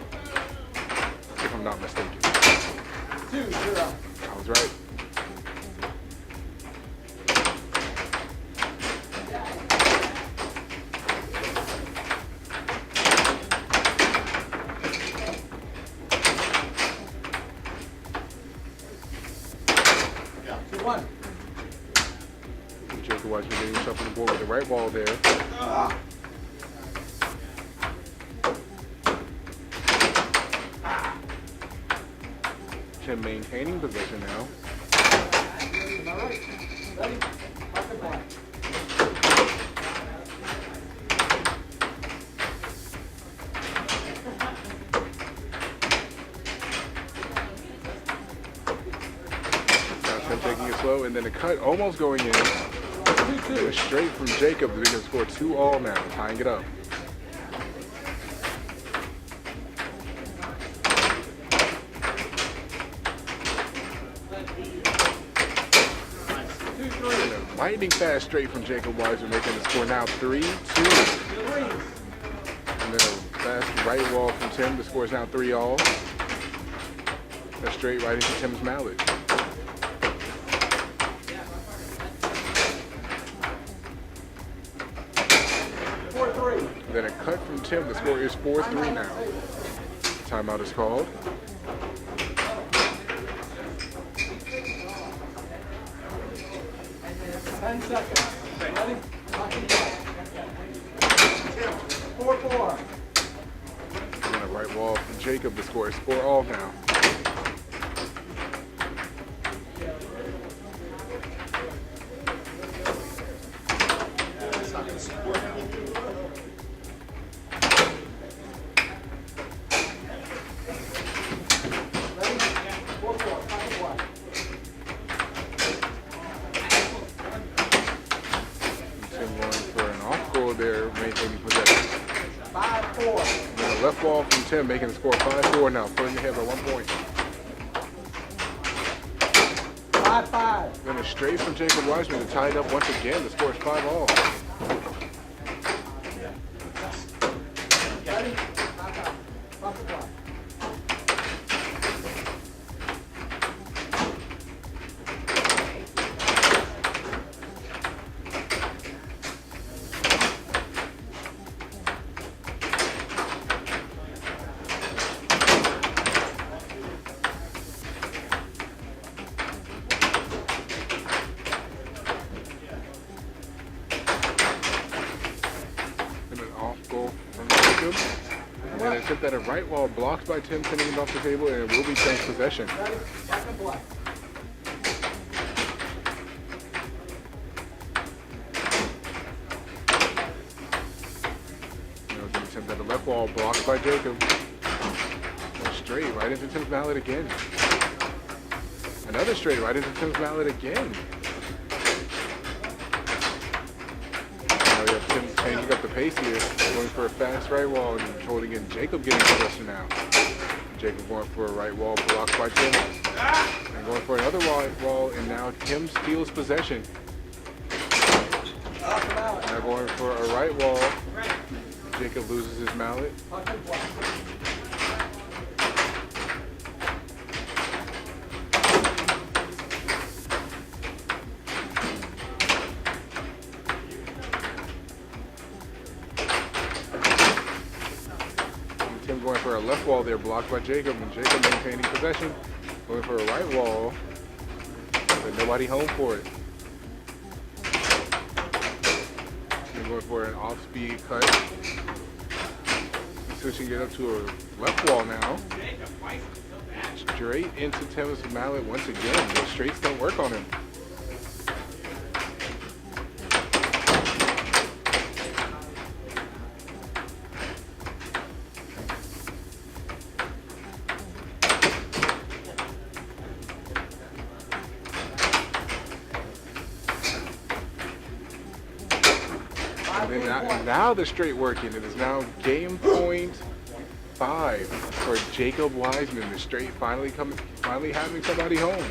if I'm not mistaken. was right. Yeah. 2-1. Jacob Weissman getting himself on the board with the right wall there. Tim maintaining possession now. All right. Ready? Pocket black. Now Tim taking it slow, and then a cut almost going in. 2-2. Straight from Jacob, we can score 2-all now, tying it up. And a lightning fast straight from Jacob Weissman, making the score now 3-2. And then a fast right wall from Tim, the score is now 3-all. A straight right into Tim's mallet. Then a cut from Tim. The score is 4-3 now. Timeout is called. Ten seconds. Ready? Pocket black. 4-4. And a right wall from Jacob. The score is 4-all now. Ready? 4-4. Pocket black. Tim going for an off goal there, maintaining possession. 5-4. And then a left wall from Tim, making the score 5-4 now, putting ahead by 1 point. 5-5. Then a straight from Jacob Weissman to tie it up once again. The score is 5-all. Ready? Pocket black. And an off goal from Jacob. And then an attempt at a right wall blocked by Tim, sending it off the table, and it will be Tim's possession. Ready? Pocket black. You know, the attempt at a left wall blocked by Jacob. And straight right into Tim's mallet again. Another straight right into Tim's mallet again. Now we have Tim changing up the pace here, going for a fast right wall and holding in Jacob getting possession now. Jacob going for a right wall blocked by Tim. And going for another right wall, and now Tim steals possession. Now going for a right wall. Jacob loses his mallet. Pocket black. Tim going for a left wall there, blocked by Jacob, and Jacob maintaining possession. Going for a right wall, but nobody home for it. And going for an off-speed cut. Switching it up to a left wall now. Straight into Tim's mallet once again. The straights don't work on him. And now the straight working. It is now game point 5 for Jacob Weissman. The straight finally having somebody home.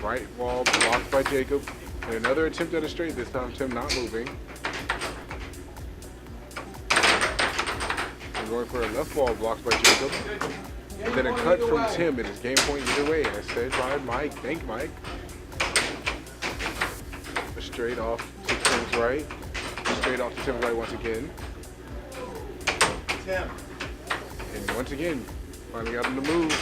Right wall blocked by Jacob. And another attempt at a straight, this time Tim not moving. going for a left wall blocked by Jacob. And then a cut from Tim. It is game point either way, as said by Mike. Thank you, Mike. A straight off to Tim's right. Straight off to Tim's right once again. Tim. And once again, finally got him to move.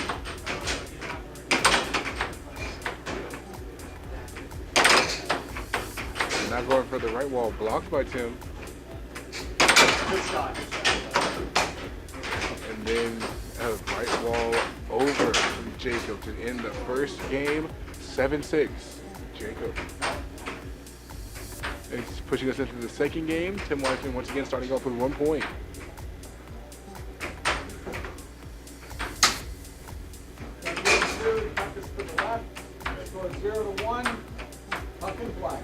And now going for the right wall, blocked by Tim. Good shot. And then a right wall over from Jacob to end the first game, 7-6. Jacob. And he's pushing us into the second game. Tim Wiseman once again starting off with 1 point. Puck is to the left. Score 0-1. Puck and play.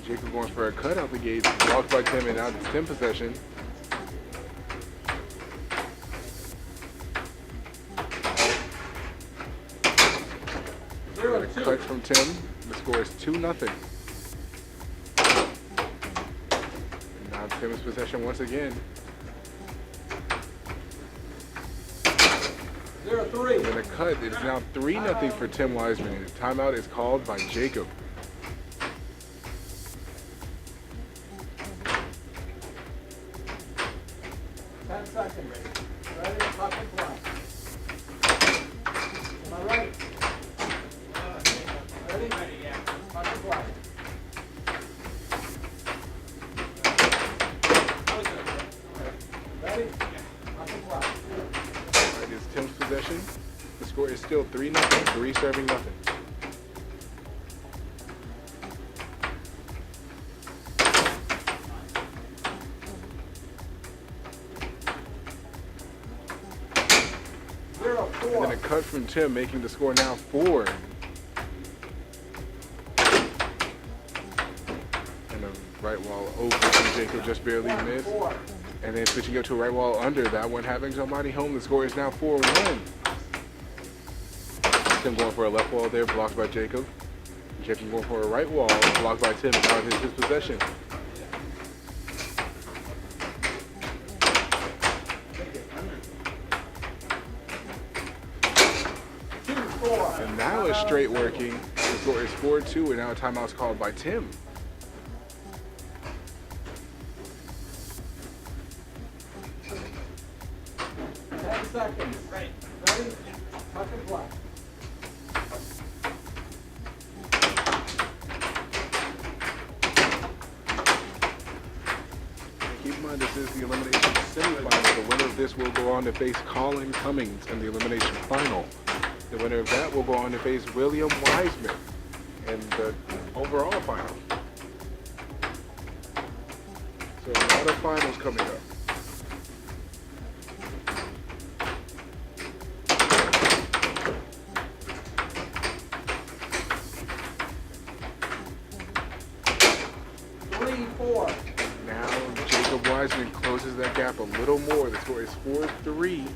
Jacob going for a cut out the gate, blocked by Tim, and now it's Tim possession. Got a cut from Tim. The score is 2-0. And now Tim's possession once again. 0-3. And a cut. It is now 3-0 for Tim Wiseman. And the timeout is called by Jacob. Seconds. Ready? Puck and play. Am I right? Ready? Ready, yeah. Puck and play. Ready? Puck and play. It is Tim's possession. The score is still 3-0. 3 serving nothing. And then a cut from Tim, making the score now 4. And a right wall over from Jacob, just barely missed. And then switching up to a right wall under, that one having somebody home. The score is now 4-1. Tim going for a left wall there, blocked by Jacob. Jacob going for a right wall, blocked by Tim. Now it's his possession. And now it's straight working. The score is 4-2, and now a timeout's called by Tim. Seconds. Right. Ready? Puck and play. Keep in mind, this is the elimination semifinal. The winner of this will go on to face Colin Cummings in the elimination final. The winner of that will go on to face William Wiseman in the overall final. So a lot of finals coming up. Now Jacob Wiseman closes that gap a little more. The score is 4-3.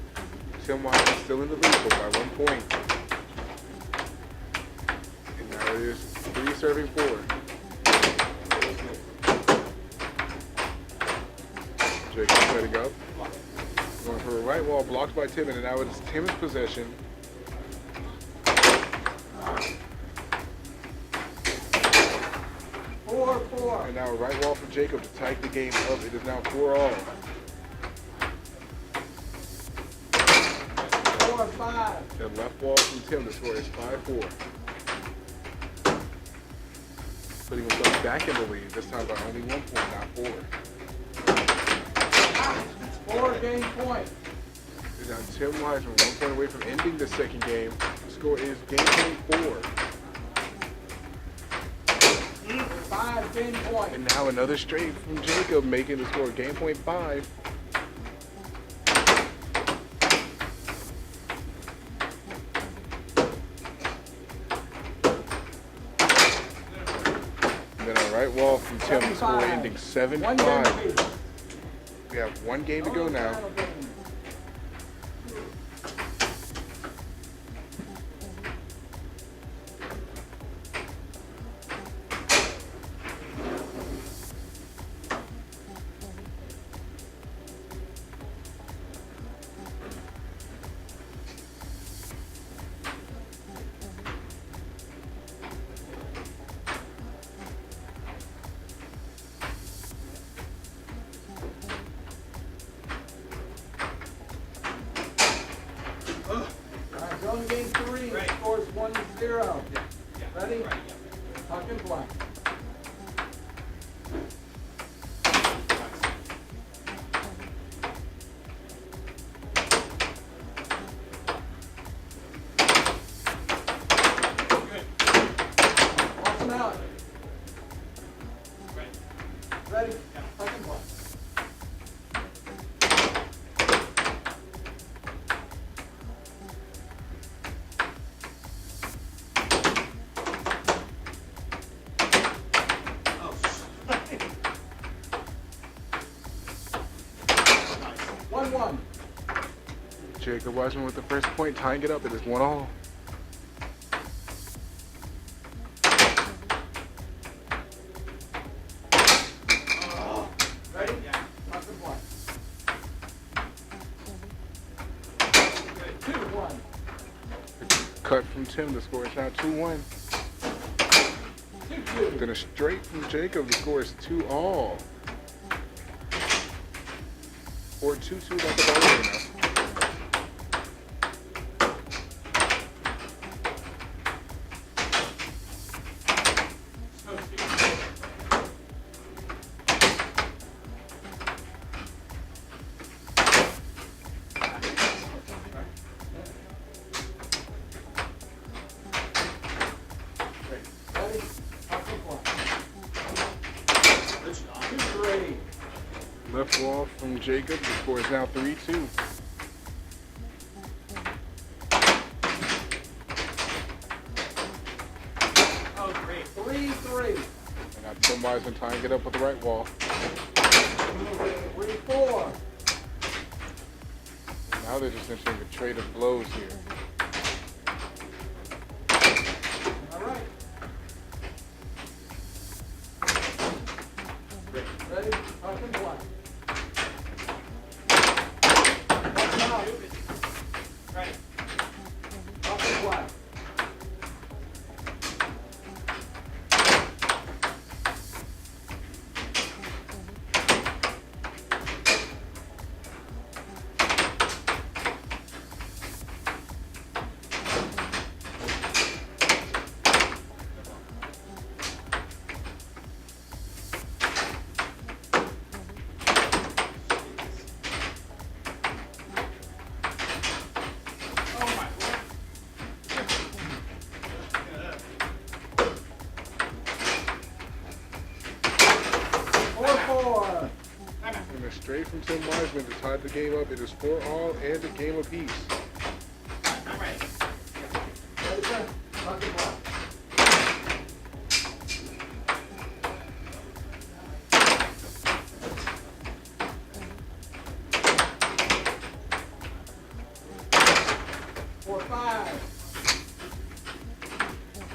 Tim Wiseman still in the lead, but by 1 point. And now it is 3 serving 4. Jacob setting up. Going for a right wall, blocked by Tim, and now it's Tim's possession. And now a right wall for Jacob to tie the game up. It is now 4-all. 4-5. The left wall from Tim. The score is 5-4. Putting himself back in the lead. This time by only 1 point, not 4. 4 game point. And now Tim Wiseman 1 point away from ending the second game. The score is game point 4. 5 game point. And now another straight from Jacob, making the score game point 5. And then a right wall from Tim, the score ending 7-5. We have 1 game to go now. 0. Ready? Tuck and play. Cross him out. Ready? Tuck and play. One. Jacob Wiseman with the first point, tying it up. It is 1-all. Ready? Tuck and play. 2-1. Cut from Tim. The score is now 2-1. 2-2. Then a straight from Jacob. The score is 2-all. Or 2-2 like the ball right now. Ready? Tuck and play. 2-3. Left wall from Jacob. The score is now 3-2. Oh, great. 3-3. And now Tim Wiseman tying it up with the right wall. 3-4. Now they're just entering a trade of blows here. All right. Ready? Tuck and play. Tuck him out. Right. Tuck and play. Oh my lord. 4-4. And a straight from Tim Wiseman to tie the game up. It is 4-all and a game apiece. I'm ready. Ready, sir? Tuck and play.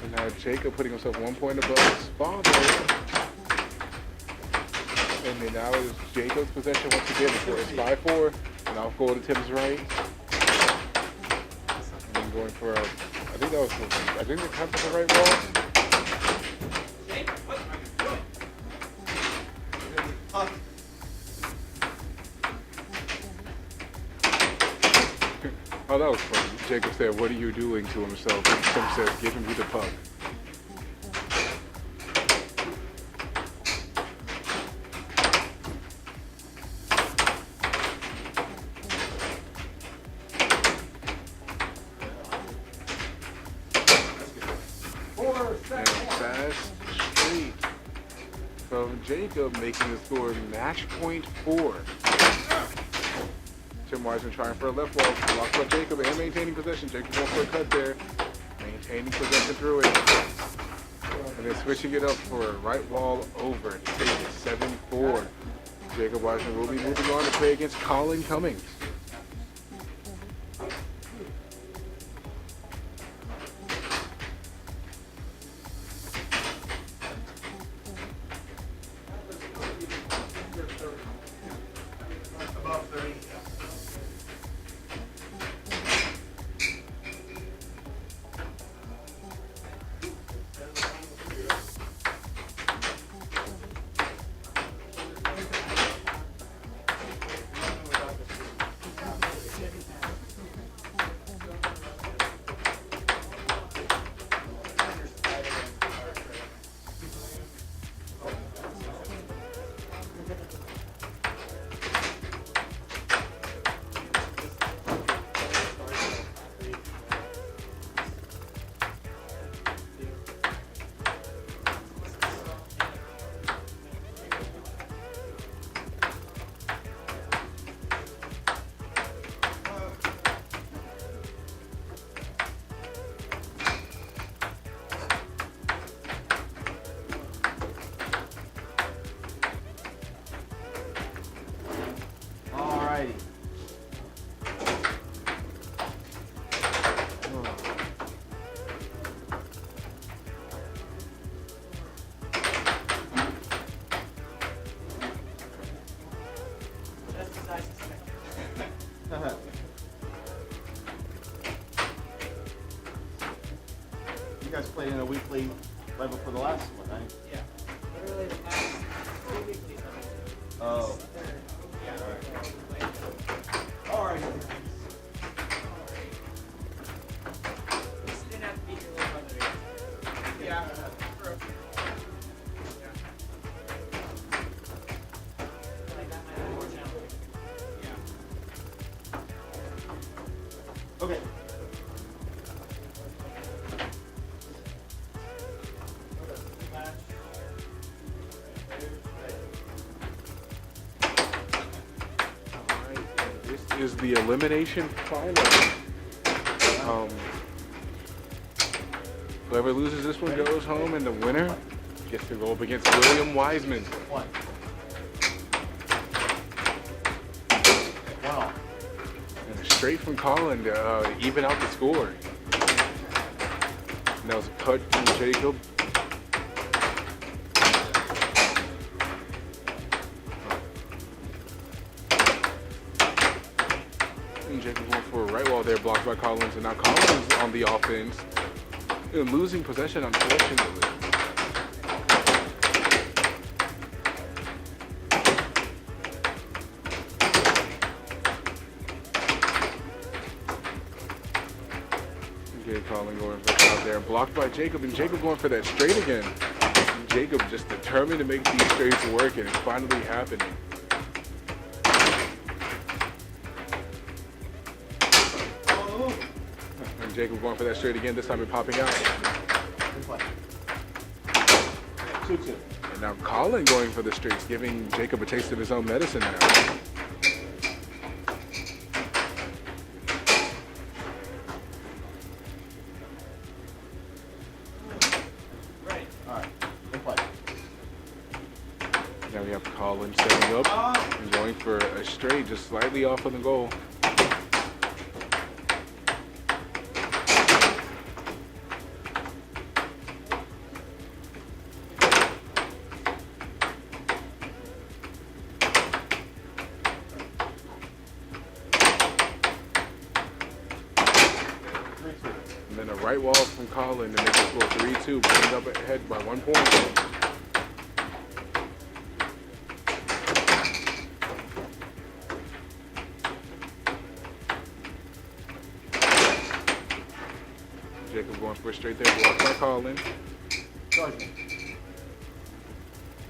And now Jacob putting himself 1 point above his father. And then now it's Jacob's possession once again. The score is 5-4. And off goal to Tim's right. And then going for a, I think the counts for the right wall. Oh, that was funny. Jacob said, "What are you doing to himself?" And Tim said, "Giving me the puck." And fast straight from Jacob, making the score match point 4. Tim Wiseman trying for a left wall, blocked by Jacob and maintaining possession. Jacob going for a cut there, maintaining possession through it. And then switching it up for a right wall over to take it 7-4. Jacob Wiseman will be moving on to play against Colin Cummings. Above 30. played in a weekly right before the last one, right? Yeah. Literally the last 2 weekly. Oh. All right. This didn't have to be your little brother. Yeah. True. Like that might have more challenge. Yeah. Okay. This is the elimination final. Whoever loses this one goes home, and the winner gets to go up against William Wiseman. One off. And straight from Colin to even out the score. And that was a putt from Jacob. And Jacob went for a right wall there, blocked by Collins, and now Collins on the offense. And losing possession, unfortunately. Okay, Colin going for a shot there, blocked by Jacob, and Jacob going for that straight again. And Jacob just determined to make these straights work, and it's finally happening. And Jacob going for that straight again, this time and popping out. 2-2. And now Colin going for the straights, giving Jacob a taste of his own medicine now. Right. All right. Good play. Now we have Colin setting up and going for a straight, just slightly off of the goal. And then a right wall from Colin to make it score 3-2, bring up ahead by 1 point. Jacob going for a straight there, blocked by Colin. Charging.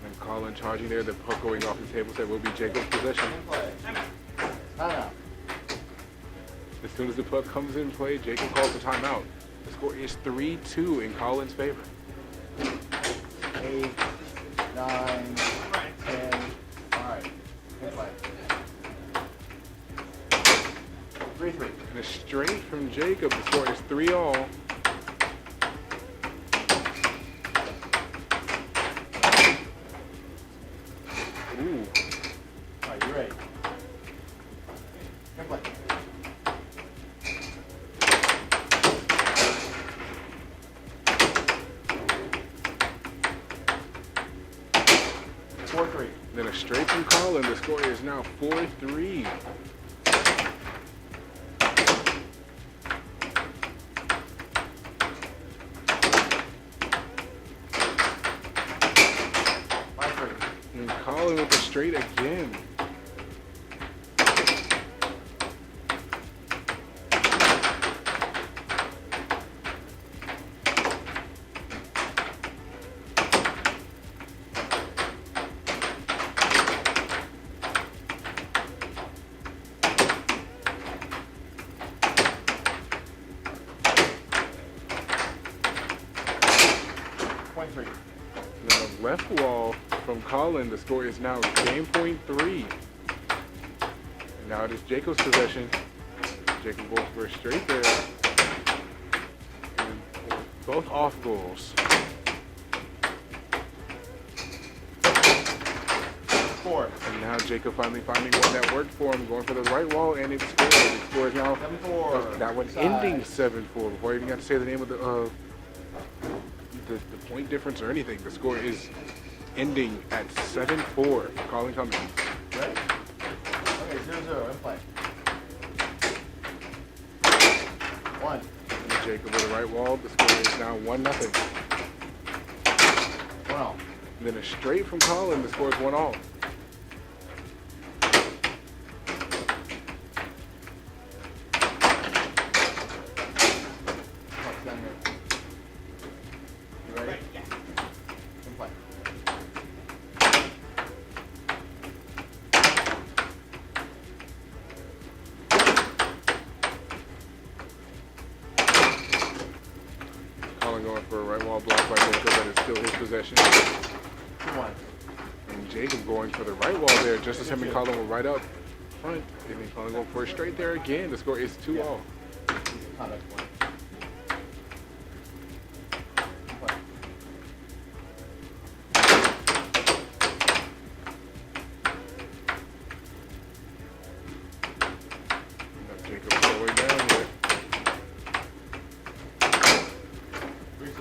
And Colin charging there, the puck going off the table, so it will be Jacob's possession. Good play. Timeout. As soon as the puck comes in play, Jacob calls a timeout. The score is 3-2 in Colin's favor. 8, 9, 10. All right. Good play. 3-3. And a straight from Jacob, the score is 3-all. Ooh. All right, you ready? Good play. 4-3. Then a straight from Colin, the score is now 4-3. And Colin with the straight again. Now left wall from Colin, the score is now game point 3. And now it is Jacob's possession. Jacob goes for a straight there. And both off goals. 4. And now Jacob finally finding one that worked for him, going for the right wall, and it scored. The score is now 7-4. that one ending 7-4. Before I even got to say the name of the point difference or anything, the score is ending at 7-4 for Colin Cummings. Ready? Okay, 0-0. In play. 1. And a Jacob with the right wall. The score is now 1-0. Wow. And then a straight from Colin. The score is 1-all. You ready? Yeah. Can play. Colin going for a right wall block by Jacob. That is still his possession. 2-1. And Jacob going for the right wall there, just as him and Colin were right up front. And then Colin going for a straight there again. The score is 2-all. Conduct one. Can play. Now Jacob all the way down here. 3-2.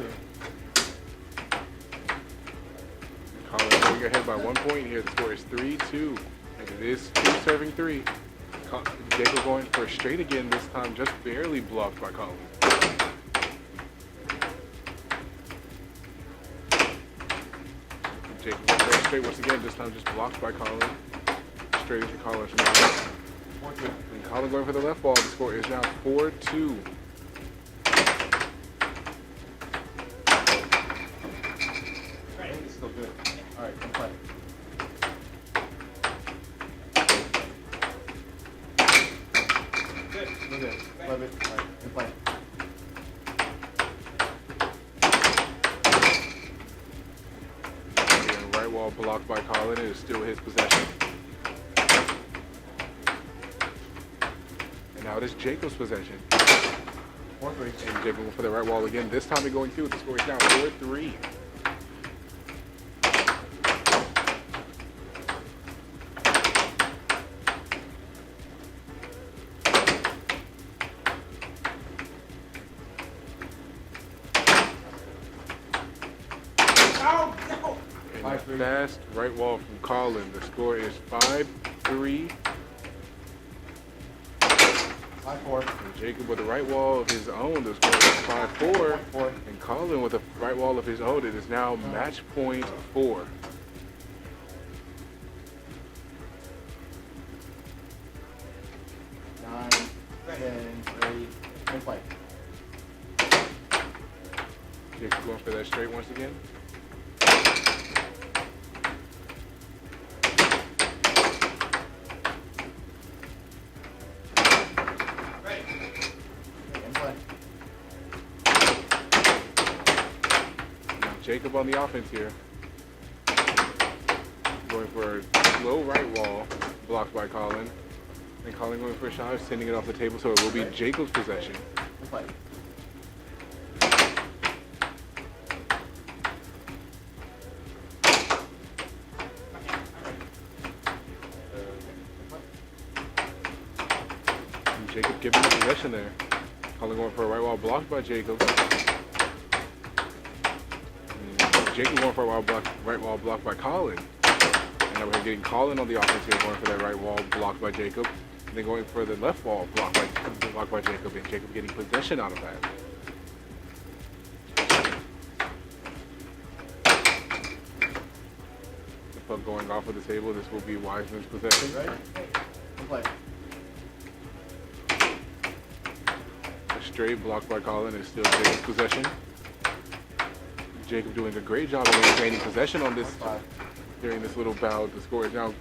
Colin going ahead by 1 point here. The score is 3-2. And it is 2 serving 3. Jacob going for a straight again, this time just barely blocked by Colin. Jacob going for a straight once again, this time just blocked by Colin. Straight into Colin from now. 4-2. And Colin going for the left ball. The score is now 4-2. I think it's still good. All right, can play. Good. Still good. Love it. All right, can play. And right wall blocked by Colin. It is still his possession. And now it is Jacob's possession. 4-3. And Jacob for the right wall again. This time he's going through. The score is now 4-3. And a fast right wall from Colin. The score is 5-3. 5-4. And Jacob with the right wall of his own. The score is 5-4. 4. And Colin with a right wall of his own. It is now match point 4. Nine, 10, 8, can play. Jacob going for that straight once again. Can play. Now Jacob on the offense here. Going for a slow right wall, blocked by Colin. And Colin going for a shot, sending it off the table, so it will be Jacob's possession. Can play. And Jacob giving the possession there. Colin going for a right wall, blocked by Jacob. And Jacob going for a right wall, blocked by Colin. And now we're getting Colin on the offense here, going for that right wall, blocked by Jacob. And then going for the left wall, blocked by Jacob, and Jacob getting possession out of that. The puck going off of the table, this will be Wiseman's possession. Ready? Can play. A straight blocked by Colin is still Jacob's possession. Jacob doing a great job of maintaining possession on this 5. during this little bout. The score is now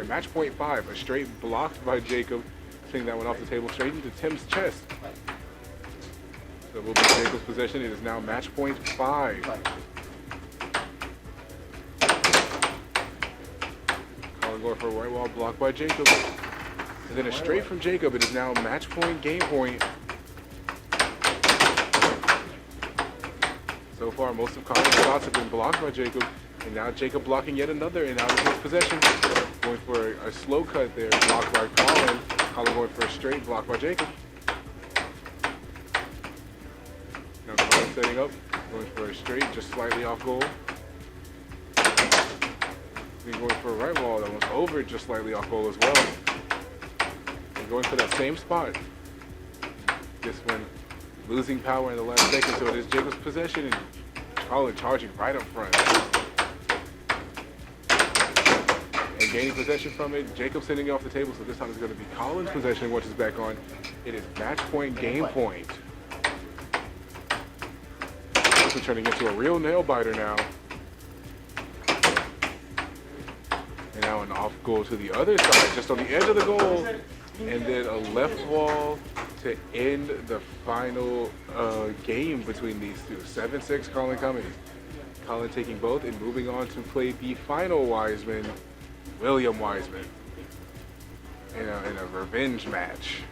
match point 5. A straight blocked by Jacob, sending that one off the table straight into Tim's chest. So it will be Jacob's possession. It is now match point 5. Play. Colin going for a right wall, blocked by Jacob. And then a straight from Jacob. It is now match point, game point. So far, most of Colin's shots have been blocked by Jacob. And now Jacob blocking yet another, and out of his possession. Going for a slow cut there, blocked by Colin. Colin going for a straight, blocked by Jacob. Now Colin setting up, going for a straight, just slightly off goal. Then going for a right wall that was over, just slightly off goal as well. And going for that same spot. This one losing power in the last second, so it is Jacob's possession, and Colin charging right up front. And gaining possession from it, Jacob sending it off the table, so this time it's going to be Colin's possession once it's back on. It is match point, game point. This is turning into a real nail biter now. And now an off goal to the other side, just on the edge of the goal. And then a left wall to end the final game between these two. 7-6 Colin Cummings. Colin taking both and moving on to play the final Wiseman, William Wiseman, in a revenge match.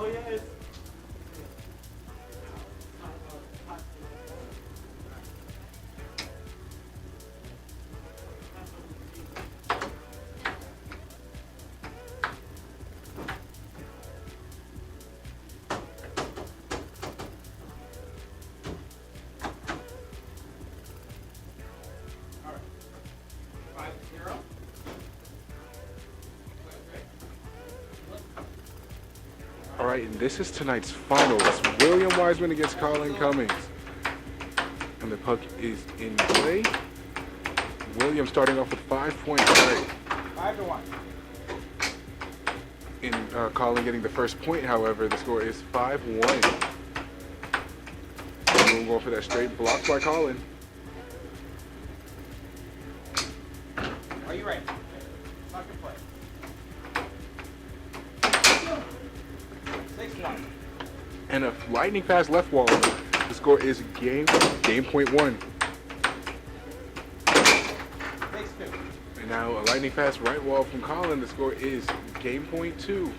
Oh, yeah, it's... All right, and this is tonight's finals. William Wiseman against Colin Cummings. And the puck is in play. William starting off with 5 points. 5-1. In Colin getting the first point, however, the score is 5-1. We're going for that straight block by Colin. Are you ready? Puck and play. 6-1. And a lightning fast left wall. The score is game point 1. 6-2. And now a lightning fast right wall from Colin. The score is game point 2.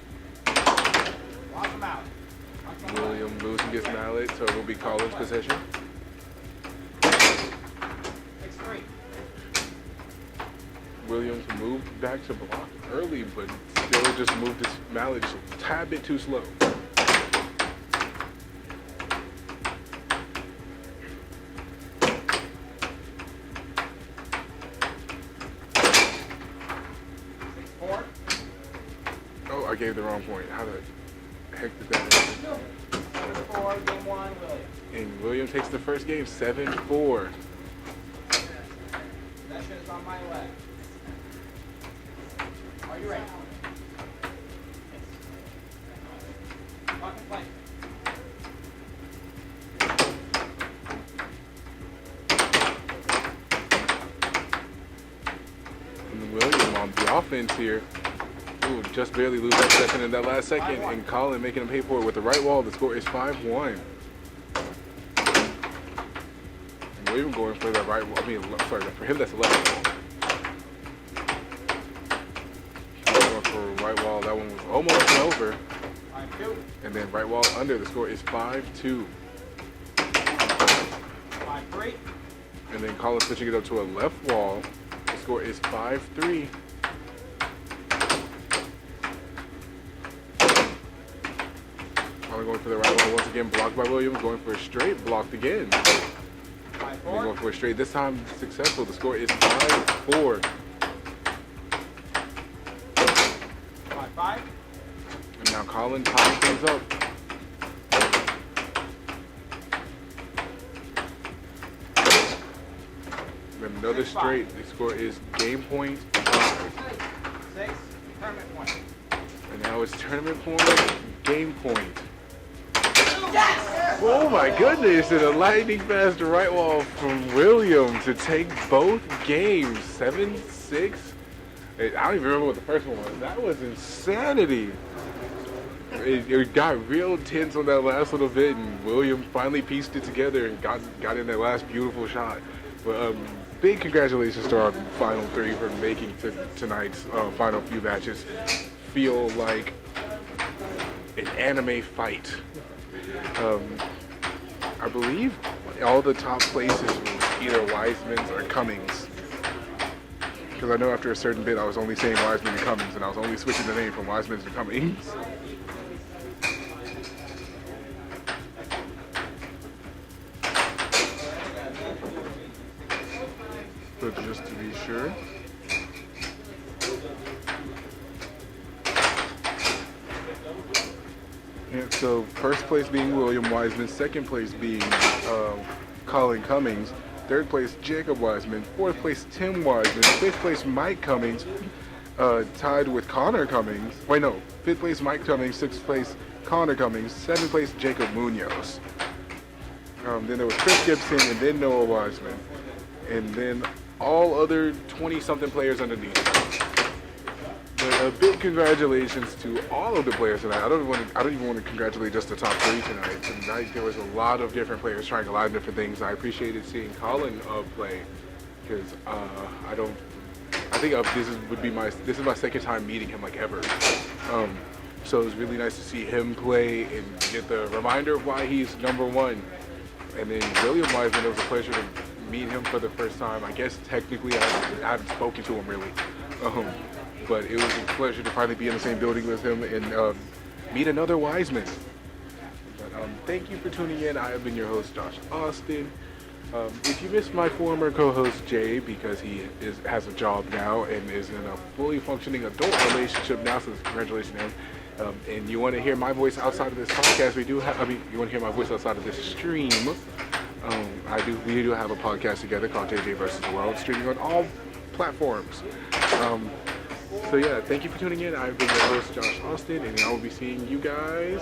Lock him out. William losing his mallet, so it will be Colin's possession. 6-3. Williams moved back to block early, but still just moved his mallet just a tad bit too slow. Oh, I gave the wrong point. How the heck did that happen? 4, game 1, William. And William takes the first game, 7-4. Possession is on my left. Are you ready? Puck and play. And William on the offense here. Ooh, just barely lose that second in that last second. 5-1. And Colin making him pay for it with the right wall. The score is 5-1. And William going for that right wall. I mean, sorry, for him that's the left wall. Going for a right wall. That one was almost over. 5-2. And then right wall under. The score is 5-2. 5-3. And then Colin switching it up to a left wall. The score is 5-3. Colin going for the right wall once again, blocked by Williams. Going for a straight, blocked again. 5-4. Going for a straight. This time successful. The score is 5-4. 5-5. And now Colin tying things up. another straight. The score is game point 5. 6, tournament point. And now it's tournament point, game point. Oh my goodness, and a lightning fast right wall from William to take both games. 7-6. I don't even remember what the first one was. That was insanity. It got real tense on that last little bit, and William finally pieced it together and got in that last beautiful shot. But big congratulations to our final 3 for making tonight's final few matches feel like an anime fight. I believe all the top places were either Wiseman's or Cummings. Because I know after a certain bit I was only saying Wiseman and Cummings, and I was only switching the name from Wiseman's to Cummings. But just to be sure. Yeah, so first place being William Wiseman, second place being Colin Cummings, third place Jacob Wiseman, fourth place Tim Wiseman, fifth place Mike Cummings, tied with Connor Cummings. Wait, no, fifth place Mike Cummings, sixth place Connor Cummings, seventh place Jacob Munoz. Then there was Chris Gibson, and then Noah Wiseman, and then all other 20-something players underneath. But a big congratulations to all of the players tonight. I don't even want to congratulate just the top 3 tonight. Tonight there was a lot of different players trying a lot of different things. I appreciated seeing Colin play because I think this is my second time meeting him like ever. So it was really nice to see him play and get the reminder of why he's number 1. And then William Wiseman, it was a pleasure to meet him for the first time. I guess technically I haven't spoken to him really. But it was a pleasure to finally be in the same building with him and meet another Wiseman. But thank you for tuning in. I have been your host, Josh Austin. If you missed my former co-host, Jay, because he has a job now and is in a fully functioning adult relationship now, so congratulations to him. And you want to hear my voice outside of this podcast, you want to hear my voice outside of this stream, we do have a podcast together called JJ vs. the World, streaming on all platforms. So yeah, thank you for tuning in. I've been your host, Josh Austin, and I will be seeing you guys